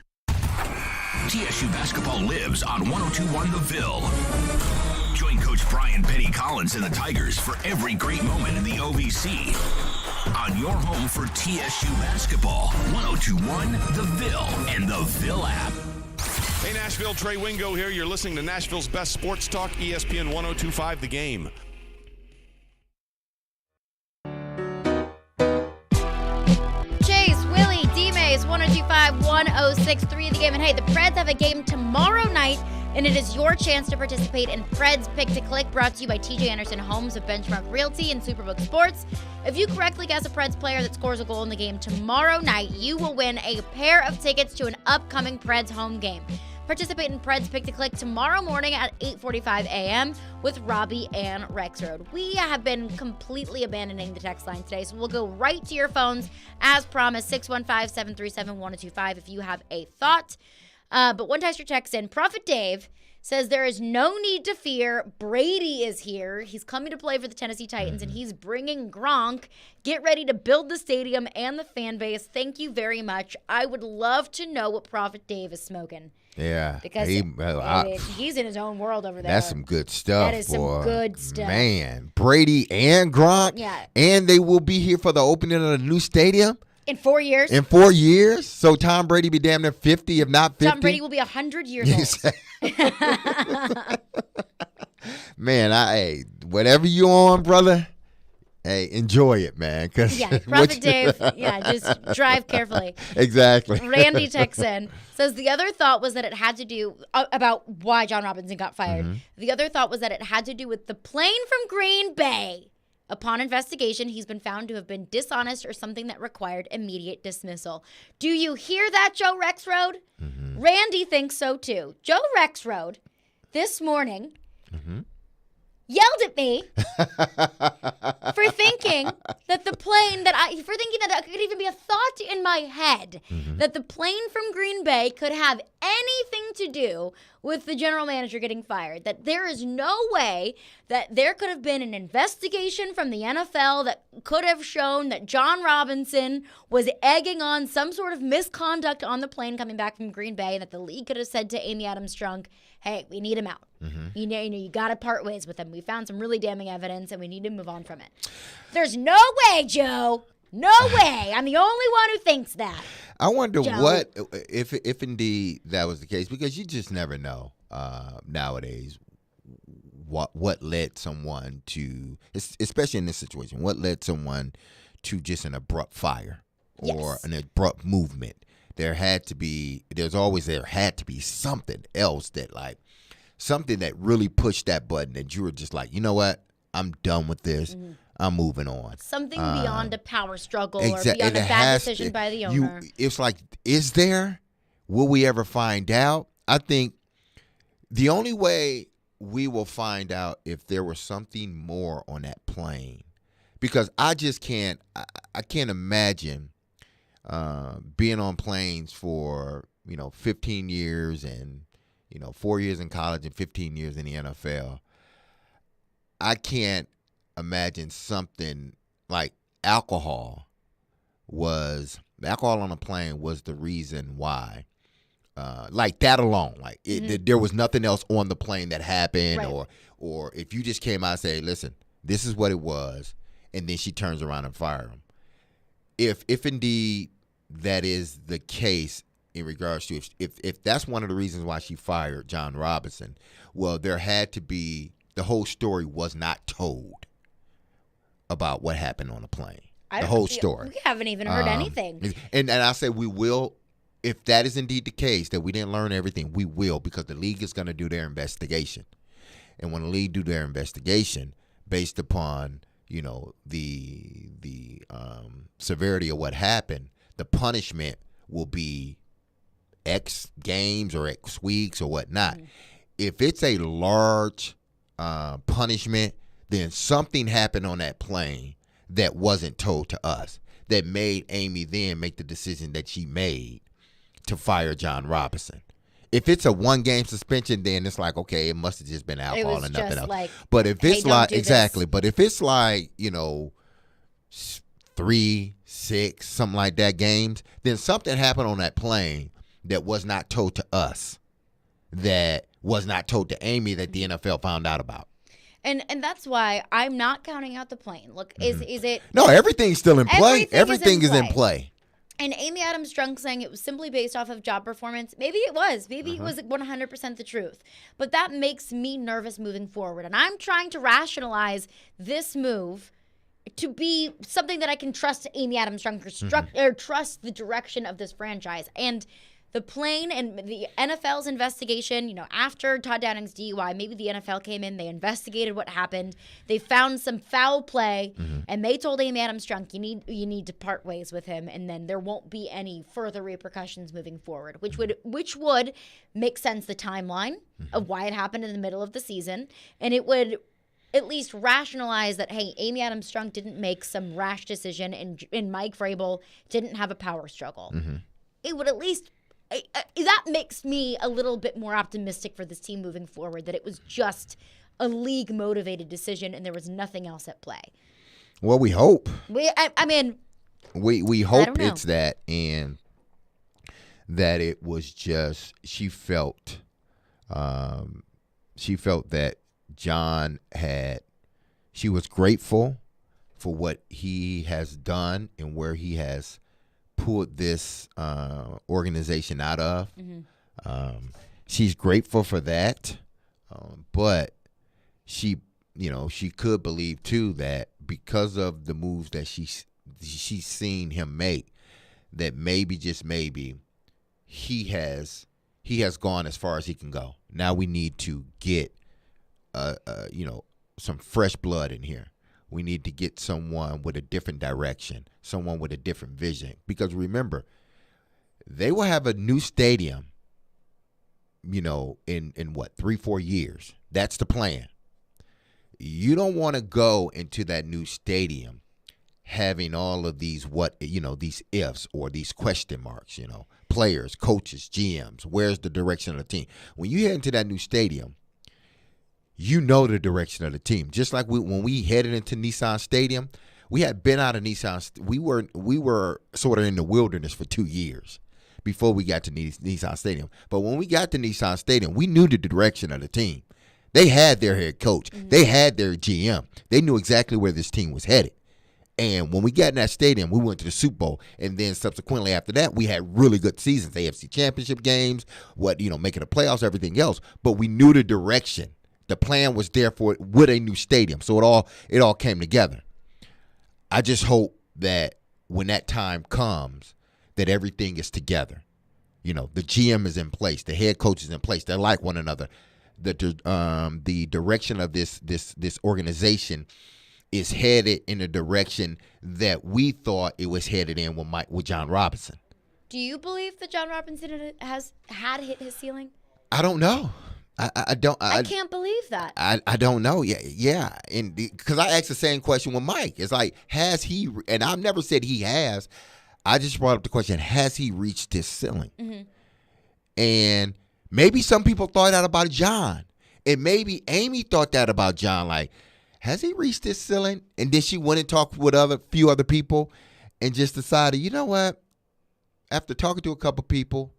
TSU basketball lives on 102.1 The Ville. Join Coach Brian Petty Collins and the Tigers for every great moment in the OVC. On your home for TSU basketball, 102.1 The Ville and the Ville app. Hey Nashville, Trey Wingo here. You're listening to Nashville's best sports talk, ESPN 102.5 The Game. Chase, Willy, D-Mase, 102.5, 106.3 The Game. And hey, the Preds have a game tomorrow night, and it is your chance to participate in Preds Pick to Click, brought to you by TJ Anderson Homes of Benchmark Realty and Superbook Sports. If you correctly guess a Preds player that scores a goal in the game tomorrow night, you will win a pair of tickets to an upcoming Preds home game. Participate in Preds Pick to Click tomorrow morning at 8:45 a.m. with Robbie and Rexroad. We have been completely abandoning the text line today, so we'll go right to your phones. As promised, 615-737-1025 if you have a thought. But one texter texts in, Prophet Dave says there is no need to fear. Brady is here. He's coming to play for the Tennessee Titans, and he's bringing Gronk. Get ready to build the stadium and the fan base. Thank you very much. I would love to know what Prophet Dave is smoking. Yeah. Because he's in his own world over there. That's some good stuff. That is some good stuff. Man, Brady and Gronk. Yeah. And they will be here for the opening of the new stadium. In 4 years. In 4 years. So Tom Brady be damn near 50, if not 50. Tom Brady will be 100 years old. Man, whatever you on, brother, hey, enjoy it, man. Yeah, Prophet Dave, just drive carefully. Exactly. Randy texts in, says the other thought was that it had to do, about why John Robinson got fired. Mm-hmm. The other thought was that it had to do with the plane from Green Bay. Upon investigation, he's been found to have been dishonest or something that required immediate dismissal. Do you hear that, Joe Rexroad? Mm-hmm. Randy thinks so too. Joe Rexroad, this morning, yelled at me for thinking that the plane for thinking that it could even be a thought in my head that the plane from Green Bay could have anything to do with the general manager getting fired. That there is no way that there could have been an investigation from the NFL that could have shown that John Robinson was egging on some sort of misconduct on the plane coming back from Green Bay, and that the league could have said to Amy Adams-Strunk, hey, we need him out. You know, you got to part ways with him. We found some really damning evidence, and we need to move on from it. There's no way, Joe. No way. I'm the only one who thinks that. I wonder what, if indeed that was the case, because you just never know nowadays what led someone to, especially in this situation, what led someone to just an abrupt fire or an abrupt movement. There had to be something else that, like, something that really pushed that button that you were just like, you know what, I'm done with this. I'm moving on. Something beyond a power struggle or beyond a bad decision by the owner. It's like, is there? Will we ever find out? I think the only way we will find out if there was something more on that plane, because I just can't. I can't imagine being on planes for 15 years and 4 years in college and 15 years in the NFL. I can't imagine something like alcohol on a plane was the reason why. Like that alone, like there was nothing else on the plane that happened, Right. or if you just came out and say, listen, this is what it was, and then she turns around and fires him. If indeed that is the case in regards to if that's one of the reasons why she fired John Robinson, well, there had to be, the whole story was not told about what happened on the plane. The whole story. We haven't even heard anything. And I say we will, if that is indeed the case, that we didn't learn everything, we will, because the league is going to do their investigation. And when the league do their investigation, based upon, you know, the severity of what happened, the punishment will be X games or X weeks or whatnot. If it's a large punishment, then something happened on that plane that wasn't told to us, that made Amy then make the decision that she made to fire John Robinson. If it's a 1-game suspension, then it's like, okay, it must have just been alcohol and nothing else. Like, but if it's hey, like, exactly, but if it's like, you know, 3, 6, something like that games, then something happened on that plane that was not told to us, that was not told to Amy, that the NFL found out about. And that's why I'm not counting out the plane. Look, is it? No, everything's still in play. Everything is in play. And Amy Adams Strunk saying it was simply based off of job performance. Maybe it was. Maybe it was 100% the truth. But that makes me nervous moving forward. And I'm trying to rationalize this move to be something that I can trust Amy Adams Strunk or trust the direction of this franchise. And the plane and the NFL's investigation, you know, after Todd Downing's DUI, maybe the NFL came in, they investigated what happened, they found some foul play, and they told Amy Adams Strunk, you need to part ways with him, and then there won't be any further repercussions moving forward, which would make sense, the timeline of why it happened in the middle of the season, and it would at least rationalize that, hey, Amy Adams Strunk didn't make some rash decision, and Mike Vrabel didn't have a power struggle. It would at least... that makes me a little bit more optimistic for this team moving forward, that it was just a league-motivated decision and there was nothing else at play. Well, we hope. I mean, we hope it's that, and that it was just she felt that John she was grateful for what he has done and where he has pulled this organization out of. She's grateful for that, but she could believe too that because of the moves that she's seen him make, that maybe, just maybe, he has gone as far as he can go. Now we need to get some fresh blood in here. We need to get someone with a different direction, someone with a different vision. Because remember, they will have a new stadium, in what, 3-4 years. That's the plan. You don't want to go into that new stadium having all of these these ifs or these question marks, players, coaches, GMs. Where's the direction of the team? When you head into that new stadium, you know the direction of the team. Just like when we headed into Nissan Stadium, we had been out of Nissan. We were sort of in the wilderness for 2 years before we got to Nissan Stadium. But when we got to Nissan Stadium, we knew the direction of the team. They had their head coach. They had their GM. They knew exactly where this team was headed. And when we got in that stadium, we went to the Super Bowl. And then subsequently after that, we had really good seasons, AFC Championship games, making the playoffs, everything else. But we knew the direction. The plan was there for it with a new stadium. So it all came together. I just hope that when that time comes, that everything is together. The GM is in place. The head coach is in place. They're like one another. The direction of this organization is headed in a direction that we thought it was headed in with John Robinson. Do you believe that John Robinson had hit his ceiling? I don't know. I don't. I can't believe that. I don't know. Yeah. And because I asked the same question with Mike. It's like, has he? And I've never said he has. I just brought up the question: has he reached his ceiling? And maybe some people thought that about John, and maybe Amy thought that about John. Like, has he reached his ceiling? And then she went and talked with few other people and just decided, you know what? After talking to a couple people,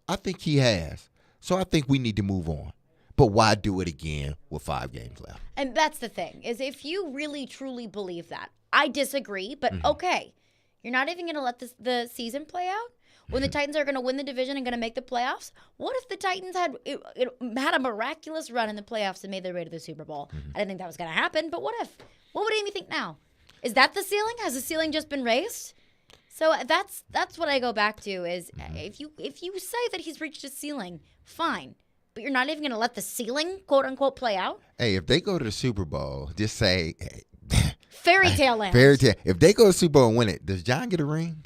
I think he has. So I think we need to move on. But why do it again with 5 games left? And that's the thing, is if you really, truly believe that, I disagree, but okay. You're not even going to let the season play out? When the Titans are going to win the division and going to make the playoffs? What if the Titans had a miraculous run in the playoffs and made their way to the Super Bowl? I didn't think that was going to happen, but what if? What would Amy think now? Is that the ceiling? Has the ceiling just been raised? So that's what I go back to is if you say that he's reached his ceiling, fine. But you're not even going to let the ceiling, quote unquote, play out? Hey, if they go to the Super Bowl, just say fairy tale land. Fairy tale. If they go to the Super Bowl and win it, does John get a ring?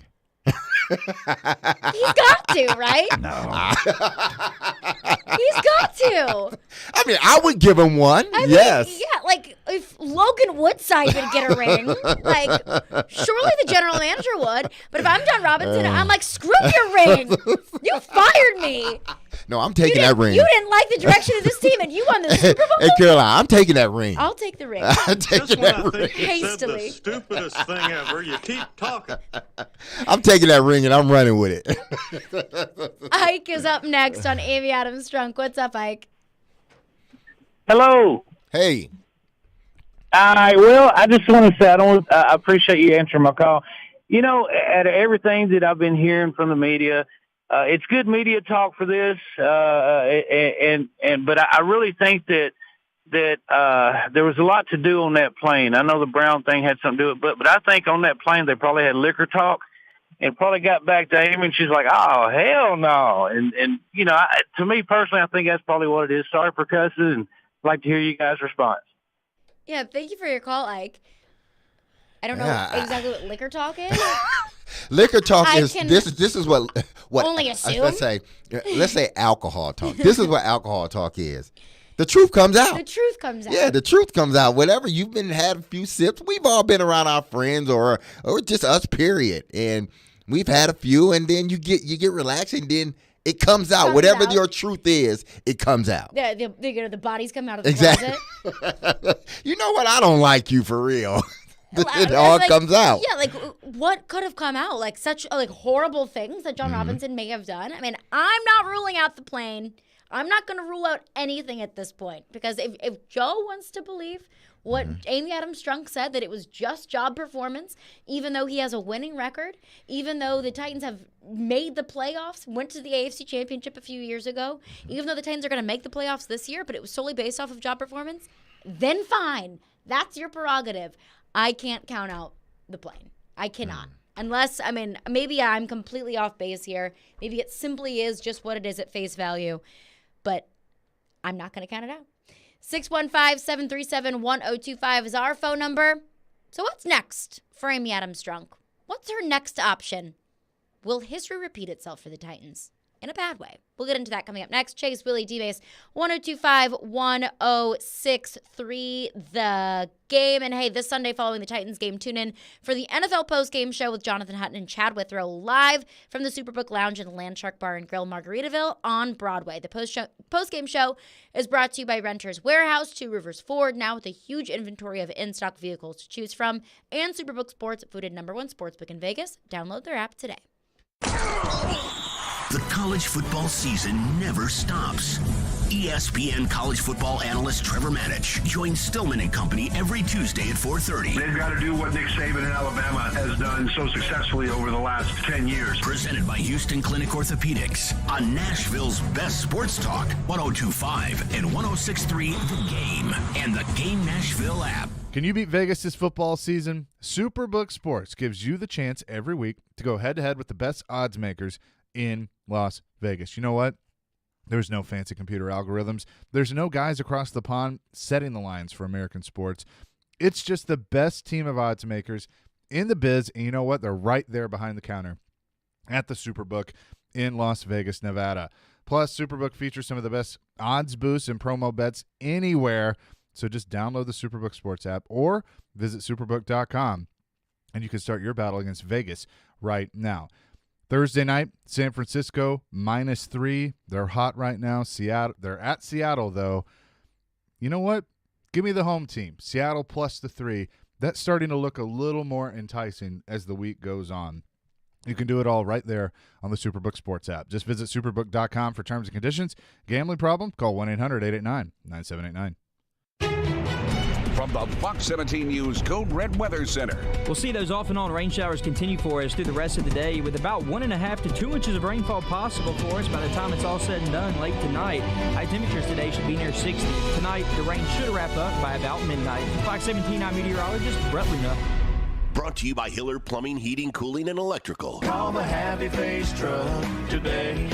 He's got to, right? No. He's got to. I mean, I would give him one. Yes. Yeah, like if Logan Woodside would get a ring, like surely the general manager would. But if I'm John Robinson, I'm like, screw your ring. You fired me. No, I'm taking that ring. You didn't like the direction of this team, and you won the Super Bowl. Hey, Caroline, I'm taking that ring. I'll take the ring. I'm taking that ring. Hastily. You said the stupidest thing ever. You keep talking. I'm taking that ring and I'm running with it. Ike is up next on Amy Adams Drunk. What's up, Ike? Hello. Hey. Well, I just want to say I appreciate you answering my call. You know, out of everything that I've been hearing from the media, it's good media talk for this, but I really think that there was a lot to do on that plane. I know the Brown thing had something to do with it, but I think on that plane they probably had liquor talk and probably got back to Amy and she's like, oh, hell no. And you know, to me personally, I think that's probably what it is. Sorry for cussing, and I'd like to hear you guys' response. Yeah, thank you for your call, Ike. I don't know exactly what liquor talk is. Liquor talk is this is what only assume? Let's say alcohol talk. This is what alcohol talk is. The truth comes out. The truth comes out. Yeah, the truth comes out. Whatever you've had a few sips. We've all been around our friends or just us, period. And we've had a few, and then you get relaxed, and then it comes out. Whatever your truth is, it comes out. Yeah, the bodies come out of the closet. You know what? I don't like you for real. It all comes out. Yeah, like what could have come out? Like such horrible things that John Robinson may have done. I mean, I'm not ruling out the plane. I'm not going to rule out anything at this point because if Joe wants to believe what Amy Adams Drunk said, that it was just job performance, even though he has a winning record, even though the Titans have made the playoffs, went to the AFC Championship a few years ago, even though the Titans are going to make the playoffs this year, but it was solely based off of job performance, then fine. That's your prerogative. I can't count out the plane. I cannot. Unless, I mean, maybe I'm completely off base here. Maybe it simply is just what it is at face value. But I'm not going to count it out. 615-737-1025 is our phone number. So what's next for Amy Adams Drunk? What's her next option? Will history repeat itself for the Titans? In a bad way. We'll get into that coming up next. Chase, Willy, D-Mase, 1025-1063, the game. And hey, this Sunday following the Titans game, tune in for the NFL postgame show with Jonathan Hutton and Chad Withrow live from the Superbook Lounge in the Landshark Bar and Grill, Margaritaville on Broadway. The postgame show is brought to you by Renters Warehouse, Two Rivers Ford, now with a huge inventory of in-stock vehicles to choose from, and Superbook Sports, voted #1 sportsbook in Vegas. Download their app today. The college football season never stops. ESPN college football analyst Trevor Manich joins Stillman and Company every Tuesday at 4:30. They've got to do what Nick Saban in Alabama has done so successfully over the last 10 years. Presented by Houston Clinic Orthopedics on Nashville's best sports talk, 102.5 and 106.3 The Game and the Game Nashville app. Can you beat Vegas this football season? Superbook Sports gives you the chance every week to go head-to-head with the best odds makers in Las Vegas. You know what? There's no fancy computer algorithms. There's no guys across the pond setting the lines for American sports. It's just the best team of odds makers in the biz, and you know what? They're right there behind the counter at the Superbook in Las Vegas, Nevada. Plus, Superbook features some of the best odds boosts and promo bets anywhere. So just download the Superbook Sports app or visit superbook.com, and you can start your battle against Vegas right now. Thursday night, San Francisco, -3. They're hot right now. Seattle. They're at Seattle, though. You know what? Give me the home team, Seattle plus the 3. That's starting to look a little more enticing as the week goes on. You can do it all right there on the Superbook Sports app. Just visit superbook.com for terms and conditions. Gambling problem? Call 1-800-889-9789. From the Fox 17 News Code Red Weather Center. We'll see those off and on rain showers continue for us through the rest of the day, with about 1.5 to 2 inches of rainfall possible for us by the time it's all said and done late tonight. High temperatures today should be near 60. Tonight, the rain should wrap up by about midnight. Fox 17 I'm meteorologist Brett Luna. Brought to you by Hiller Plumbing, Heating, Cooling, and Electrical. Call the Happy Face Truck today.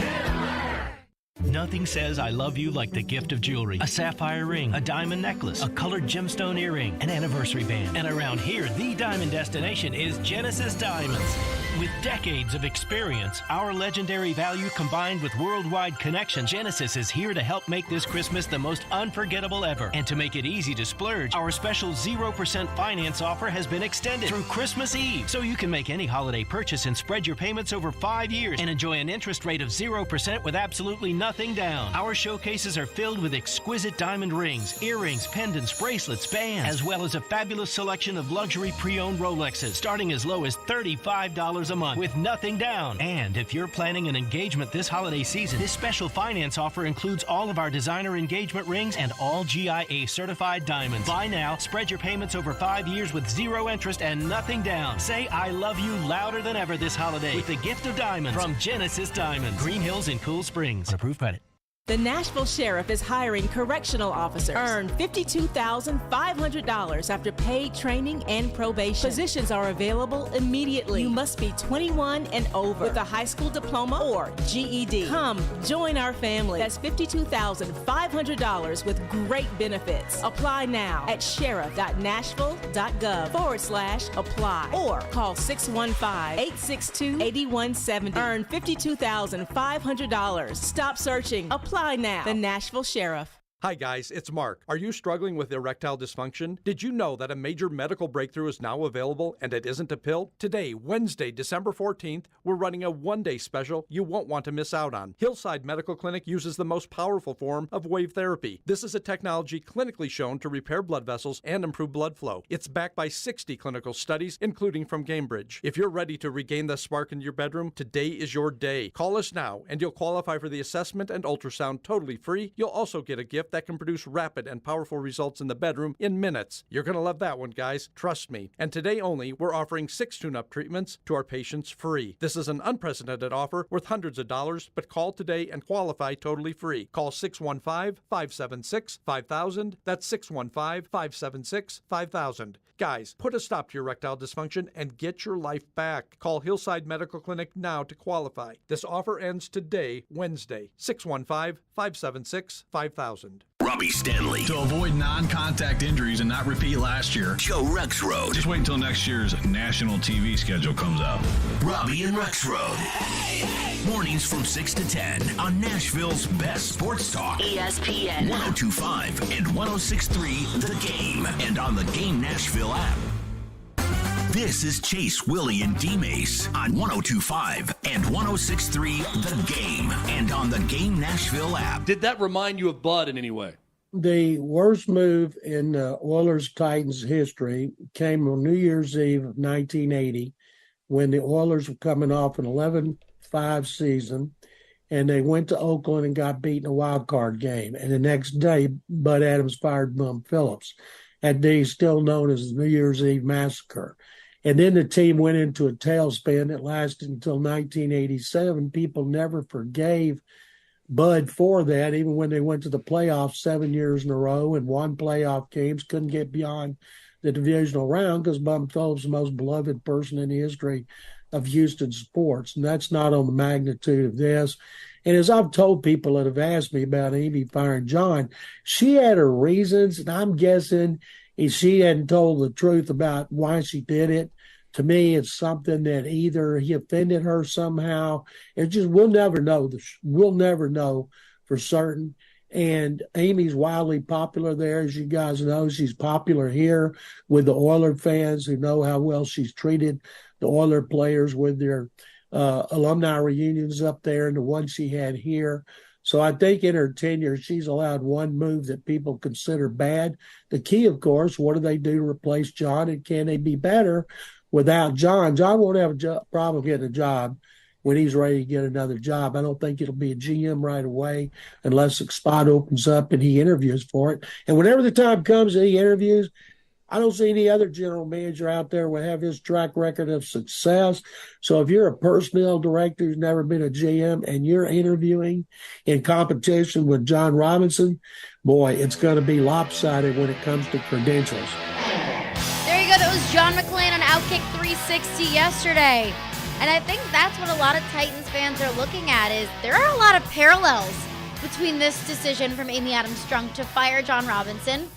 Nothing says I love you like the gift of jewelry. A sapphire ring, a diamond necklace, a colored gemstone earring, an anniversary band. And around here, the diamond destination is Genesis Diamonds. With decades of experience, our legendary value combined with worldwide connection, Genesis is here to help make this Christmas the most unforgettable ever. And to make it easy to splurge, our special 0% finance offer has been extended through Christmas Eve. So you can make any holiday purchase and spread your payments over 5 years and enjoy an interest rate of 0% with absolutely nothing down. Our showcases are filled with exquisite diamond rings, earrings, pendants, bracelets, bands, as well as a fabulous selection of luxury pre-owned Rolexes, starting as low as $35 a month with nothing down. And if you're planning an engagement this holiday season, this special finance offer includes all of our designer engagement rings and all GIA certified diamonds. Buy now, spread your payments over 5 years with 0 interest and nothing down. Say I love you louder than ever this holiday with the gift of diamonds from Genesis Diamonds. Green Hills in Cool Springs. Approved credit. The Nashville Sheriff is hiring correctional officers. Earn $52,500 after paid training and probation. Positions are available immediately. You must be 21 and over with a high school diploma or GED. Come join our family. That's $52,500 with great benefits. Apply now at sheriff.nashville.gov/apply or call 615-862-8170. Earn $52,500. Stop searching. Apply now. The Nashville Sheriff. Hi guys, it's Mark. Are you struggling with erectile dysfunction? Did you know that a major medical breakthrough is now available and it isn't a pill? Today, Wednesday, December 14th, we're running a one-day special you won't want to miss out on. Hillside Medical Clinic uses the most powerful form of wave therapy. This is a technology clinically shown to repair blood vessels and improve blood flow. It's backed by 60 clinical studies, including from Cambridge. If you're ready to regain the spark in your bedroom, today is your day. Call us now and you'll qualify for the assessment and ultrasound totally free. You'll also get a gift that can produce rapid and powerful results in the bedroom in minutes. You're going to love that one, guys. Trust me. And today only, we're offering 6 tune-up treatments to our patients free. This is an unprecedented offer worth hundreds of dollars, but call today and qualify totally free. Call 615-576-5000. That's 615-576-5000. Guys, put a stop to your erectile dysfunction and get your life back. Call Hillside Medical Clinic now to qualify. This offer ends today, Wednesday, 615-576-5000. Robbie Stanley. To avoid non-contact injuries and not repeat last year, Joe Rexrode. just wait until next year's national TV schedule comes out. Robbie and Rexrode. Mornings from 6 to 10 on Nashville's best sports talk. ESPN 102.5 and 106.3 The Game, and on the Game Nashville app. This is Chase, Willy, and D-Mase on 102.5 and 106.3 The Game, and on the Game Nashville app. Did that remind you of Bud in any way? The worst move in Oilers-Titans history came on New Year's Eve of 1980 when the Oilers were coming off an 11-5 season, and they went to Oakland and got beaten in a wild card game. And the next day, Bud Adams fired Bum Phillips. That day is still known as the New Year's Eve Massacre. And then the team went into a tailspin that lasted until 1987. People never forgave Bud for that, even when they went to the playoffs 7 years in a row and won playoff games, couldn't get beyond the divisional round because Bum Phillips is the most beloved person in the history of Houston sports. And that's not on the magnitude of this. And as I've told people that have asked me about Amy firing John, she had her reasons, and I'm guessing if she hadn't told the truth about why she did it, to me, it's something that either he offended her somehow. It just, we'll never know. We'll never know for certain. And Amy's wildly popular there. As you guys know, she's popular here with the Oiler fans who know how well she's treated the Oiler players with their alumni reunions up there and the one she had here. So I think in her tenure, she's allowed one move that people consider bad. The key, of course, what do they do to replace John, and can they be better without John? John won't have a problem getting a job when he's ready to get another job. I don't think it'll be a GM right away unless a spot opens up and he interviews for it. And whenever the time comes that he interviews, I don't see any other general manager out there will have his track record of success. So if you're a personnel director who's never been a GM and you're interviewing in competition with John Robinson, boy, it's going to be lopsided when it comes to credentials. There you go. That was John McClain on Outkick 360 yesterday. And I think that's what a lot of Titans fans are looking at is there are a lot of parallels between this decision from Amy Adams-Strunk to fire John Robinson.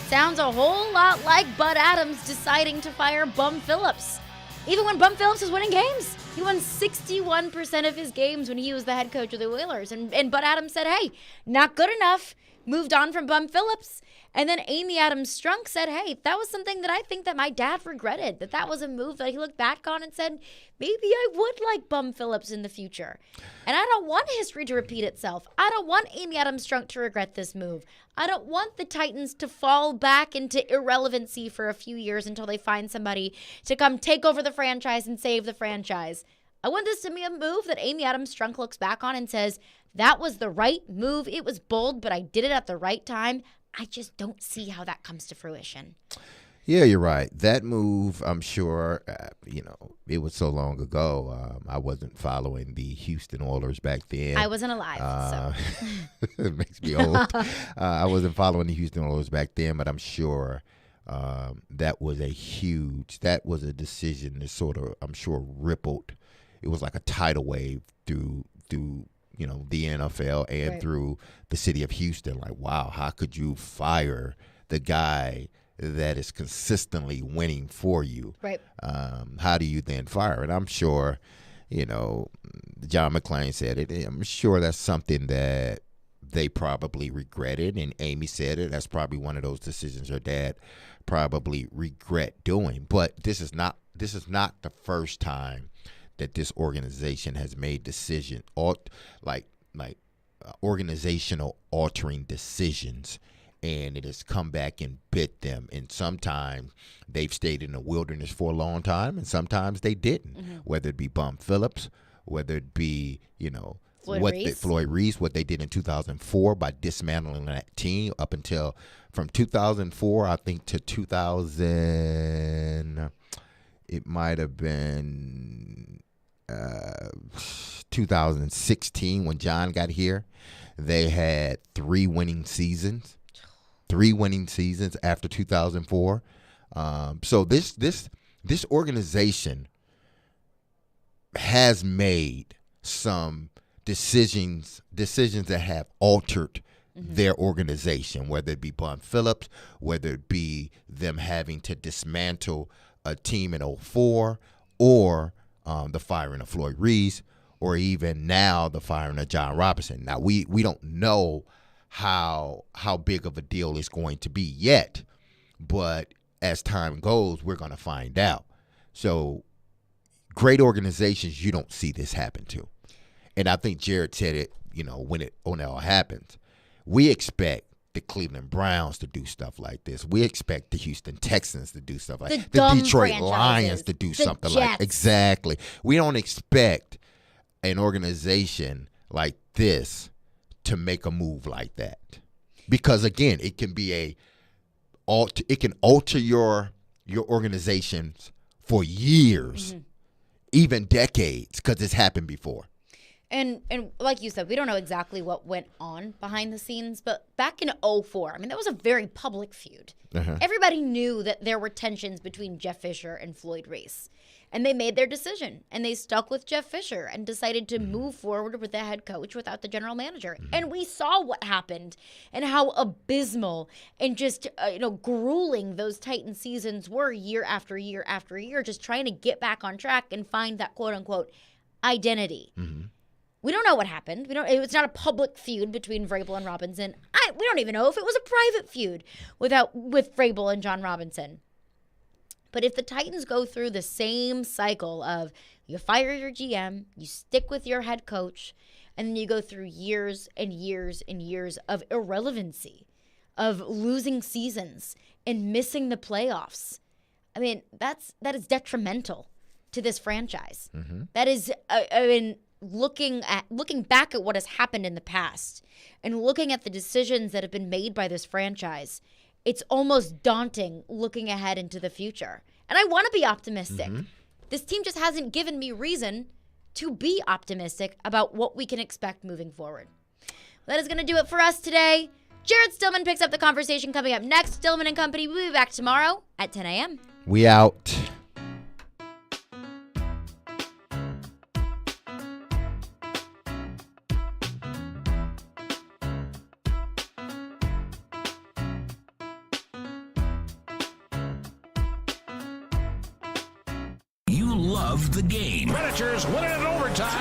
Sounds a whole lot like Bud Adams deciding to fire Bum Phillips. Even when Bum Phillips was winning games, he won 61% of his games when he was the head coach of the Whalers. And Bud Adams said, hey, not good enough. Moved on from Bum Phillips. And then Amy Adams-Strunk said, hey, that was something that I think that my dad regretted, that was a move that he looked back on and said, maybe I would like Bum Phillips in the future. And I don't want history to repeat itself. I don't want Amy Adams-Strunk to regret this move. I don't want the Titans to fall back into irrelevancy for a few years until they find somebody to come take over the franchise and save the franchise. I want this to be a move that Amy Adams-Strunk looks back on and says, that was the right move. It was bold, but I did it at the right time. I just don't see how that comes to fruition. Yeah, you're right. That move, I'm sure, it was so long ago. I wasn't following the Houston Oilers back then. I wasn't alive, so. It makes me old. I wasn't following the Houston Oilers back then, but I'm sure that was a decision that sort of, I'm sure, rippled. It was like a tidal wave through the NFL and through the city of Houston. Like, wow, how could you fire the guy that is consistently winning for you? Right. How do you then fire? And I'm sure, John McClain said it. I'm sure that's something that they probably regretted. And Amy said it. That's probably one of those decisions her dad probably regret doing. But this is not the first time that this organization has made decision organizational altering decisions, and it has come back and bit them. And sometimes they've stayed in the wilderness for a long time, and sometimes they didn't. Mm-hmm. Whether it be Bum Phillips, whether it be Floyd Reese, what they did in 2004 by dismantling that team up until from 2004, I think, to 2000. It might have been 2016 when John got here. They had three winning seasons after 2004. So this organization has made some decisions that have altered their organization, whether it be Bum Phillips, whether it be them having to dismantle a team in 2004, or the firing of Floyd Reese, or even now the firing of John Robinson. Now, we don't know how big of a deal it's going to be yet, but as time goes, we're going to find out. So great organizations, you don't see this happen to. And I think Jared said it, when it all happens. We expect the Cleveland Browns to do stuff like this. We expect the Houston Texans to do stuff like this. The Detroit Lions to do something like exactly. We don't expect an organization like this to make a move like that, because again, it can be it can alter your organizations for years, even decades, because it's happened before. And like you said, we don't know exactly what went on behind the scenes, but back in 2004, that was a very public feud. Uh-huh. Everybody knew that there were tensions between Jeff Fisher and Floyd Reese. And they made their decision, and they stuck with Jeff Fisher and decided to move forward with the head coach without the general manager. And we saw what happened and how abysmal and just grueling those Titan seasons were year after year after year, just trying to get back on track and find that quote-unquote identity. Mm-hmm. We don't know what happened. It's not a public feud between Vrabel and Robinson. We don't even know if it was a private feud with Vrabel and John Robinson. But if the Titans go through the same cycle of you fire your GM, you stick with your head coach, And then you go through years and years and years of irrelevancy, of losing seasons and missing the playoffs. I mean, that is detrimental to this franchise. Mm-hmm. That is, looking back at what has happened in the past and looking at the decisions that have been made by this franchise, it's almost daunting looking ahead into the future. And I want to be optimistic. Mm-hmm. This team just hasn't given me reason to be optimistic about what we can expect moving forward. That is going to do it for us today. Jared Stillman picks up the conversation coming up next. Stillman and Company will be back tomorrow at 10 a.m. We out. You love the game. Predators win it in overtime.